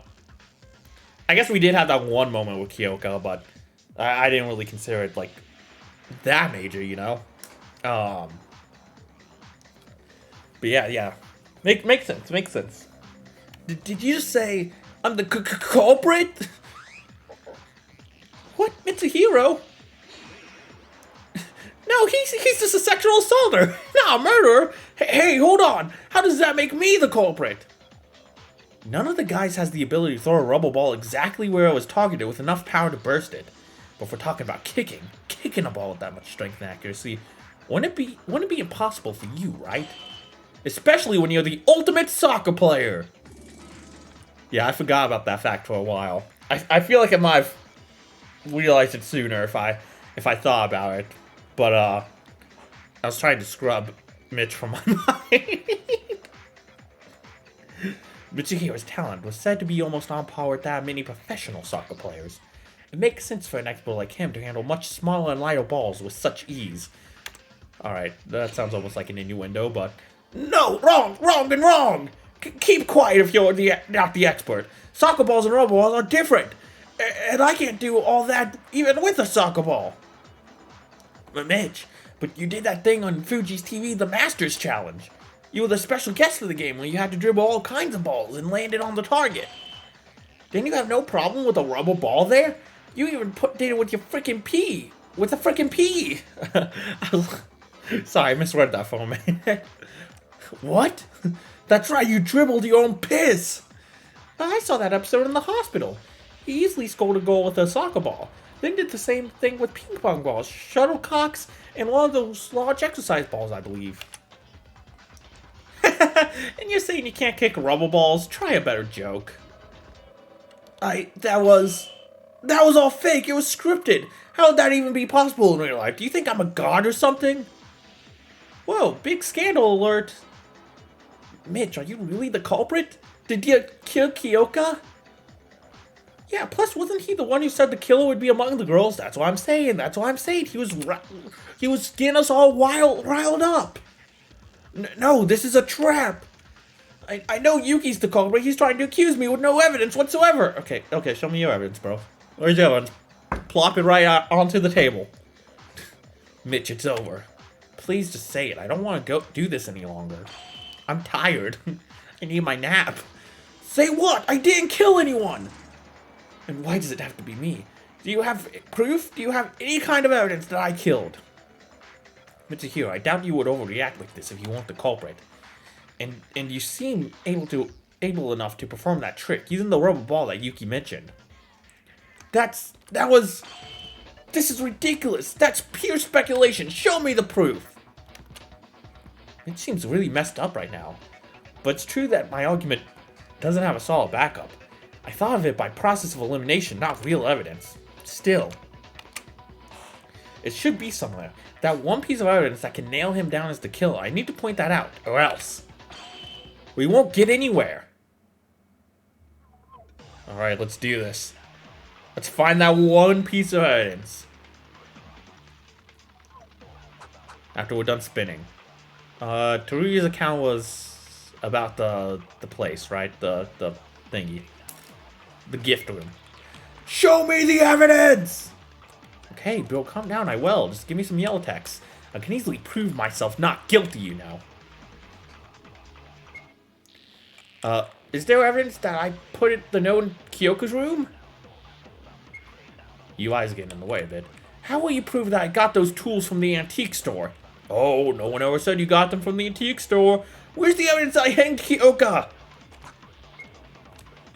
I guess we did have that one moment with Kyoka, but I didn't really consider it, like, that major, you know? But yeah. Makes sense. Did you just say I'm the culprit? What? Mitsuhiro? No, he's just a sexual assaulter, not a murderer. Hey, hold on. How does that make me the culprit? None of the guys has the ability to throw a rubber ball exactly where it was targeted with enough power to burst it. But if we're talking about kicking a ball with that much strength and accuracy, wouldn't it be impossible for you, right? Especially when you're the ultimate soccer player. Yeah, I forgot about that fact for a while. I feel like I might have realized it sooner if I thought about it. But I was trying to scrub Mitch from my mind. Mitsuhiro's talent was said to be almost on par with that of many professional soccer players. It makes sense for an expert like him to handle much smaller and lighter balls with such ease. Alright, that sounds almost like an innuendo, but... No! Wrong! Keep quiet if you're not the expert. Soccer balls and rubber balls are different. And I can't do all that even with a soccer ball. But Mitch, you did that thing on Fuji's TV, the Masters Challenge. You were the special guest of the game where you had to dribble all kinds of balls and land it on the target. Didn't you have no problem with a rubber ball there? You even did it with your freaking pee. With a freaking pee. Sorry, I misread that for a minute. What? That's right, you dribbled your own piss! I saw that episode in the hospital. He easily scored a goal with a soccer ball. Then did the same thing with ping pong balls, shuttlecocks, and one of those large exercise balls, I believe. And you're saying you can't kick rubber balls? Try a better joke. That was all fake. It was scripted. How would that even be possible in real life? Do you think I'm a god or something? Whoa, big scandal alert. Mitch, are you really the culprit? Did you kill Kyoka? Yeah, plus wasn't he the one who said the killer would be among the girls? That's what I'm saying. He was getting us all riled up. No, this is a trap. I know Yuki's the culprit. He's trying to accuse me with no evidence whatsoever. Okay, show me your evidence, bro. Where's your evidence? Plop it right out onto the table. Mitch, it's over. Please just say it. I don't want to go do this any longer. I'm tired. I need my nap. Say what? I didn't kill anyone. And why does it have to be me? Do you have proof? Do you have any kind of evidence that I killed? Mitsuhiro, I doubt you would overreact like this if you weren't the culprit. And you seem able enough to perform that trick, using the rubber ball that Yuki mentioned. This is ridiculous. That's pure speculation. Show me the proof. It seems really messed up right now. But it's true that my argument doesn't have a solid backup. I thought of it by process of elimination, not real evidence. Still, it should be somewhere. That one piece of evidence that can nail him down as the killer. I need to point that out, or else we won't get anywhere. Alright, let's do this. Let's find that one piece of evidence. After we're done spinning. Teruya's account was about the place, right? The thingy. The gift room. Show me the evidence! Okay, Bill, calm down, I will. Just give me some yellow text. I can easily prove myself not guilty, you know. Is there evidence that I put the note in Kyoko's room? UI's getting in the way a bit. How will you prove that I got those tools from the antique store? Oh, no one ever said you got them from the antique store. Where's the evidence I hanged Kyoka?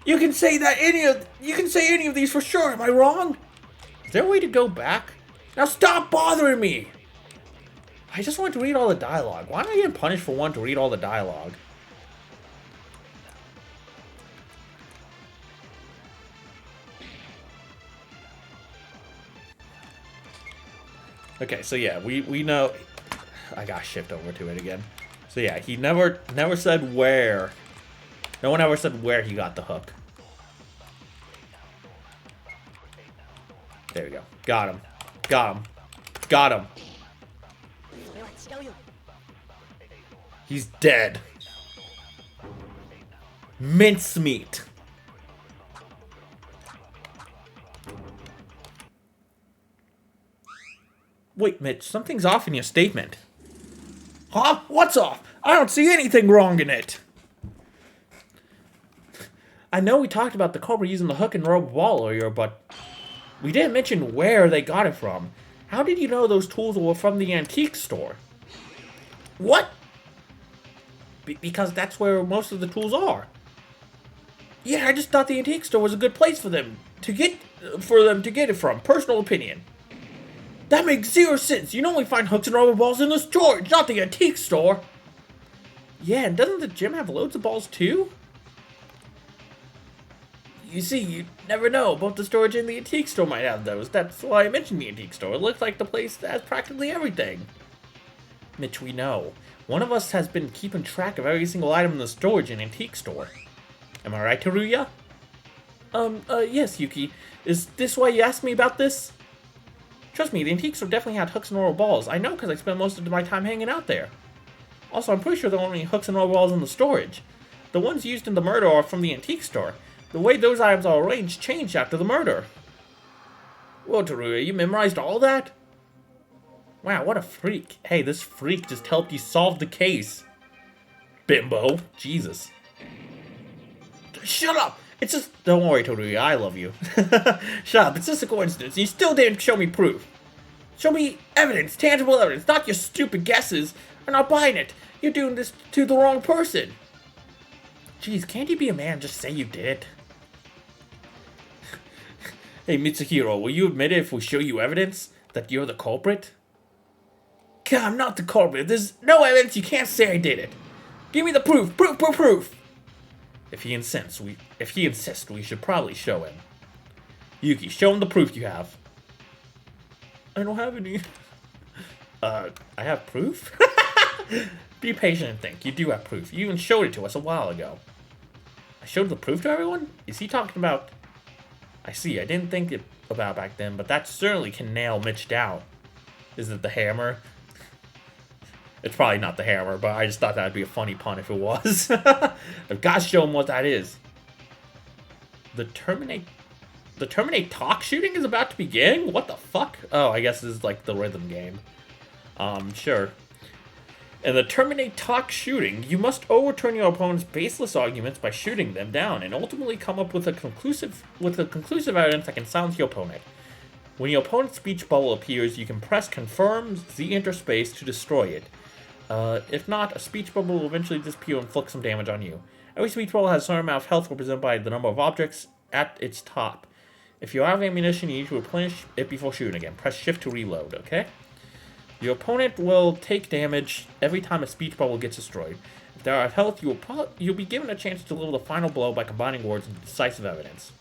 You can say any of these for sure, am I wrong? Is there a way to go back? Now stop bothering me! I just want to read all the dialogue. Why am I getting punished for wanting to read all the dialogue? Okay, so yeah, we know. I gotta shift over to it again. So yeah, he never said where. No one ever said where he got the hook. There we go. Got him. Got him. Got him. He's dead. Mincemeat. Wait, Mitch, something's off in your statement. Huh? What's off? I don't see anything wrong in it. I know we talked about the Cobra using the hook and rubber ball earlier, but we didn't mention where they got it from. How did you know those tools were from the antique store? What? Because that's where most of the tools are. Yeah, I just thought the antique store was a good place for them to get it from. Personal opinion. That makes zero sense. You normally find hooks and rubber balls in the storage, not the antique store. Yeah, and doesn't the gym have loads of balls too? You see, you never know. Both the storage and the antique store might have those. That's why I mentioned the antique store. It looks like the place that has practically everything. Mitch, we know. One of us has been keeping track of every single item in the storage and antique store. Am I right, Teruya? Yes, Yuki. Is this why you asked me about this? Trust me, the antique store definitely had hooks and rubber balls. I know because I spent most of my time hanging out there. Also, I'm pretty sure there aren't any hooks and rubber balls in the storage. The ones used in the murder are from the antique store. The way those items are arranged changed after the murder. Whoa, Teruya, you memorized all that? Wow, what a freak. Hey, this freak just helped you solve the case. Bimbo. Jesus. Shut up! It's just... Don't worry, Teruya, I love you. Shut up, it's just a coincidence. You still didn't show me proof. Show me evidence, tangible evidence, not your stupid guesses. I'm not buying it. You're doing this to the wrong person. Jeez, can't you be a man? Just say you did it. Hey, Mitsuhiro, will you admit it if we show you evidence that you're the culprit? God, I'm not the culprit. There's no evidence. You can't say I did it. Give me the proof. Proof. If he insists, we should probably show him. Yuki, show him the proof you have. I don't have any. I have proof? Be patient and think. You do have proof. You even showed it to us a while ago. I showed the proof to everyone? Is he talking about... I see. I didn't think about back then, but that certainly can nail Mitch down. Is it the hammer? It's probably not the hammer, but I just thought that'd be a funny pun if it was. I've got to show him what that is. The Terminate Talk shooting is about to begin? What the fuck? Oh, I guess this is like the rhythm game. Sure. In the Terminate Talk shooting, you must overturn your opponent's baseless arguments by shooting them down and ultimately come up with a conclusive evidence that can silence your opponent. When your opponent's speech bubble appears, you can press Confirm Z enter space to destroy it. If not, a speech bubble will eventually disappear and inflict some damage on you. Every speech bubble has a certain amount of health represented by the number of objects at its top. If you're out of ammunition, you need to replenish it before shooting again. Press Shift to reload, okay? Your opponent will take damage every time a speech bubble gets destroyed. If they're out of health, you'll be given a chance to deliver the final blow by combining words into decisive evidence.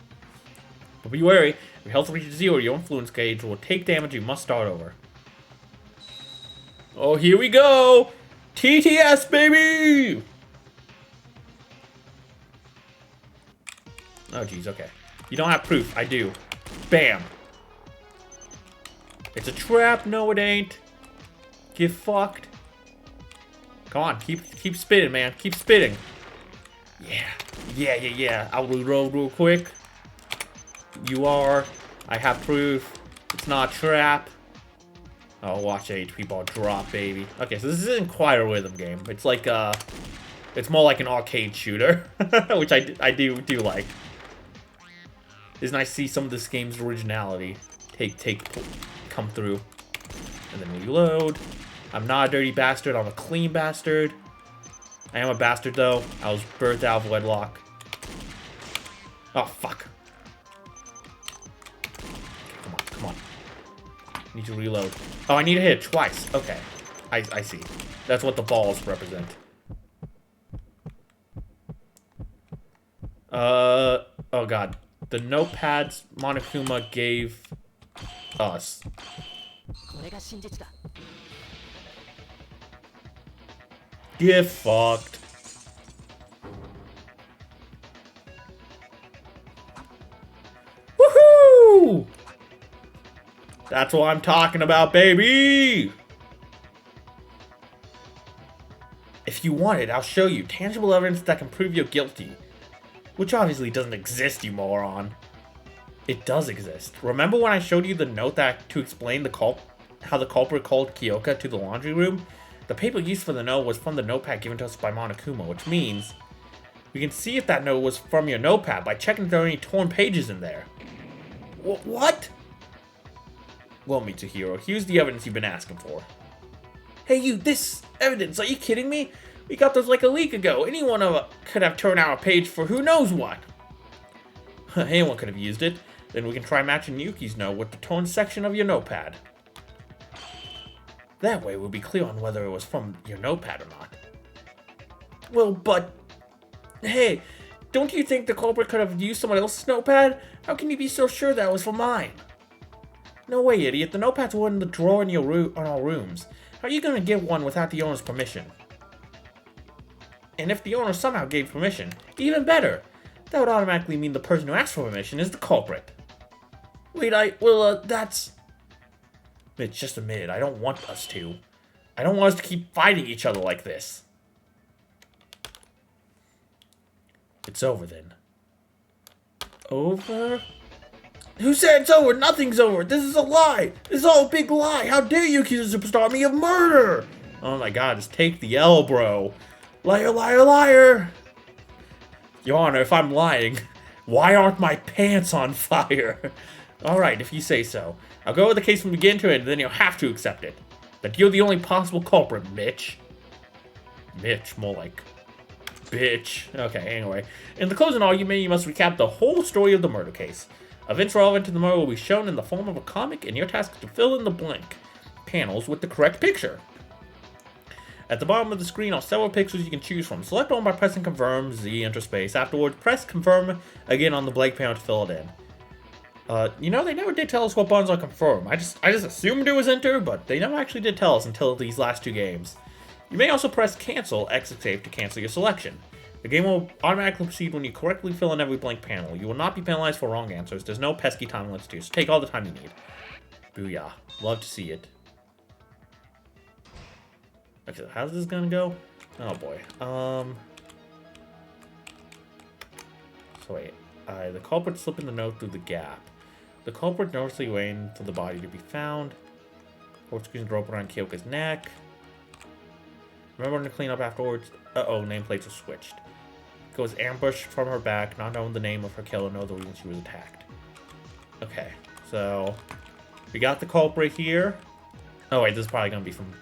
But be wary, if your health reaches 0, your influence gauge will take damage. You must start over. Oh, here we go! TTS, baby! Oh, jeez, okay. You don't have proof. I do. Bam. It's a trap. No, it ain't. Get fucked. Come on, keep spitting, man. Keep spitting. Yeah. I'll reload real quick. You are. I have proof. It's not a trap. Oh, watch the HP bar drop, baby. Okay, so this isn't quite a rhythm game. It's like it's more like an arcade shooter, which I do like. It's nice to see some of this game's originality come through. And then reload. I'm not a dirty bastard. I'm a clean bastard. I am a bastard, though. I was birthed out of wedlock. Oh, fuck. Okay, come on. Need to reload. Oh, I need to hit it twice. Okay. I see. That's what the balls represent. Oh, God. The notepads Monokuma gave us. Get fucked. Woohoo! That's what I'm talking about, baby! If you want it, I'll show you tangible evidence that can prove you're guilty. Which obviously doesn't exist, you moron. It does exist. Remember when I showed you the note that to explain how the culprit called Kyoka to the laundry room? The paper used for the note was from the notepad given to us by Monokuma, which means we can see if that note was from your notepad by checking if there are any torn pages in there. What? Well, Mitsuhiro, here's the evidence you've been asking for. Hey, you, this evidence, are you kidding me? We got those like a week ago. Anyone could have turned out a page for who knows what. Anyone could have used it. Then we can try matching Yuki's note with the torn section of your notepad. That way we'll be clear on whether it was from your notepad or not. Well, but... Hey, don't you think the culprit could have used someone else's notepad? How can you be so sure that was from mine? No way, idiot. The notepads were in the drawer in our rooms. How are you going to get one without the owner's permission? And if the owner somehow gave permission, even better. That would automatically mean the person who asked for permission is the culprit. Wait, that's... Mitch, just admit it. I don't want us to. I don't want us to keep fighting each other like this. It's over then. Over? Who said it's over? Nothing's over. This is a lie. This is all a big lie. How dare you accuse a superstar me of murder? Oh my god, just take the L, bro. Liar, liar, liar. Your Honor, if I'm lying, why aren't my pants on fire? Alright, if you say so. I'll go with the case from beginning to end, and then you'll have to accept it. That you're the only possible culprit, Mitch. Mitch, more like bitch. Okay, anyway. In the closing argument, you must recap the whole story of the murder case. Events relevant to the murder will be shown in the form of a comic, and your task is to fill in the blank panels with the correct picture. At the bottom of the screen are several pictures you can choose from. Select one by pressing confirm, Z, enter space. Afterwards, press confirm again on the blank panel to fill it in. You know, they never did tell us what buttons are confirm. I just assumed it was enter, but they never actually did tell us until these last two games. You may also press cancel, exit save, to cancel your selection. The game will automatically proceed when you correctly fill in every blank panel. You will not be penalized for wrong answers. There's no pesky time limits to, so take all the time you need. Booyah. Love to see it. Okay, how's this gonna go? Oh boy. So wait. The culprit slipping the note through the gap. The culprit nervously waiting for the body to be found. Court squeezing the rope around Kyoka's neck. Remember to clean up afterwards. Uh-oh, nameplates are switched. Goes ambushed from her back, not knowing the name of her killer, nor the reason she was attacked. Okay, so we got the culprit here. Oh wait, this is probably gonna be from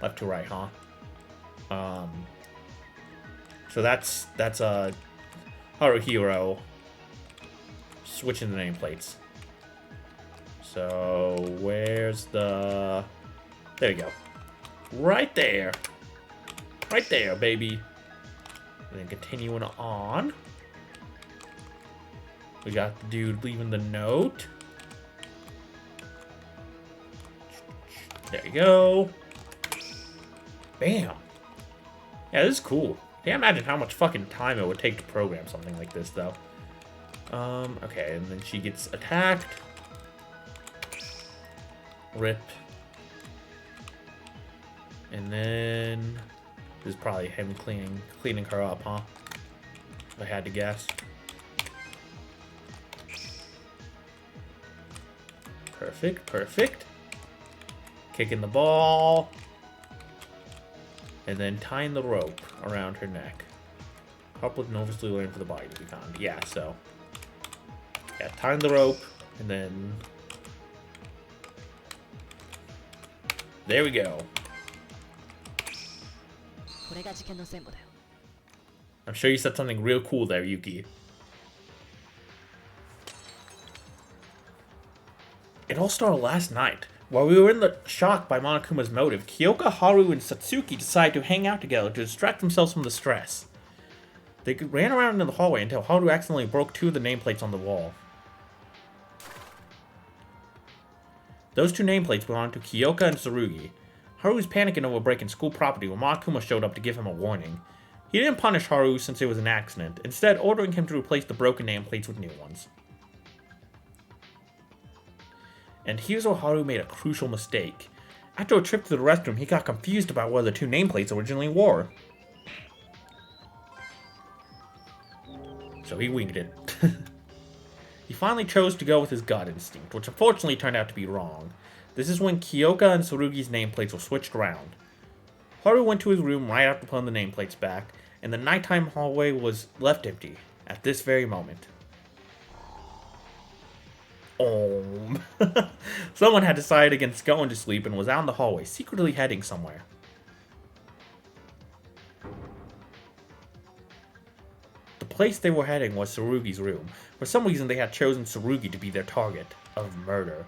left to right, huh? So that's Haruhiro switching the nameplates. So where's the? There you go. Right there. Right there, baby. And then continuing on. We got the dude leaving the note. There you go. Bam. Yeah, this is cool. Can't imagine how much fucking time it would take to program something like this, though. Okay, and then she gets attacked. Rip. And then this is probably him cleaning her up, huh? If I had to guess. Perfect, perfect. Kicking the ball. And then tying the rope around her neck. Culprit nervously waiting for the body to be found. Yeah, so. Yeah, tying the rope. And then. There we go. I'm sure you said something real cool there, Yuki. It all started last night. While we were in the shock by Monokuma's motive, Kyoka, Haru, and Satsuki decided to hang out together to distract themselves from the stress. They ran around in the hallway until Haru accidentally broke two of the nameplates on the wall. Those two nameplates belonged to Kyoka and Tsurugi. Haru was panicking over breaking school property when Monokuma showed up to give him a warning. He didn't punish Haru since it was an accident, instead ordering him to replace the broken nameplates with new ones. And here's where Haru made a crucial mistake. After a trip to the restroom, he got confused about where the two nameplates originally were. So he winged it. He finally chose to go with his gut instinct, which unfortunately turned out to be wrong. This is when Kyoka and Tsurugi's nameplates were switched around. Haru went to his room right after putting the nameplates back, and the nighttime hallway was left empty at this very moment. Someone had decided against going to sleep and was out in the hallway, secretly heading somewhere. The place they were heading was Tsurugi's room. For some reason, they had chosen Tsurugi to be their target of murder.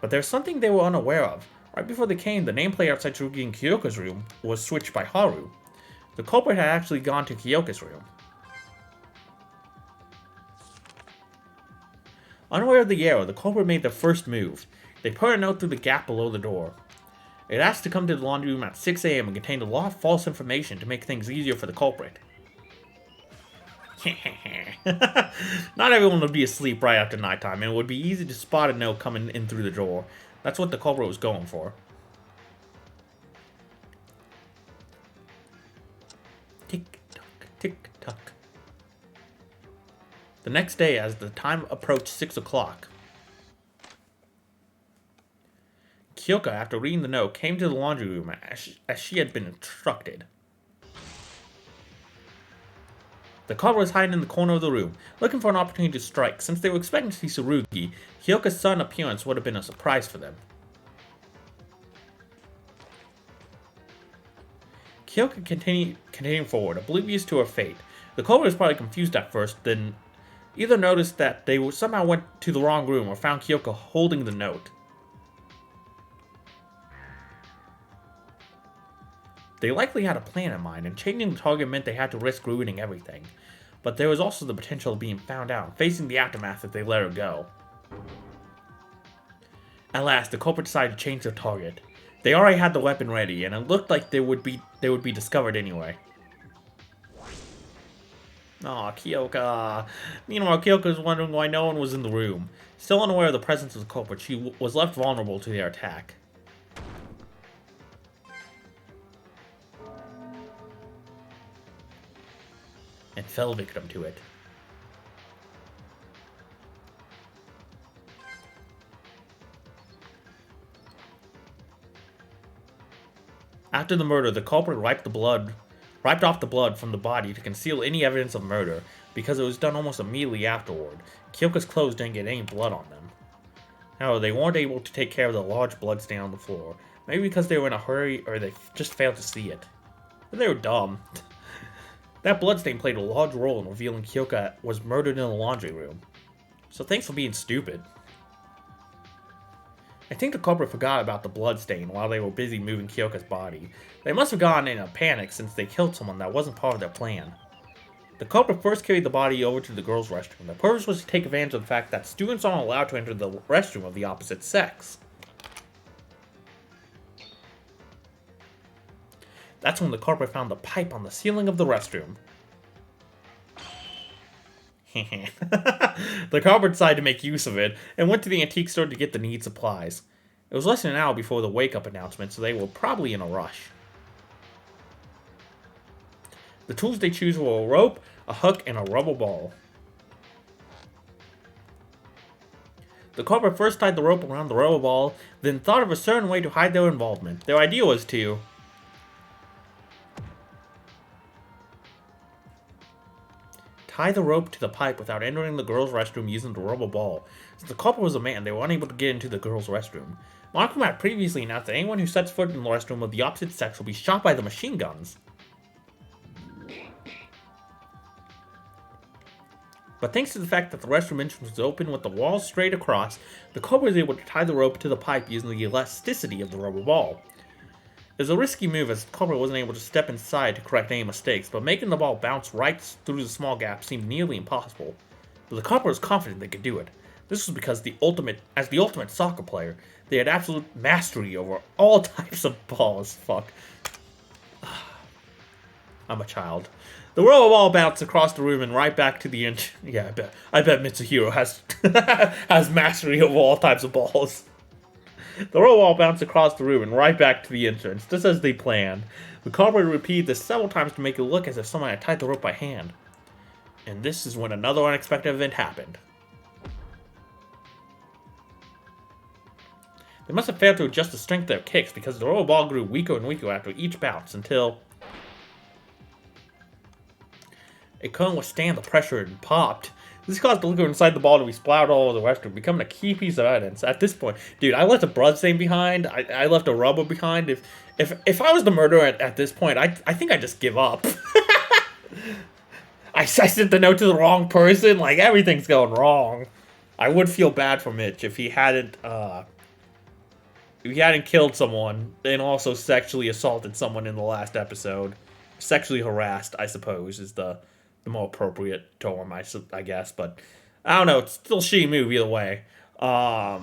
But there's something they were unaware of. Right before they came, the nameplate outside Tsurugi and Kyoka's room was switched by Haru. The culprit had actually gone to Kyoka's room. Unaware of the error, the culprit made their first move. They put a note through the gap below the door. It asked to come to the laundry room at 6 a.m. and contained a lot of false information to make things easier for the culprit. Not everyone would be asleep right after nighttime, and it would be easy to spot a note coming in through the door. That's what the culprit was going for. Tick-tock, tick-tock. The next day, as the time approached 6 o'clock, Kyoka, after reading the note, came to the laundry room as she had been instructed. The culprit was hiding in the corner of the room, looking for an opportunity to strike. Since they were expecting to see Tsurugi, Kyoka's sudden appearance would have been a surprise for them. Kyoko continued forward, oblivious to her fate. The culprit was probably confused at first, then either noticed that they somehow went to the wrong room or found Kyoko holding the note. They likely had a plan in mind, and changing the target meant they had to risk ruining everything. But there was also the potential of being found out and facing the aftermath if they let her go. At last, the culprit decided to change their target. They already had the weapon ready, and it looked like they would be discovered anyway. Aw, Kyoka. Meanwhile, Kyoka was wondering why no one was in the room. Still unaware of the presence of the culprit, she was left vulnerable to their attack. And fell victim to it. After the murder, the culprit wiped off the blood from the body to conceal any evidence of murder, because it was done almost immediately afterward. Kyoka's clothes didn't get any blood on them. However, they weren't able to take care of the large blood stain on the floor, maybe because they were in a hurry or they just failed to see it. But they were dumb. That bloodstain played a large role in revealing Kyoka was murdered in the laundry room. So thanks for being stupid. I think the culprit forgot about the bloodstain while they were busy moving Kyoka's body. They must have gone in a panic since they killed someone that wasn't part of their plan. The culprit first carried the body over to the girls' restroom. The purpose was to take advantage of the fact that students aren't allowed to enter the restroom of the opposite sex. That's when the culprit found the pipe on the ceiling of the restroom. The culprit decided to make use of it, and went to the antique store to get the needed supplies. It was less than an hour before the wake-up announcement, so they were probably in a rush. The tools they chose were a rope, a hook, and a rubber ball. The culprit first tied the rope around the rubber ball, then thought of a certain way to hide their involvement. Their idea was to tie the rope to the pipe without entering the girls' restroom using the rubber ball. Since the culprit was a man, they were unable to get into the girls' restroom. Markham had previously announced that anyone who sets foot in the restroom of the opposite sex will be shot by the machine guns. But thanks to the fact that the restroom entrance was open with the walls straight across, the culprit was able to tie the rope to the pipe using the elasticity of the rubber ball. It was a risky move as the culprit wasn't able to step inside to correct any mistakes, but making the ball bounce right through the small gap seemed nearly impossible. But the culprit was confident they could do it. This was because as the ultimate soccer player, they had absolute mastery over all types of balls. Fuck. I'm a child. The rubber ball bounced across the room and right back to the inch. Yeah, I bet Mitsuhiro has mastery over all types of balls. The rubber ball bounced across the room and right back to the entrance, just as they planned. The culprit repeated this several times to make it look as if someone had tied the rope by hand. And this is when another unexpected event happened. They must have failed to adjust the strength of their kicks because the rubber ball grew weaker and weaker after each bounce until it couldn't withstand the pressure and popped. This caused the liquid inside the ball to be splattered all over the restroom, becoming a key piece of evidence. At this point, dude, I left a blood stain behind. I left a rubber behind. If I was the murderer at this point, I think I'd just give up. I sent the note to the wrong person. Like, everything's going wrong. I would feel bad for Mitch if he hadn't killed someone and also sexually assaulted someone in the last episode. Sexually harassed, I suppose, is the more appropriate term, I guess, but I don't know, it's still a shitty move either way. God,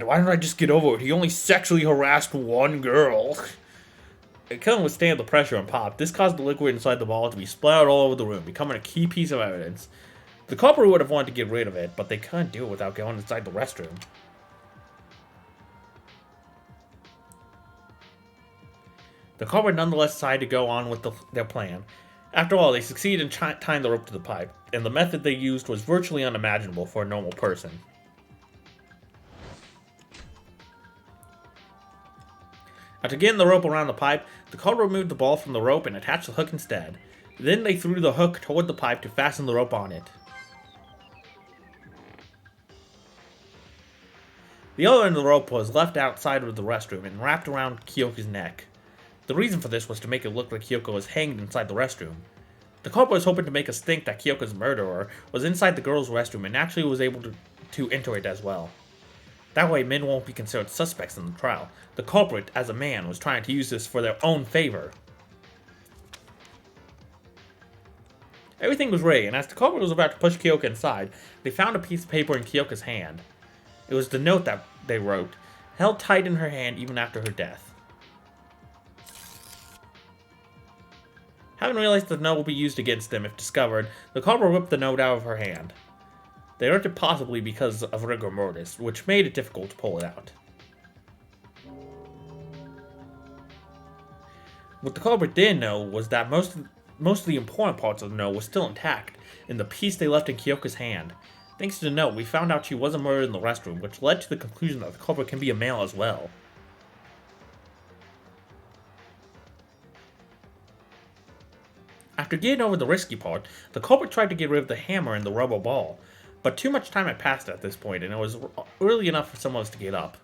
why don't I just get over it? He only sexually harassed one girl. It couldn't withstand the pressure and pop. This caused the liquid inside the ball to be splattered all over the room, becoming a key piece of evidence. The culprit would have wanted to get rid of it, but they couldn't do it without going inside the restroom. The culprit nonetheless decided to go on with their plan. After all, they succeeded in tying the rope to the pipe, and the method they used was virtually unimaginable for a normal person. After getting the rope around the pipe, the culprit removed the ball from the rope and attached the hook instead. Then they threw the hook toward the pipe to fasten the rope on it. The other end of the rope was left outside of the restroom and wrapped around Kyoko's neck. The reason for this was to make it look like Kyoko was hanged inside the restroom. The culprit was hoping to make us think that Kyoko's murderer was inside the girls' restroom and actually was able to enter it as well. That way, men won't be considered suspects in the trial. The culprit, as a man, was trying to use this for their own favor. Everything was ready, and as the culprit was about to push Kyoko inside, they found a piece of paper in Kyoko's hand. It was the note that they wrote, held tight in her hand even after her death. Having realized that the note will be used against them if discovered, the culprit ripped the note out of her hand. They ripped it possibly because of rigor mortis, which made it difficult to pull it out. What the culprit didn't know was that most of the important parts of the note was still intact in the piece they left in Kyoko's hand. Thanks to the note, we found out she wasn't murdered in the restroom, which led to the conclusion that the culprit can be a male as well. After getting over the risky part, the culprit tried to get rid of the hammer and the rubber ball, but too much time had passed at this point, and it was early enough for some of us to get up.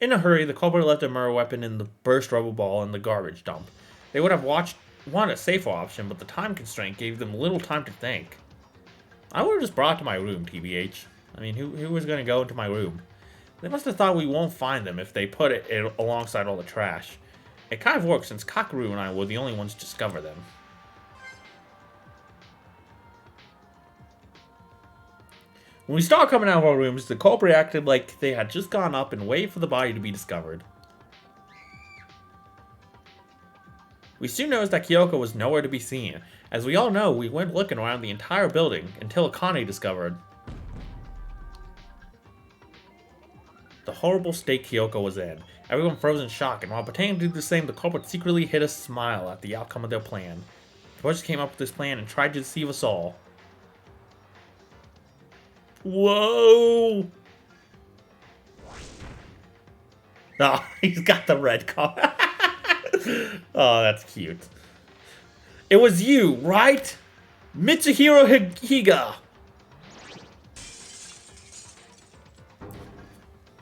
In a hurry, the culprit left a murder weapon in the burst rubber ball in the garbage dump. They would have wanted a safer option, but the time constraint gave them little time to think. I would have just brought it to my room, TBH. I mean, who was going to go into my room? They must have thought we won't find them if they put it alongside all the trash. It kind of worked since Kakeru and I were the only ones to discover them. When we started coming out of our rooms, the culprit acted like they had just gone up and waited for the body to be discovered. We soon noticed that Kyoko was nowhere to be seen. As we all know, we went looking around the entire building until Akane discovered the horrible state Kyoko was in. Everyone froze in shock, and while pretending to do the same, the culprit secretly hid a smile at the outcome of their plan. The boys came up with this plan and tried to deceive us all. Whoa! Oh, he's got the red car. Oh, that's cute. It was you, right? Mitsuhiro Higa.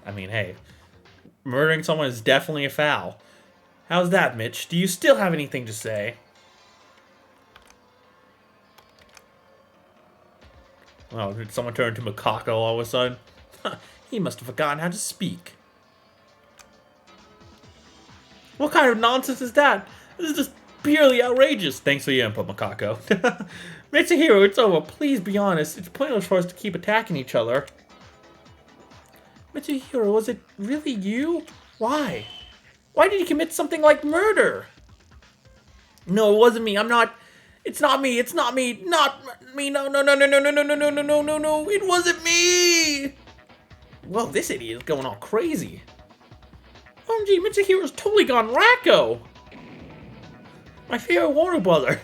I mean, hey, murdering someone is definitely a foul. How's that, Mitch? Do you still have anything to say? Oh, did someone turn into Macaco all of a sudden? He must have forgotten how to speak. What kind of nonsense is that? This is just purely outrageous. Thanks for your input, Macaco. Mitsuhiro, it's over. Please be honest. It's pointless for us to keep attacking each other. Mitsuhiro, was it really you? Why? Why did you commit something like murder? No, it wasn't me. I'm not... It's not me. It's not me. Not me. No, no, no, no, no, no, no, no, no, no, no, no, no. It wasn't me. Whoa, this idiot is going all crazy. OMG, Mitsuhiro's totally gone wacko. My favorite Warner brother.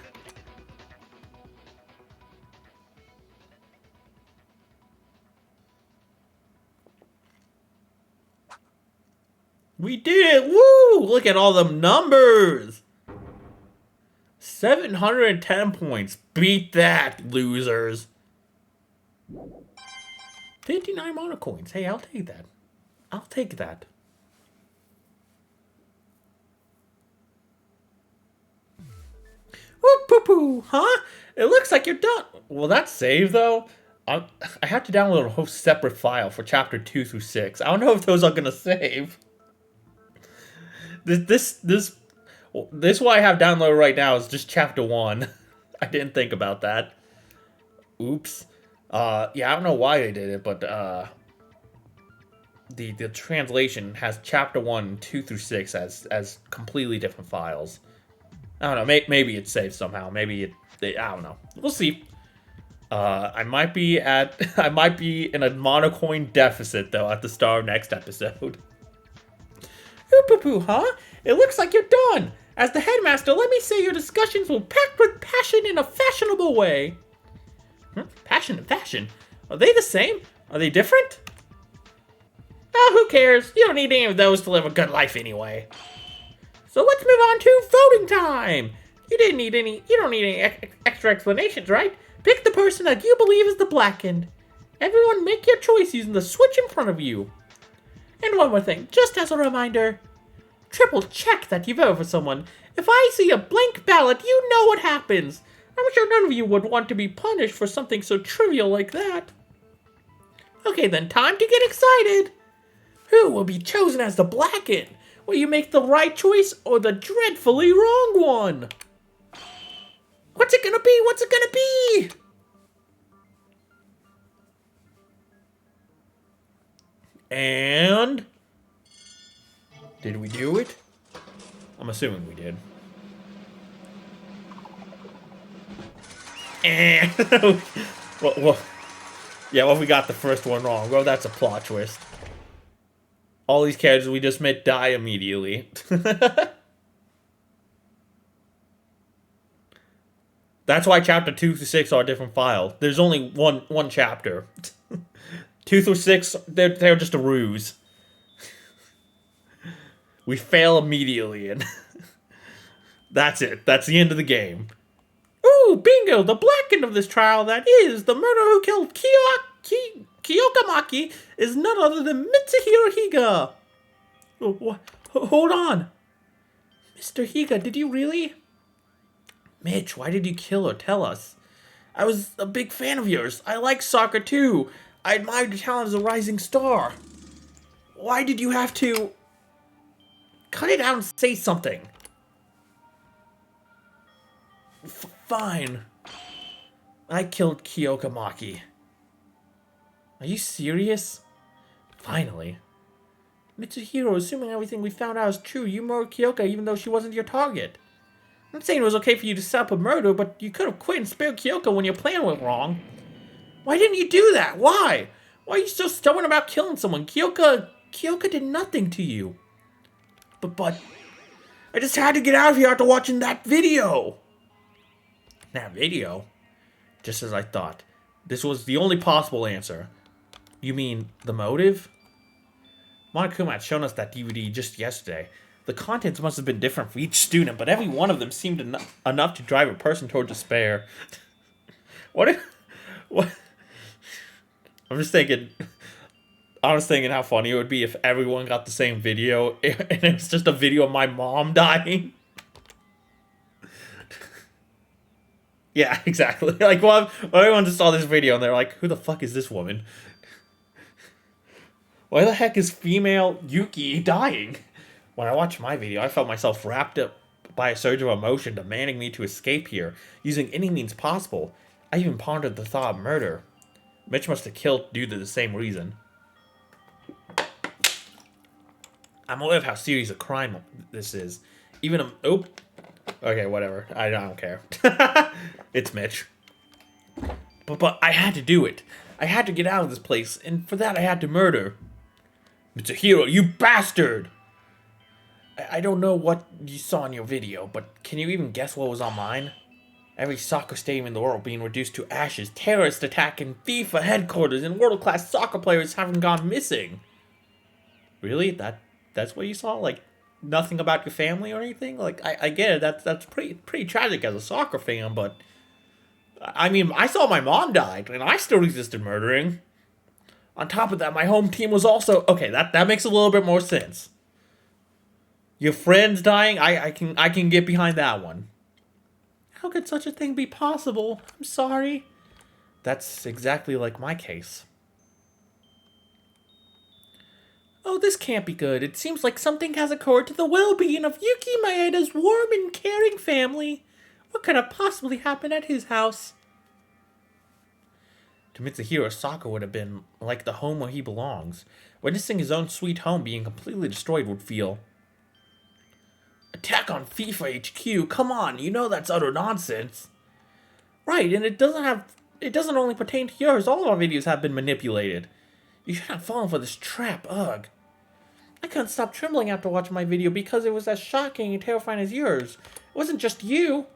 We did it! Woo! Look at all them numbers! 710 points. Beat that, losers. 59 mana coins. Hey, I'll take that. I'll take that. Whoop poo poo, huh? It looks like you're done. Will that save though? I have to download a whole separate file for chapter 2 through 6. I don't know if those are gonna save. This what I have downloaded right now is just chapter 1. I didn't think about that. Oops. Yeah, I don't know why they did it, but the translation has chapter 1, 2 through 6 as completely different files. I don't know. Maybe it's saved somehow. Maybe I don't know. We'll see. I might be in a monocoin deficit though at the start of next episode. Poo-poo, huh? It looks like you're done. As the headmaster, let me say your discussions were packed with passion in a fashionable way. Passion and fashion? Are they the same? Are they different? Oh, who cares? You don't need any of those to live a good life anyway. So let's move on to voting time. You don't need any extra explanations, right? Pick the person that you believe is the blackened. Everyone make your choice using the switch in front of you. And one more thing, just as a reminder, triple check that you vote for someone. If I see a blank ballot, you know what happens. I'm sure none of you would want to be punished for something so trivial like that. Okay then, time to get excited. Who will be chosen as the Blacken? Will you make the right choice or the dreadfully wrong one? What's it gonna be? What's it gonna be? And... did we do it? I'm assuming we did. And... well, yeah, well, we got the first one wrong. Well, that's a plot twist. All these characters we just met die immediately. That's why chapter 2 through 6 are a different file. There's only one chapter. 2 through 6, they're just a ruse. We fail immediately, and that's it. That's the end of the game. Ooh, bingo! The Blacken of this trial, that is, the murderer who killed Kyokamaki, is none other than Mitsuhiro Higa. Oh, hold on. Mr. Higa, did you really? Mitch, why did you kill her? Tell us. I was a big fan of yours. I like soccer too. I admired your talent as a rising star. Why did you have to... cut it out and say something. Fine. I killed Kyokamaki. Are you serious? Finally. Mitsuhiro, assuming everything we found out is true, you murdered Kyoka even though she wasn't your target. I'm not saying it was okay for you to set up a murder, but you could have quit and spared Kyoka when your plan went wrong. Why didn't you do that? Why? Why are you so stubborn about killing someone? Kyoka did nothing to you. But, I just had to get out of here after watching that video. That video? Just as I thought. This was the only possible answer. You mean, the motive? Monokuma had shown us that DVD just yesterday. The contents must have been different for each student, but every one of them seemed enough to drive a person toward despair. What? I'm just thinking... I was thinking how funny it would be if everyone got the same video, and it was just a video of my mom dying. Yeah, exactly. Like, well, everyone just saw this video, and they're like, who the fuck is this woman? Why the heck is female Yuki dying? When I watched my video, I felt myself wrapped up by a surge of emotion demanding me to escape here, using any means possible. I even pondered the thought of murder. Mitch must have killed due to the same reason. I'm aware of how serious a crime this is. Even a... oh. Okay, whatever. I don't care. It's Mitch. But I had to do it. I had to get out of this place, and for that I had to murder. Mitsuhiro, you bastard! I don't know what you saw in your video, but can you even guess what was on mine? Every soccer stadium in the world being reduced to ashes, terrorist attack in FIFA headquarters, and world-class soccer players having gone missing. Really? That's what you saw? Like, nothing about your family or anything? Like, I get it, that's pretty tragic as a soccer fan, but... I mean, I saw my mom died, and I still resisted murdering. On top of that, my home team was also... okay, that makes a little bit more sense. Your friends dying, I can get behind that one. How could such a thing be possible? I'm sorry. That's exactly like my case. Oh, this can't be good. It seems like something has occurred to the well-being of Yuki Maeda's warm and caring family. What could have possibly happened at his house? To Mitsuhiro, soccer would have been like the home where he belongs. Witnessing his own sweet home being completely destroyed would feel... Attack on FIFA HQ? Come on, you know that's utter nonsense. Right, and it doesn't only pertain to yours. All of our videos have been manipulated. You should have fallen for this trap, ugh. I couldn't stop trembling after watching my video because it was as shocking and terrifying as yours. It wasn't just you.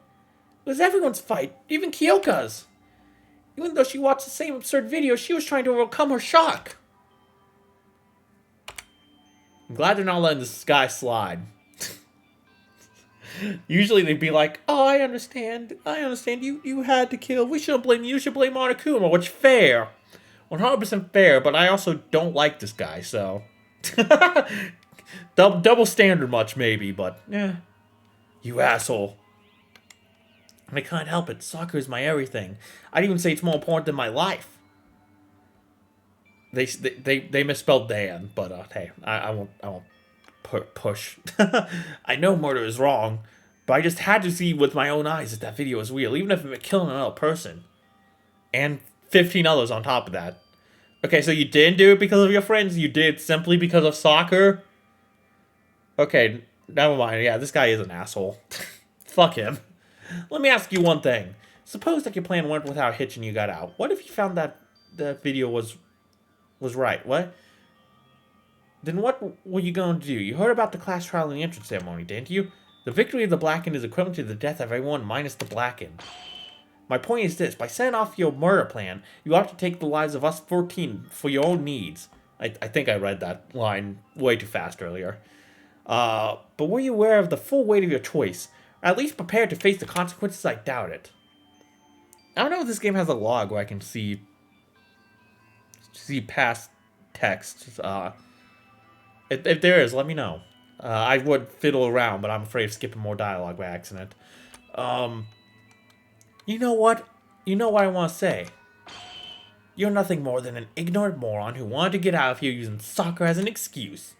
It was everyone's fight, even Kyoka's. Even though she watched the same absurd video, she was trying to overcome her shock. I'm glad they're not letting this guy slide. Usually they'd be like, oh, I understand, you had to kill, we shouldn't blame you, should blame Monokuma, which fair. 100% fair, but I also don't like this guy, so... double standard much, maybe, but... yeah. You asshole. I can't help it. Soccer is my everything. I'd even say it's more important than my life. They misspelled Dan, but hey, I won't push. I know murder is wrong, but I just had to see with my own eyes that video is real, even if it meant killing another person. And 15 others on top of that. Okay, so you didn't do it because of your friends, you did simply because of soccer? Okay, never mind. Yeah, this guy is an asshole. Fuck him. Let me ask you one thing. Suppose that your plan went without a hitch and you got out. What if you found that the video was right? What? Then what were you going to do? You heard about the class trial and the entrance ceremony, didn't you? The victory of the Blackened is equivalent to the death of everyone minus the Blackened. My point is this. By setting off your murder plan, you ought to take the lives of us 14 for your own needs. I think I read that line way too fast earlier. But were you aware of the full weight of your choice? Or at least prepared to face the consequences? I doubt it. I don't know if this game has a log where I can see past text. If there is, let me know. I would fiddle around, but I'm afraid of skipping more dialogue by accident. You know what? You know what I want to say. You're nothing more than an ignorant moron who wanted to get out of here using soccer as an excuse.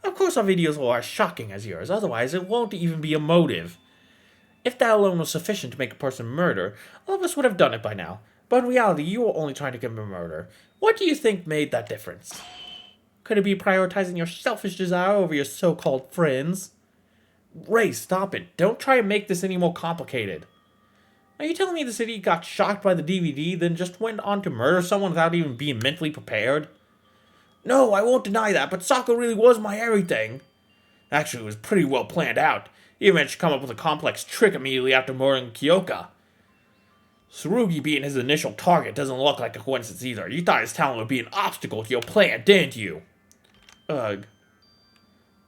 Of course our videos are as shocking as yours, otherwise it won't even be a motive. If that alone was sufficient to make a person murder, all of us would have done it by now. But in reality, you were only trying to commit murder. What do you think made that difference? Could it be prioritizing your selfish desire over your so-called friends? Ray, stop it. Don't try and make this any more complicated. Are you telling me this idiot got shocked by the DVD, then just went on to murder someone without even being mentally prepared? No, I won't deny that, but soccer really was my everything. Actually, it was pretty well planned out. He managed to come up with a complex trick immediately after murdering Kyoka. Tsurugi being his initial target doesn't look like a coincidence either. You thought his talent would be an obstacle to your plan, didn't you? Ugh.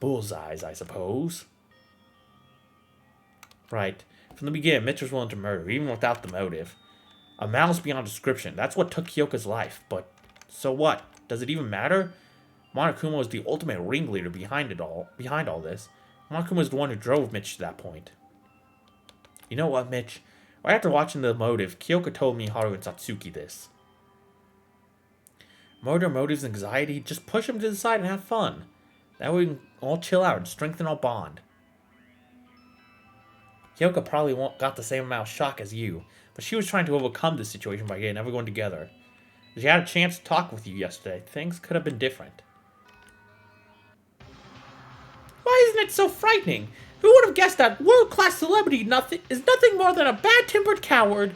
Bullseyes, I suppose. Right. From the beginning, Mitch was willing to murder, even without the motive. A malice beyond description. That's what took Kyoka's life. But so what? Does it even matter? Monokuma was the ultimate ringleader behind all this. Monokuma was the one who drove Mitch to that point. You know what, Mitch? Right after watching the motive, Kyoka told me Haru and Satsuki this. Murder, motives, anxiety, just push them to the side and have fun. That way we can all chill out and strengthen our bond. Kyoka probably got the same amount of shock as you, but she was trying to overcome this situation by getting everyone together. If she had a chance to talk with you yesterday, things could have been different. Why isn't it so frightening? Who would have guessed that world-class celebrity is nothing more than a bad-tempered coward?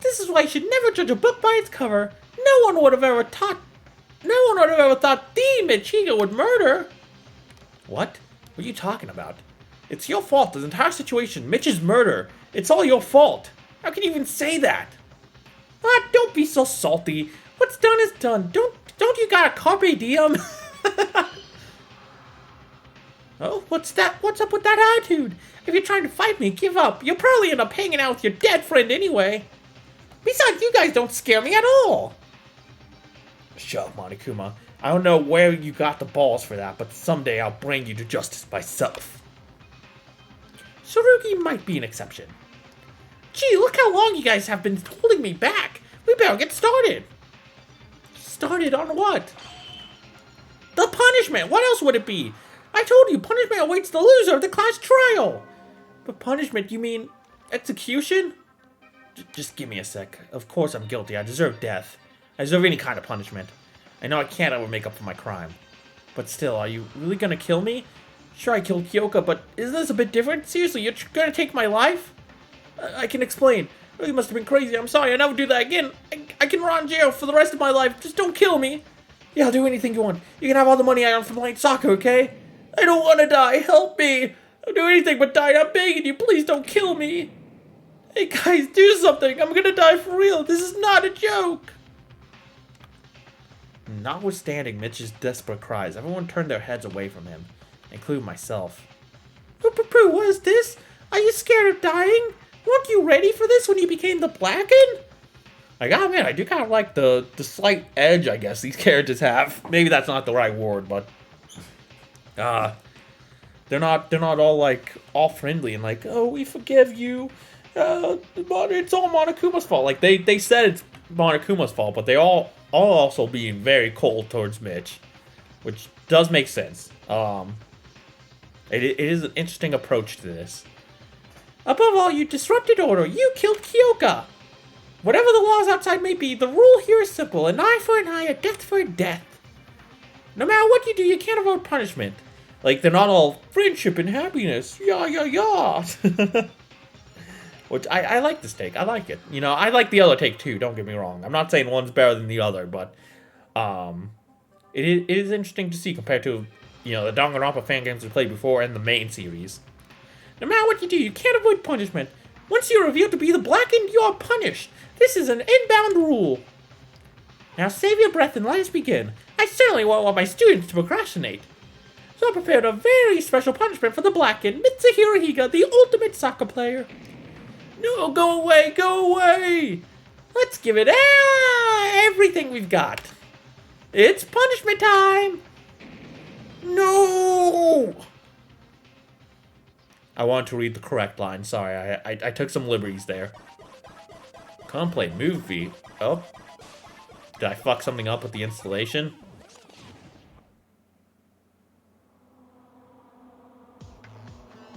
This is why you should never judge a book by its cover. No one would have ever thought the Michiga would murder. What? What are you talking about? It's your fault, this entire situation. Mitch's murder. It's all your fault. How can you even say that? Ah, don't be so salty. What's done is done. Don't you got a carpe diem? Oh, what's that? What's up with that attitude? If you're trying to fight me, give up. You'll probably end up hanging out with your dead friend anyway. Besides, you guys don't scare me at all. Shut up, Monokuma. I don't know where you got the balls for that, but someday I'll bring you to justice myself. Tsurugi might be an exception. Gee, look how long you guys have been holding me back. We better get started. Started on what? The punishment. What else would it be? I told you, punishment awaits the loser of the class trial. But punishment, you mean execution? Just give me a sec. Of course I'm guilty. I deserve death. I deserve any kind of punishment. I know I can't ever make up for my crime. But still, are you really gonna kill me? Sure, I killed Kyoka, but isn't this a bit different? Seriously, you're gonna take my life? I can explain. Oh, you must have been crazy. I'm sorry. I never do that again. I can rot in jail for the rest of my life. Just don't kill me. Yeah, I'll do anything you want. You can have all the money I earn from playing soccer, okay? I don't want to die. Help me. I'll do anything but die. I'm begging you. Please don't kill me. Hey, guys, do something. I'm gonna die for real. This is not a joke. Notwithstanding Mitch's desperate cries, everyone turned their heads away from him, including myself. Poo-poo-poo, what is this? Are you scared of dying? Weren't you ready for this when you became the Blackened? Like, oh man, I do kind of like the slight edge, I guess, these characters have. Maybe that's not the right word, but they're not all like all friendly and like, oh, we forgive you. But it's all Monokuma's fault. Like they said it's Monokuma's fault, but they all also being very cold towards Mitch, which does make sense. It is an interesting approach to this. Above all, you disrupted order. You killed Kyoka. Whatever the laws outside may be, the rule here is simple: an eye for an eye, a death for a death. No matter what you do, you can't avoid punishment. Like, they're not all friendship and happiness. Yeah. Which, I like this take. I like it. You know, I like the other take, too. Don't get me wrong. I'm not saying one's better than the other, but it is interesting to see compared to, you know, the Danganronpa fan games we played before and the main series. No matter what you do, you can't avoid punishment. Once you're revealed to be the Blackened, you are punished. This is an inbound rule. Now save your breath and let us begin. I certainly won't want my students to procrastinate. So I prepared a very special punishment for the Blackened, Mitsuhiro Higa, the ultimate soccer player. No, go away, go away! Let's give it everything we've got. It's punishment time! No! I wanted to read the correct line. Sorry, I took some liberties there. Come play movie. Oh. Did I fuck something up with the installation?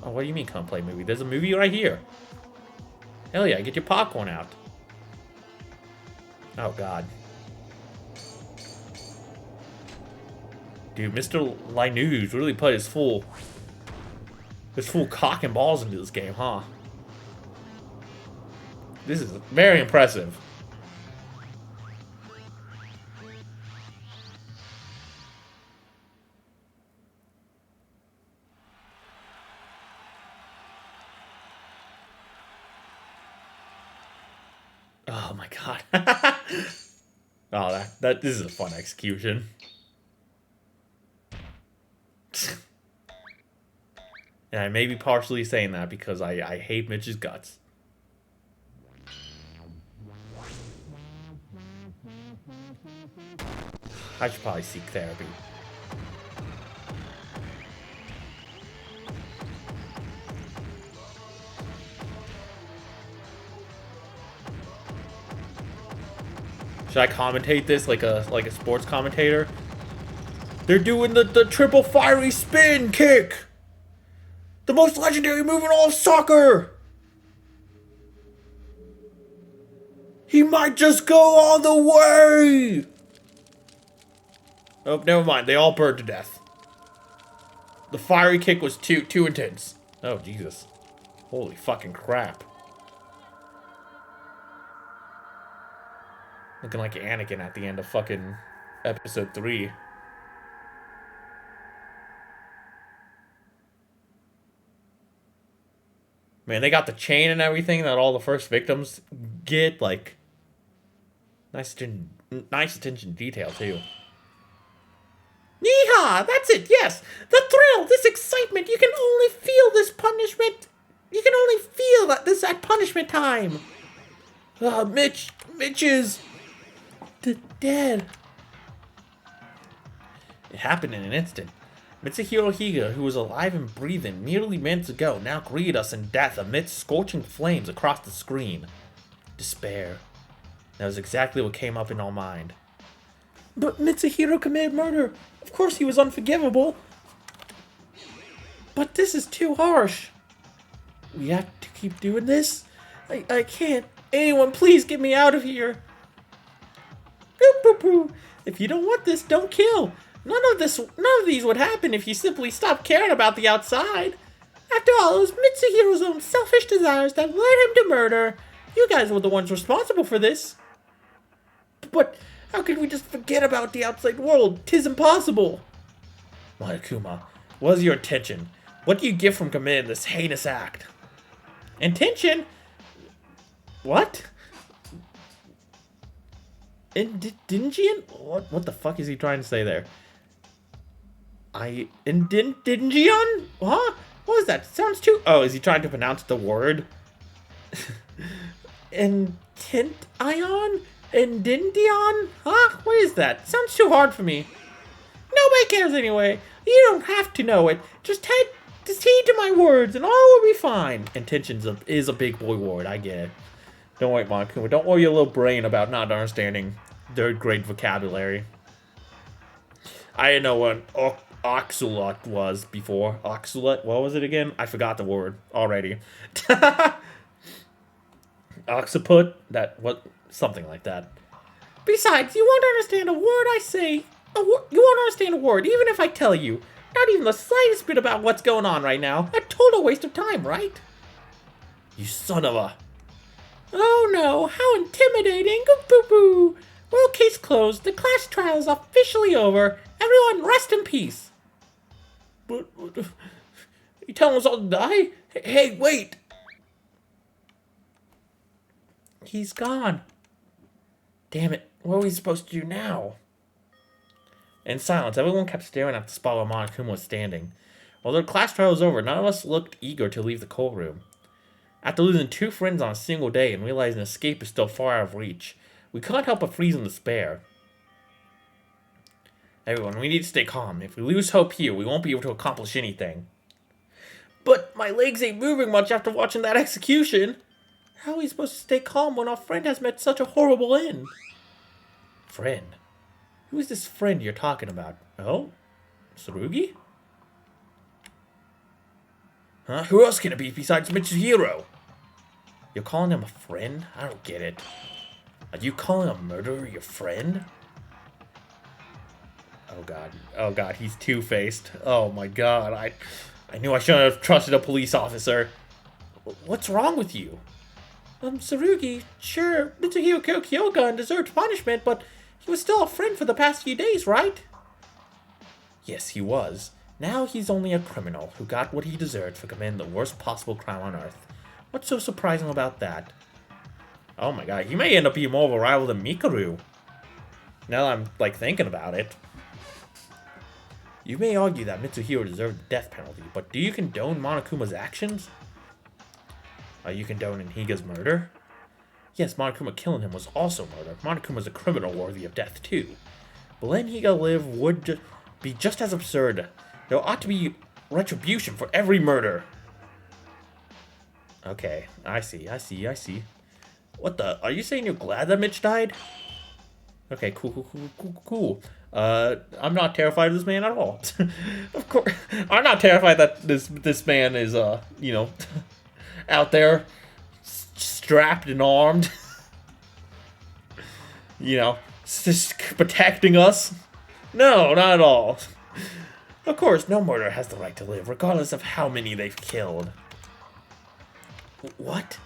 Oh, what do you mean come play movie? There's a movie right here. Hell yeah, get your popcorn out. Oh god. Dude, Mr. Linus really put his full cock and balls into this game, huh? This is very impressive. Oh my god. Oh, this is a fun execution. And I may be partially saying that because I hate Mitch's guts. I should probably seek therapy. Should I commentate this like a sports commentator? They're doing the triple fiery spin kick! The most legendary move in all of soccer! He might just go all the way! Oh, never mind. They all burned to death. The fiery kick was too intense. Oh, Jesus. Holy fucking crap. Looking like Anakin at the end of fucking episode 3. Man, they got the chain and everything that all the first victims get. Like, nice attention to detail, too. Yeehaw! That's it, yes! The thrill, this excitement, you can only feel this punishment. You can only feel this at punishment time. Mitch is dead. It happened in an instant. Mitsuhiro Higa, who was alive and breathing merely minutes ago, now greeted us in death amidst scorching flames across the screen. Despair. That was exactly what came up in our mind. But Mitsuhiro committed murder. Of course he was unforgivable. But this is too harsh. We have to keep doing this? I can't. Anyone, please get me out of here. Boop, boop, boop. If you don't want this, don't kill. None of these would happen if you simply stopped caring about the outside. After all, it was Mitsuhiro's own selfish desires that led him to murder. You guys were the ones responsible for this. But how could we just forget about the outside world? 'Tis impossible. Monokuma, what is your intention? What do you get from committing this heinous act? Intention? What? Indingian? What the fuck is he trying to say there? Indingian? Huh? What was that? Sounds too... Oh, is he trying to pronounce the word? And Tint Ion? And Dindion? Huh? What is that? Sounds too hard for me. Nobody cares anyway. You don't have to know it. Just heed to my words and all will be fine. Intentions is a big boy word, I get it. Don't worry, Monokuma. Don't worry your little brain about not understanding third grade vocabulary. I didn't know what oxalate was before. Oxalate? What was it again? I forgot the word already. Occiput? Something like that. Besides, you won't understand a word I say. You won't understand a word, even if I tell you. Not even the slightest bit about what's going on right now. A total waste of time, right? You son of a... Oh no, how intimidating. Boo-boo. Well, case closed. The class trial is officially over. Everyone rest in peace. But you telling us all to die? Hey, wait. He's gone. Damn it. What are we supposed to do now? In silence, everyone kept staring at the spot where Monokuma was standing. While their class trial was over, none of us looked eager to leave the courtroom. After losing 2 friends on a single day and realizing escape is still far out of reach, we couldn't help but freeze in despair. Everyone, we need to stay calm. If we lose hope here, we won't be able to accomplish anything. But my legs ain't moving much after watching that execution. How are we supposed to stay calm when our friend has met such a horrible end? Friend? Who is this friend you're talking about? Oh? Tsurugi? Huh? Who else can it be besides Mitsuhiro? You're calling him a friend? I don't get it. Are you calling a murderer your friend? Oh god. Oh god, he's two-faced. Oh my god, I knew I shouldn't have trusted a police officer. What's wrong with you? Tsurugi, sure, Mitsuhiro killed Kyoga and deserved punishment, but he was still a friend for the past few days, right? Yes, he was. Now he's only a criminal who got what he deserved for committing the worst possible crime on Earth. What's so surprising about that? Oh my god, he may end up being more of a rival than Mikaru. Now that I'm, thinking about it. You may argue that Mitsuhiro deserved the death penalty, but do you condone Monokuma's actions? You condone Higa's murder? Yes, Monokuma killing him was also murder. Monokuma's a criminal worthy of death, too. But letting Higa live would be just as absurd. There ought to be retribution for every murder. Okay, I see. What the? Are you saying you're glad that Mitch died? Okay, cool. I'm not terrified of this man at all. Of course, I'm not terrified that this man is, out there, strapped and armed. Just protecting us. No, not at all. Of course, no murderer has the right to live, regardless of how many they've killed. What?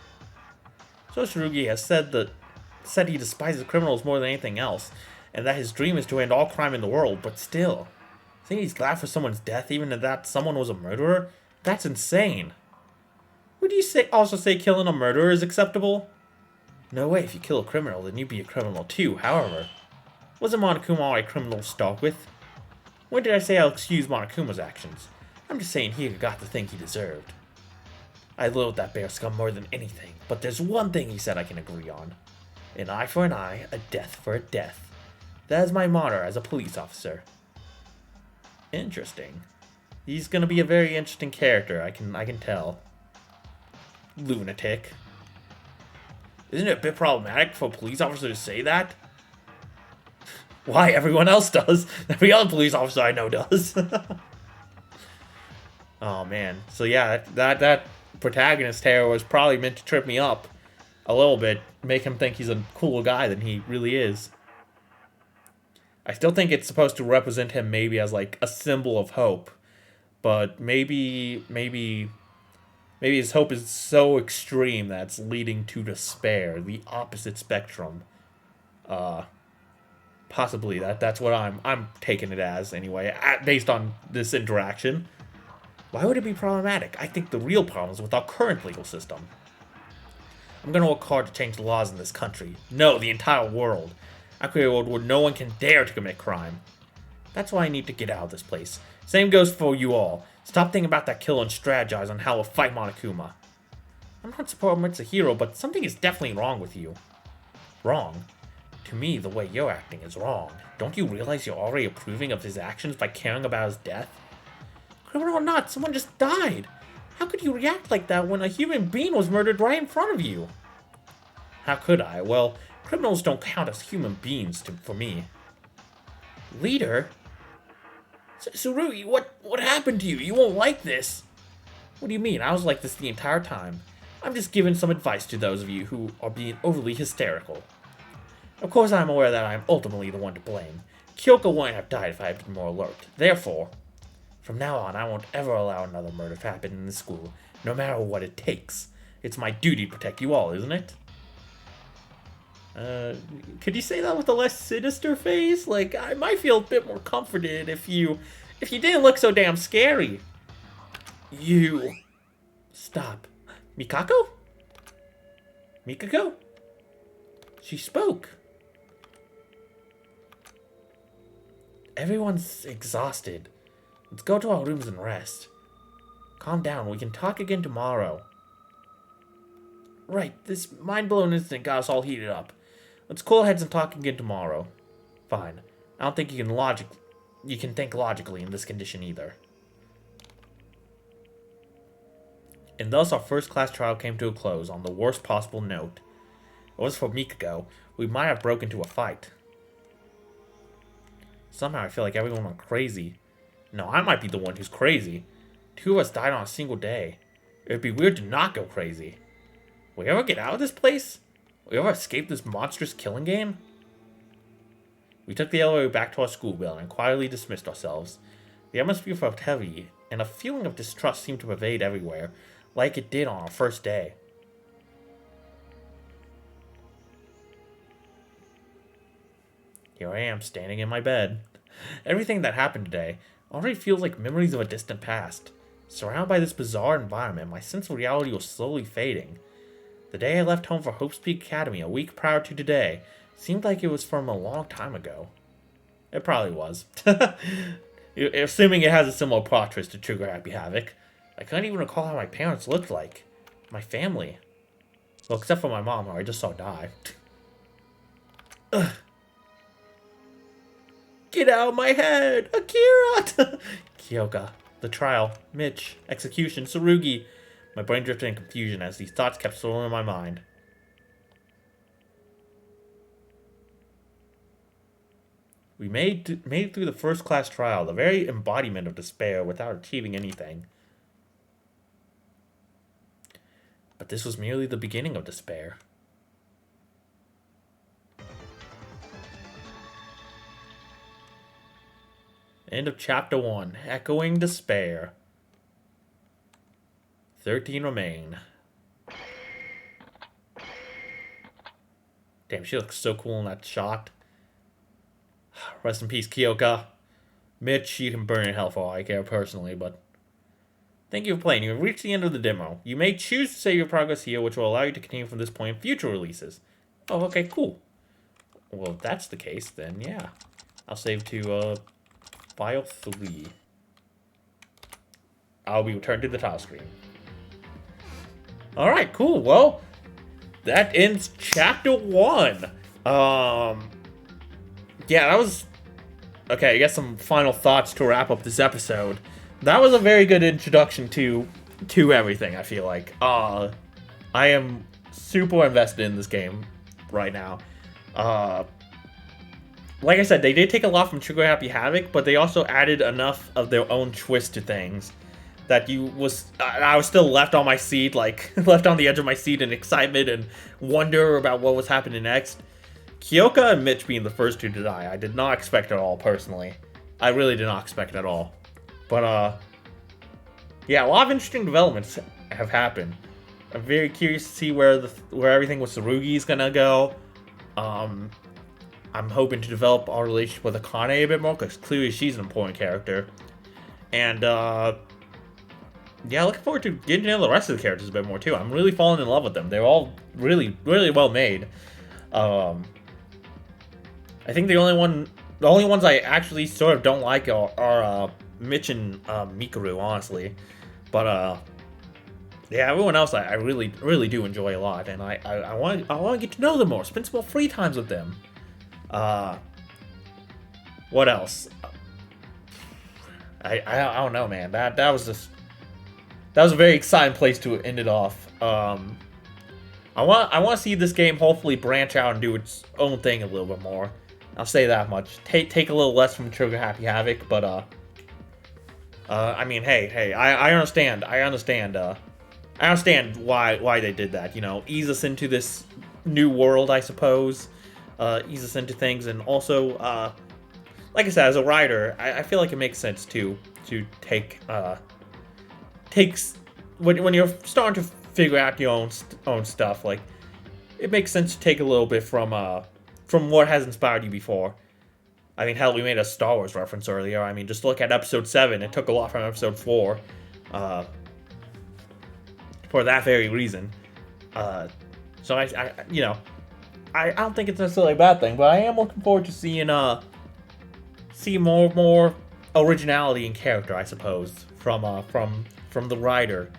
So Tsurugi has said he despises criminals more than anything else, and that his dream is to end all crime in the world, but still. Saying he's glad for someone's death, even if that someone was a murderer? That's insane. Would you also say killing a murderer is acceptable? No way, if you kill a criminal, then you'd be a criminal too, however. Wasn't Monokuma all a criminal to start with? When did I say I'll excuse Monokuma's actions? I'm just saying he got the thing he deserved. I loathe that bear scum more than anything, but there's one thing he said I can agree on. An eye for an eye, a death for a death. That is my motto as a police officer. Interesting. He's gonna be a very interesting character, I can tell. Lunatic. Isn't it a bit problematic for a police officer to say that? Why? Everyone else does. Every other police officer I know does. Oh man. So yeah, that protagonist here was probably meant to trip me up a little bit, make him think he's a cooler guy than he really is. I still think it's supposed to represent him maybe as a symbol of hope, but maybe his hope is so extreme that it's leading to despair, the opposite spectrum. Possibly that's what I'm taking it as anyway, based on this interaction. Why would it be problematic? I think the real problem is with our current legal system. I'm gonna work hard to change the laws in this country. No, the entire world. I create a world where no one can dare to commit crime. That's why I need to get out of this place. Same goes for you all. Stop thinking about that kill and strategize on how we'll fight Monokuma. I'm not supporting Mitsuhiro, but something is definitely wrong with you. Wrong? To me, the way you're acting is wrong. Don't you realize you're already approving of his actions by caring about his death? Criminal or not, someone just died. How could you react like that when a human being was murdered right in front of you? How could I? Well, criminals don't count as human beings for me. Leader? Tsurugi, what happened to you? You won't like this. What do you mean? I was like this the entire time. I'm just giving some advice to those of you who are being overly hysterical. Of course, I'm aware that I'm ultimately the one to blame. Kyoko wouldn't have died if I had been more alert. Therefore, from now on, I won't ever allow another murder to happen in this school, no matter what it takes. It's my duty to protect you all, isn't it? Could you say that with a less sinister face? Like, I might feel a bit more comforted if you didn't look so damn scary. You... Stop. Mikako? Mikako? She spoke. Everyone's exhausted. Let's go to our rooms and rest. Calm down, we can talk again tomorrow. Right, this mind-blowing incident got us all heated up. Let's cool heads and talk again tomorrow. Fine. I don't think you can think logically in this condition either. And thus our first class trial came to a close on the worst possible note. It was for Mikako. We might have broken into a fight. Somehow I feel like everyone went crazy. No, I might be the one who's crazy. 2 of us died on a single day. It would be weird to not go crazy. Will we ever get out of this place? Will we ever escape this monstrous killing game? We took the elevator back to our school building and quietly dismissed ourselves. The atmosphere felt heavy, and a feeling of distrust seemed to pervade everywhere, like it did on our first day. Here I am, standing in my bed. Everything that happened today already feels like memories of a distant past. Surrounded by this bizarre environment, my sense of reality was slowly fading. The day I left home for Hope's Peak Academy a week prior to today seemed like it was from a long time ago. It probably was. Assuming it has a similar plot twist to Trigger Happy Havoc. I couldn't even recall how my parents looked like. My family. Well, except for my mom, who I just saw die. Ugh. Get out of my head! Akira! Kyoka. The trial. Mitch. Execution. Tsurugi. My brain drifted in confusion as these thoughts kept swirling in my mind. We made it through the first class trial, the very embodiment of despair without achieving anything. But this was merely the beginning of despair. End of chapter 1. Echoing despair. 13 remain. Damn, she looks so cool in that shot. Rest in peace, Kyoka. Mitch, you can burn in hell for all I care personally, but... Thank you for playing. You have reached the end of the demo. You may choose to save your progress here, which will allow you to continue from this point in future releases. Oh, okay, cool. Well, if that's the case, then yeah. I'll save to, file 3. I'll be returned to the title screen. Alright, cool. Well, that ends chapter 1. Yeah, that was... Okay, I guess some final thoughts to wrap up this episode. That was a very good introduction to everything, I feel like. I am super invested in this game right now. Like I said, they did take a lot from Trigger Happy Havoc, but they also added enough of their own twist to things that I was still left on my seat, like, left on the edge of my seat in excitement and wonder about what was happening next. Kyoka and Mitch being the first 2 to die, I did not expect at all, personally. I really did not expect at all. But, yeah, a lot of interesting developments have happened. I'm very curious to see where everything with Tsurugi is gonna go. I'm hoping to develop our relationship with Akane a bit more, because clearly she's an important character. And, yeah, looking forward to getting to know the rest of the characters a bit more, too. I'm really falling in love with them. They're all really, really well made. I think the only ones I actually sort of don't like are Mitch and Mikuru, honestly. But yeah, everyone else I really do enjoy a lot, and I want to get to know them more, spend some more free times with them. Uh, what else? I don't know, man. That was just that was a very exciting place to end it off. I want to see this game hopefully branch out and do its own thing a little bit more. I'll say that much. Take a little less from Trigger Happy Havoc, but I mean, hey, I understand. I understand why they did that. You know, ease us into this new world, I suppose. Ease us into things, and also, like I said, as a writer, I feel like it makes sense to take takes when you're starting to figure out your own stuff. Like, it makes sense to take a little bit from what has inspired you before. I mean, hell, we made a Star Wars reference earlier. I mean, just look at Episode 7. It took a lot from Episode 4. For that very reason. So I you know, I don't think it's necessarily a bad thing, but I am looking forward to seeing more originality in character, I suppose, from the writer.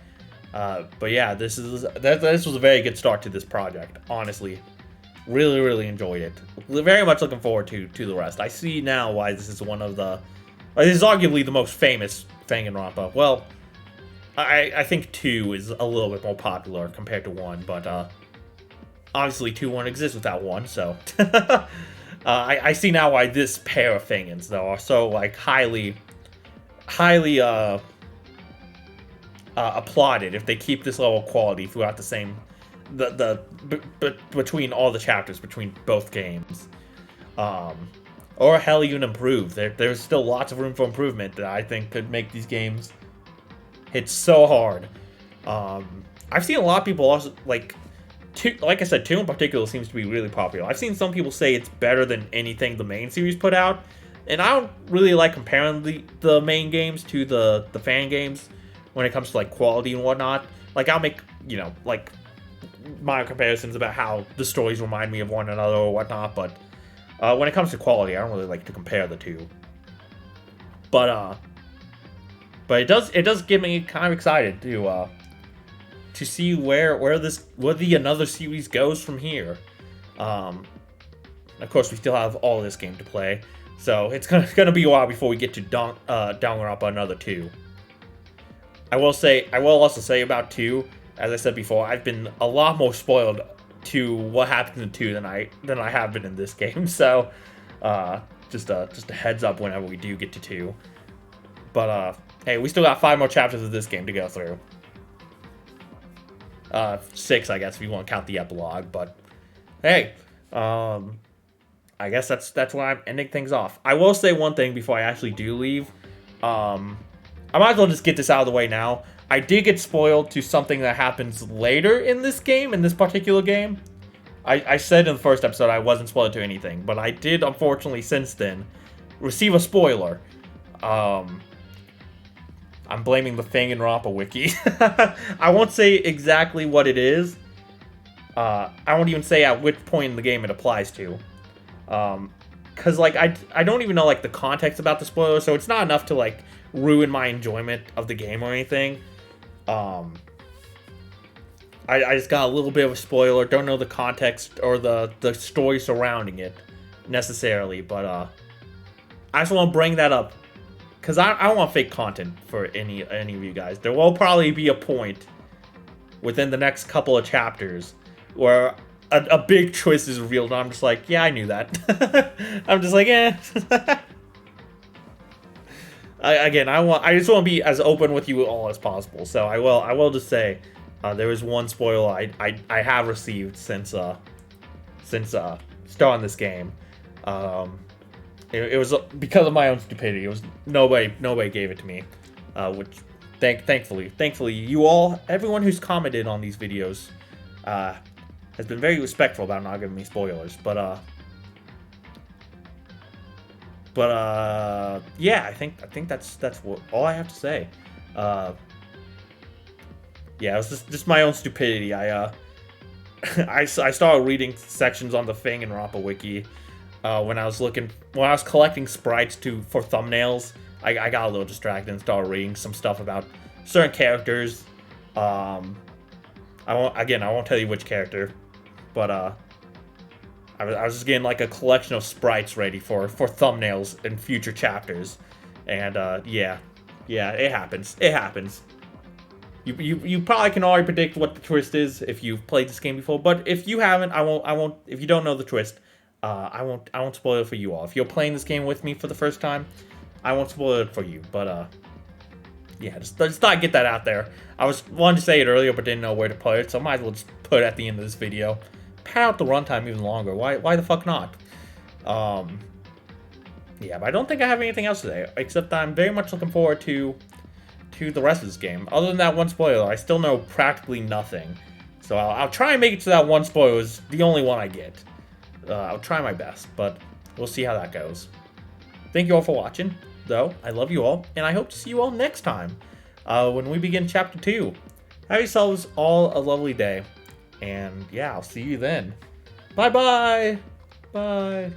But yeah, this was a very good start to this project. Honestly, really enjoyed it. Very much looking forward to the rest. I see now why this is one of the. This is arguably the most famous Fanganronpa. Well, I think 2 is a little bit more popular compared to 1, but obviously 2 won't exist without 1. So I see now why this pair of Fangans though are so like highly applauded if they keep this level of quality throughout the same between all the chapters between both games, or hell even improve. There's still lots of room for improvement that I think could make these games hit so hard. I've seen a lot of people also like I said, 2 in particular seems to be really popular. I've seen some people say it's better than anything the main series put out, and I don't really like comparing the main games to the fan games when it comes to like quality and whatnot. Like, I'll make, you know, like my comparisons about how the stories remind me of one another or whatnot, but when it comes to quality, I don't really like to compare the two. But it does get me kind of excited to see where the another series goes from here. Of course, we still have all this game to play, so it's gonna be a while before we get to Danganronpa another 2. I will also say about 2, as I said before, I've been a lot more spoiled to what happens in 2 than I have been in this game. So, just a heads up whenever we do get to 2. But hey, we still got 5 more chapters of this game to go through. 6, I guess, if you want to count the epilogue. But hey, I guess that's why I'm ending things off. I will say one thing before I actually do leave. I might as well just get this out of the way now. I did get spoiled to something that happens later in this game, in this particular game. I said in the first episode I wasn't spoiled to anything, but I did, unfortunately, since then, receive a spoiler. I'm blaming the Fanganronpa wiki. I won't say exactly what it is. I won't even say at which point in the game it applies to. Cause like I don't even know like the context about the spoiler, so it's not enough to like ruin my enjoyment of the game or anything. I just got a little bit of a spoiler. Don't know the context or the story surrounding it necessarily, but I just want to bring that up because I don't want fake content for any of you guys. There will probably be a point within the next couple of chapters where a big twist is revealed, and I'm just like, yeah, I knew that. I'm just like, eh. I just want to be as open with you all as possible. So I will just say, there is one spoiler I have received since starting this game. It was because of my own stupidity. It was nobody gave it to me, which thankfully you all, everyone who's commented on these videos, has been very respectful about not giving me spoilers. But yeah, I think that's what all I have to say. Yeah, it was just my own stupidity. I started reading sections on the Fanganronpa wiki when I was collecting sprites for thumbnails. I got a little distracted and started reading some stuff about certain characters I won't tell you which character, but I was just getting like a collection of sprites ready for thumbnails in future chapters, and yeah, it happens. It happens. You probably can already predict what the twist is if you've played this game before, but if you haven't, I won't. If you don't know the twist, I won't spoil it for you all. If you're playing this game with me for the first time, I won't spoil it for you. But yeah, just thought I'd get that out there. I wanted to say it earlier, but didn't know where to put it, so I might as well just put it at the end of this video. Pad out the runtime even longer. Why the fuck not? Yeah, but I don't think I have anything else today, except that I'm very much looking forward to the rest of this game. Other than that one spoiler, I still know practically nothing. So I'll try and make it to that one spoiler. It's the only one I get. I'll try my best, but we'll see how that goes. Thank you all for watching, though. I love you all, and I hope to see you all next time when we begin Chapter 2. Have yourselves all a lovely day, and yeah, I'll see you then. Bye-bye! Bye!